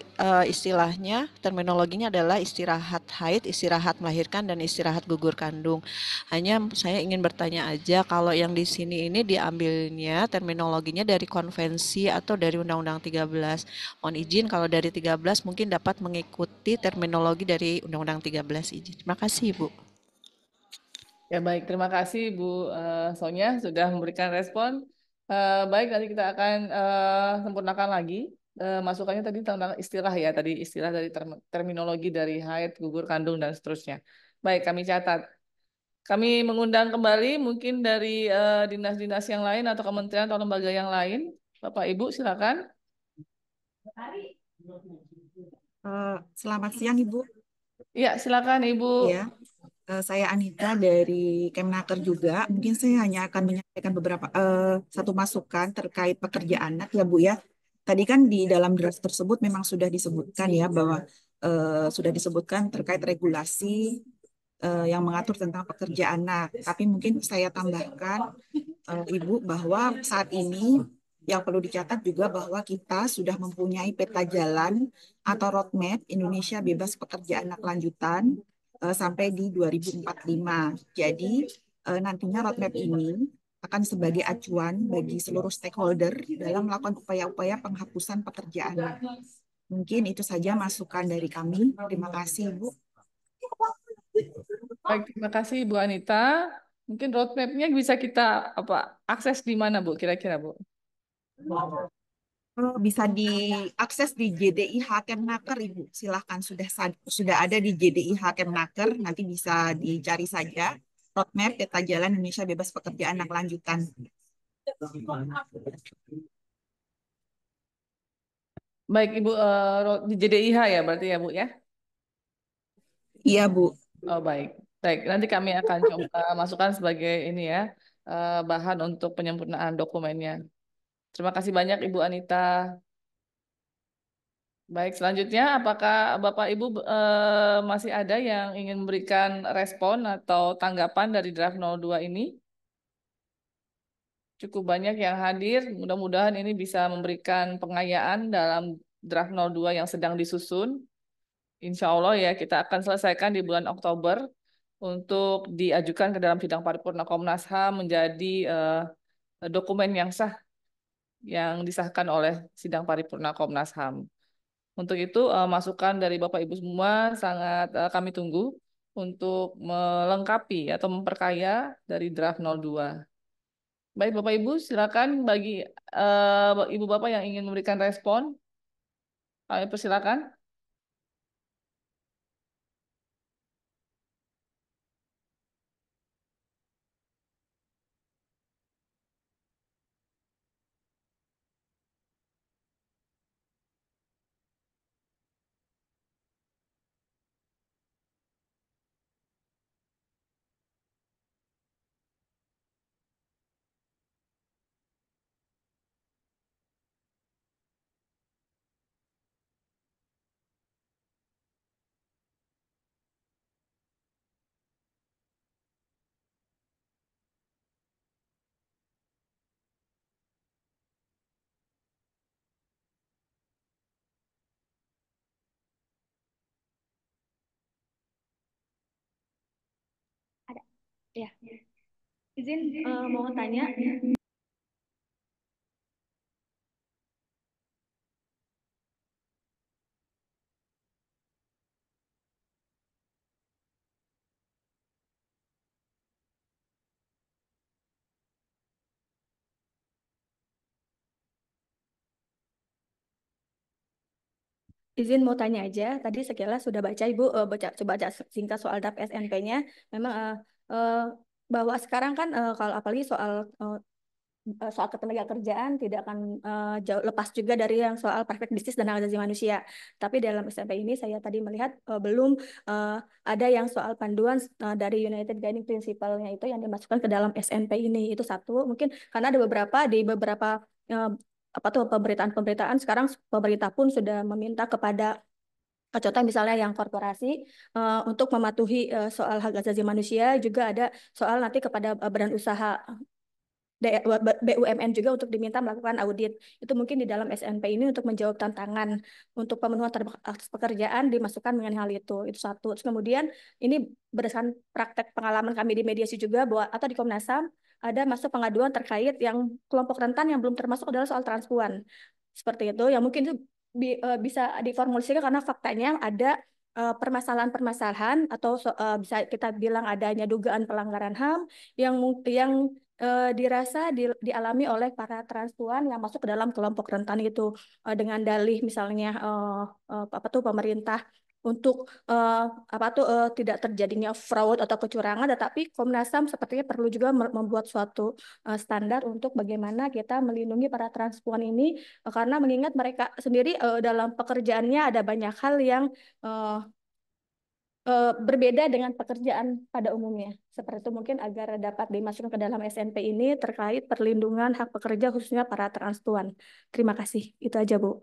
istilahnya terminologinya adalah istirahat haid, istirahat melahirkan dan istirahat gugur kandung. Hanya saya ingin bertanya aja kalau yang di sini ini diambilnya terminologinya dari konvensi atau dari Undang-Undang 13. Mohon izin kalau dari 13 mungkin dapat mengikuti terminologi dari Undang-Undang 13 izin. Terima kasih, Bu. Ya baik, terima kasih Bu Sonya sudah memberikan respon. Baik, nanti kita akan sempurnakan lagi masukannya tadi tentang istilah ya, tadi istilah dari terminologi dari haid, gugur kandung dan seterusnya. Baik, kami catat. Kami mengundang kembali mungkin dari dinas-dinas yang lain atau kementerian atau lembaga yang lain. Bapak Ibu silakan. Selamat siang Ibu. Iya, silakan Ibu. Ya, saya Anita dari Kemnaker juga. Mungkin saya hanya akan menyampaikan beberapa satu masukan terkait pekerja anak ya Bu ya. Tadi kan di dalam draft tersebut memang sudah disebutkan ya bahwa sudah disebutkan terkait regulasi yang mengatur tentang pekerja anak. Tapi mungkin saya tambahkan Ibu bahwa saat ini yang perlu dicatat juga bahwa kita sudah mempunyai peta jalan atau roadmap Indonesia bebas pekerja anak lanjutan sampai di 2045. Jadi nantinya roadmap ini akan sebagai acuan bagi seluruh stakeholder dalam melakukan upaya-upaya penghapusan pekerjaan anak. Mungkin itu saja masukan dari kami. Terima kasih, Bu. Baik, terima kasih Bu Anita. Mungkin roadmap-nya bisa kita akses di mana Bu kira-kira Bu? Bisa diakses di JDIH Kemnaker, Ibu. Silahkan sudah ada di JDIH Kemnaker. Nanti bisa dicari saja roadmap peta jalan Indonesia bebas pekerjaan anak lanjutan. Baik Ibu, di JDIH ya berarti ya Bu ya? Iya Bu. Oh baik, baik. Nanti kami akan coba masukkan sebagai ini ya bahan untuk penyempurnaan dokumennya. Terima kasih banyak Ibu Anita. Baik, selanjutnya apakah Bapak Ibu masih ada yang ingin memberikan respon atau tanggapan dari draft 02 ini? Cukup banyak yang hadir. Mudah-mudahan ini bisa memberikan pengayaan dalam draft 02 yang sedang disusun. Insya Allah ya kita akan selesaikan di bulan Oktober untuk diajukan ke dalam sidang paripurna Komnas HAM menjadi dokumen yang sah yang disahkan oleh sidang paripurna Komnas HAM. Untuk itu masukan dari Bapak Ibu semua sangat kami tunggu untuk melengkapi atau memperkaya dari draft 02. Baik Bapak Ibu, silakan bagi Ibu Bapak yang ingin memberikan respon, kami persilakan. Ada. Ya. Izin mau tanya. izin mau tanya aja. Tadi sekilas sudah baca Ibu coba baca singkat soal draft SNP-nya. Memang bahwa sekarang kan kalau apalagi soal ketenagakerjaan tidak akan jauh lepas juga dari yang soal praktek bisnis dan hak asasi manusia. Tapi dalam SMP ini saya tadi melihat belum ada yang soal panduan dari United Guiding Principle-nya itu yang dimasukkan ke dalam SNP ini. Itu satu. Mungkin karena ada beberapa apa tuh pemberitaan sekarang pemerintah pun sudah meminta kepada contoh misalnya yang korporasi untuk mematuhi soal hak asasi manusia, juga ada soal nanti kepada badan usaha BUMN juga untuk diminta melakukan audit. Itu mungkin di dalam SNP ini untuk menjawab tantangan untuk pemenuhan atas pekerjaan dimasukkan mengenai hal itu. Itu satu. Terus kemudian ini berdasarkan praktek pengalaman kami di mediasi juga bahwa atau di Komnas HAM ada masuk pengaduan terkait yang kelompok rentan yang belum termasuk adalah soal transpuan. Seperti itu yang mungkin itu bisa diformulasikan karena faktanya ada permasalahan-permasalahan atau bisa kita bilang adanya dugaan pelanggaran HAM yang dirasa dialami oleh para transpuan yang masuk ke dalam kelompok rentan itu dengan dalih misalnya apa tuh pemerintah untuk tidak terjadinya fraud atau kecurangan, tetapi Komnas HAM sepertinya perlu juga membuat suatu standar untuk bagaimana kita melindungi para transpuan ini karena mengingat mereka sendiri dalam pekerjaannya ada banyak hal yang berbeda dengan pekerjaan pada umumnya. Seperti itu mungkin agar dapat dimasukkan ke dalam SNP ini terkait perlindungan hak pekerja khususnya para transpuan. Terima kasih. Itu aja, Bu.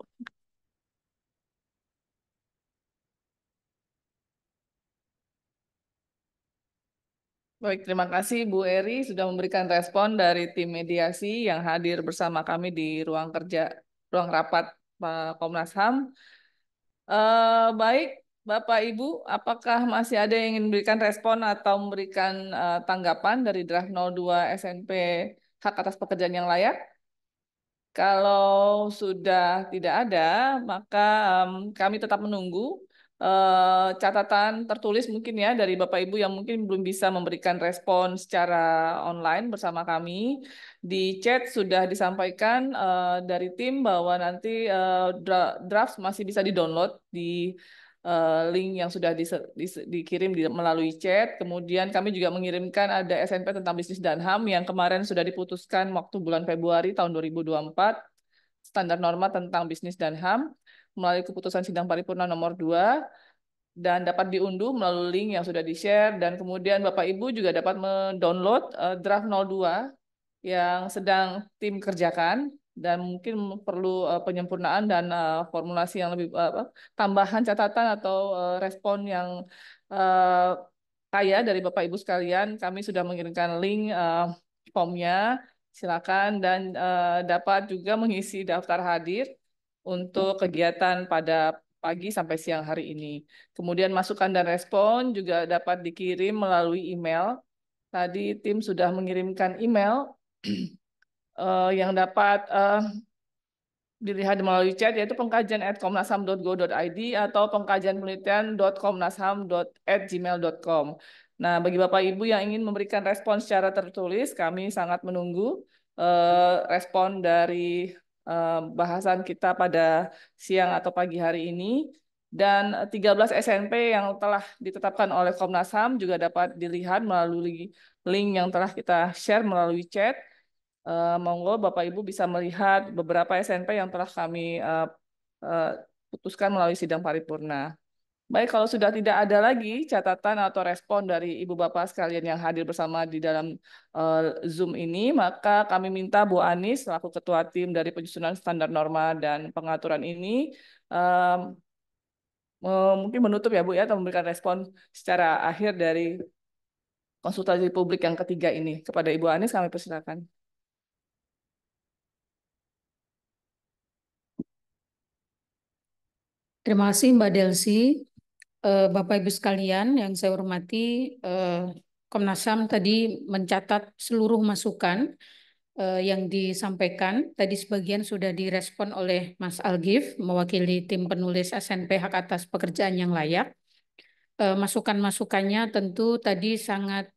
Baik, terima kasih Bu Eri sudah memberikan respon dari tim mediasi yang hadir bersama kami di ruang rapat Komnas HAM. Baik, Bapak Ibu, apakah masih ada yang ingin memberikan respon atau memberikan tanggapan dari draft 02 SNP hak atas pekerjaan yang layak? Kalau sudah tidak ada, maka kami tetap menunggu catatan tertulis mungkin ya dari Bapak Ibu yang mungkin belum bisa memberikan respon secara online bersama kami. Di chat sudah disampaikan dari tim bahwa nanti draft masih bisa di-download di link yang sudah dikirim melalui chat. Kemudian kami juga mengirimkan ada SNP tentang bisnis dan HAM yang kemarin sudah diputuskan waktu bulan Februari tahun 2024, standar norma tentang bisnis dan HAM melalui keputusan sidang paripurna nomor 2 dan dapat diunduh melalui link yang sudah di-share, dan kemudian Bapak Ibu juga dapat mendownload draft 02 yang sedang tim kerjakan dan mungkin perlu penyempurnaan dan formulasi yang lebih tambahan catatan atau respon yang kaya dari Bapak Ibu sekalian. Kami sudah mengirimkan link formnya, silakan, dan dapat juga mengisi daftar hadir untuk kegiatan pada pagi sampai siang hari ini. Kemudian masukan dan respon juga dapat dikirim melalui email. Tadi tim sudah mengirimkan email yang dapat dilihat melalui chat, yaitu pengkajian@komnasham.go.id atau pengkajianpenelitian.komnasham@gmail.com. Nah, bagi Bapak Ibu yang ingin memberikan respon secara tertulis, kami sangat menunggu respon dari bahasan kita pada siang atau pagi hari ini. Dan 13 SNP yang telah ditetapkan oleh Komnas HAM juga dapat dilihat melalui link yang telah kita share melalui chat. Monggo Bapak Ibu bisa melihat beberapa SNP yang telah kami putuskan melalui sidang paripurna. Baik, kalau sudah tidak ada lagi catatan atau respon dari Ibu Bapak sekalian yang hadir bersama di dalam Zoom ini, maka kami minta Bu Anis selaku Ketua Tim dari penyusunan standar norma dan pengaturan ini mungkin menutup ya Bu ya, atau memberikan respon secara akhir dari konsultasi publik yang ketiga ini. Kepada Ibu Anis kami persilakan. Terima kasih Mbak Delsi. Bapak Ibu sekalian yang saya hormati, Komnas HAM tadi mencatat seluruh masukan yang disampaikan. Tadi sebagian sudah direspon oleh Mas Algif, mewakili tim penulis SNP hak atas pekerjaan yang layak. Masukan-masukannya tentu tadi sangat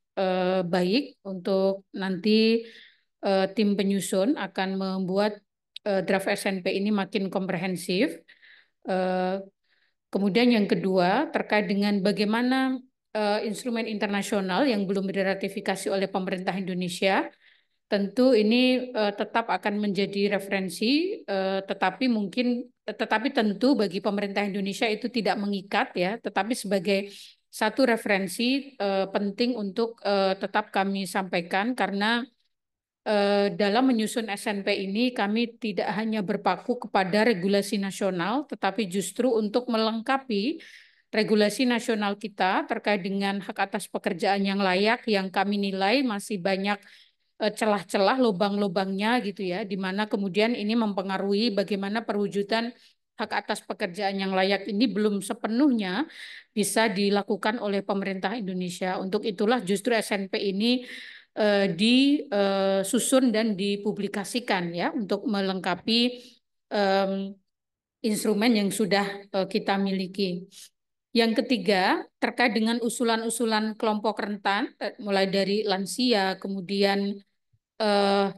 baik untuk nanti tim penyusun akan membuat draft SNP ini makin komprehensif. Kemudian yang kedua terkait dengan bagaimana instrumen internasional yang belum diratifikasi oleh pemerintah Indonesia. Tentu ini tetap akan menjadi referensi, tetapi tentu bagi pemerintah Indonesia itu tidak mengikat ya, tetapi sebagai satu referensi penting untuk tetap kami sampaikan karena dalam menyusun SNP ini kami tidak hanya berpaku kepada regulasi nasional, tetapi justru untuk melengkapi regulasi nasional kita terkait dengan hak atas pekerjaan yang layak yang kami nilai masih banyak celah-celah lubang-lubangnya gitu ya, di mana kemudian ini mempengaruhi bagaimana perwujudan hak atas pekerjaan yang layak ini belum sepenuhnya bisa dilakukan oleh pemerintah Indonesia. Untuk itulah justru SNP ini disusun dan dipublikasikan ya untuk melengkapi instrumen yang sudah kita miliki. Yang ketiga, terkait dengan usulan-usulan kelompok rentan, mulai dari lansia, kemudian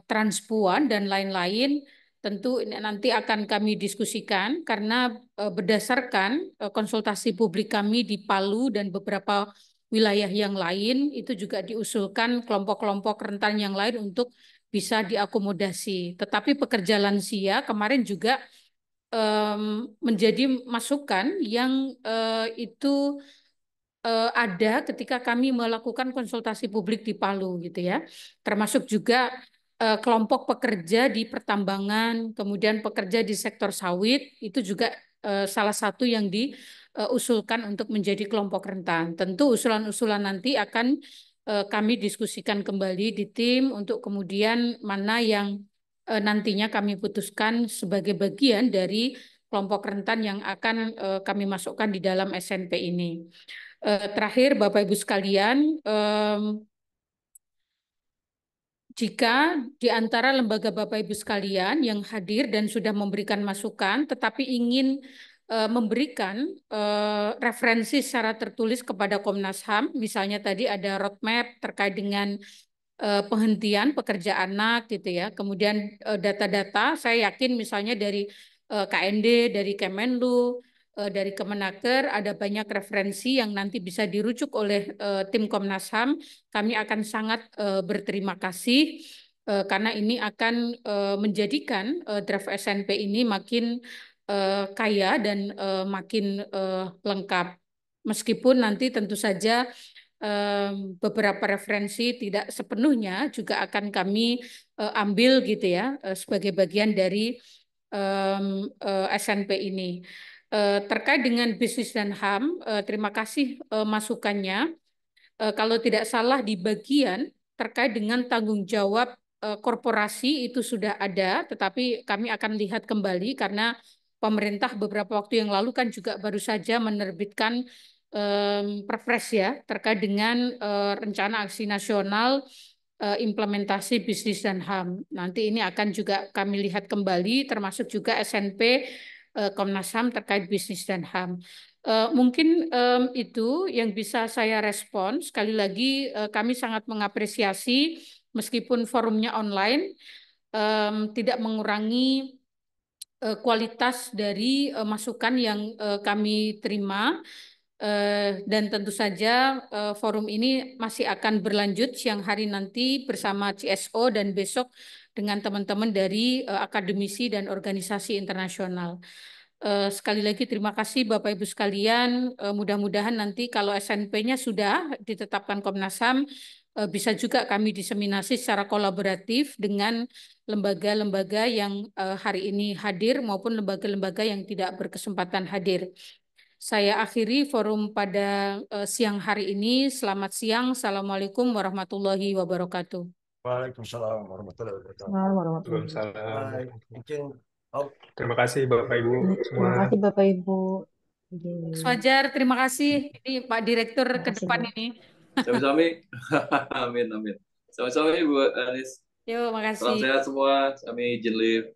transpuan, dan lain-lain, tentu ini nanti akan kami diskusikan karena berdasarkan konsultasi publik kami di Palu dan beberapa wilayah yang lain, itu juga diusulkan kelompok-kelompok rentan yang lain untuk bisa diakomodasi. Tetapi pekerja lansia kemarin juga menjadi masukan yang itu ada ketika kami melakukan konsultasi publik di Palu gitu ya, termasuk juga kelompok pekerja di pertambangan, kemudian pekerja di sektor sawit itu juga salah satu yang diusulkan untuk menjadi kelompok rentan. Tentu usulan-usulan nanti akan kami diskusikan kembali di tim untuk kemudian mana yang nantinya kami putuskan sebagai bagian dari kelompok rentan yang akan kami masukkan di dalam SNP ini. Terakhir, Bapak Ibu sekalian, jika di antara lembaga Bapak Ibu sekalian yang hadir dan sudah memberikan masukan, tetapi ingin memberikan referensi secara tertulis kepada Komnas HAM, misalnya tadi ada roadmap terkait dengan penghentian pekerja anak gitu ya. Kemudian data-data saya yakin misalnya dari KND, dari Kemenlu, dari Kemenaker ada banyak referensi yang nanti bisa dirujuk oleh tim Komnas HAM. Kami akan sangat berterima kasih karena ini akan menjadikan draft SNP ini makin kaya dan makin lengkap. Meskipun nanti tentu saja beberapa referensi tidak sepenuhnya juga akan kami ambil gitu ya sebagai bagian dari SNP ini. Terkait dengan bisnis dan HAM, terima kasih masukannya. Kalau tidak salah di bagian terkait dengan tanggung jawab korporasi itu sudah ada, tetapi kami akan lihat kembali karena pemerintah beberapa waktu yang lalu kan juga baru saja menerbitkan Perpres ya terkait dengan rencana aksi nasional implementasi bisnis dan HAM. Nanti ini akan juga kami lihat kembali termasuk juga SNP Komnas HAM terkait bisnis dan HAM. Mungkin itu yang bisa saya respon. Sekali lagi kami sangat mengapresiasi meskipun forumnya online tidak mengurangi kualitas dari masukan yang kami terima. Dan tentu saja forum ini masih akan berlanjut siang hari nanti bersama CSO dan besok dengan teman-teman dari akademisi dan organisasi internasional. Sekali lagi terima kasih Bapak Ibu sekalian. Mudah-mudahan nanti kalau SNP-nya sudah ditetapkan Komnas HAM, bisa juga kami diseminasi secara kolaboratif dengan lembaga-lembaga yang hari ini hadir maupun lembaga-lembaga yang tidak berkesempatan hadir. Saya akhiri forum pada siang hari ini. Selamat siang. Assalamualaikum warahmatullahi wabarakatuh. Waalaikumsalam warahmatullahi wabarakatuh. Waalaikumsalam. Mungkin Terima kasih Bapak Ibu semua. Terima kasih Bapak Ibu. Mas Fajar, terima kasih. Ini Pak Direktur ke depan ini. Sami-sami. Amin, amin. Sami-sami Bu Anis. Yuk, Salam makasih. sehat semua. Kami izin live.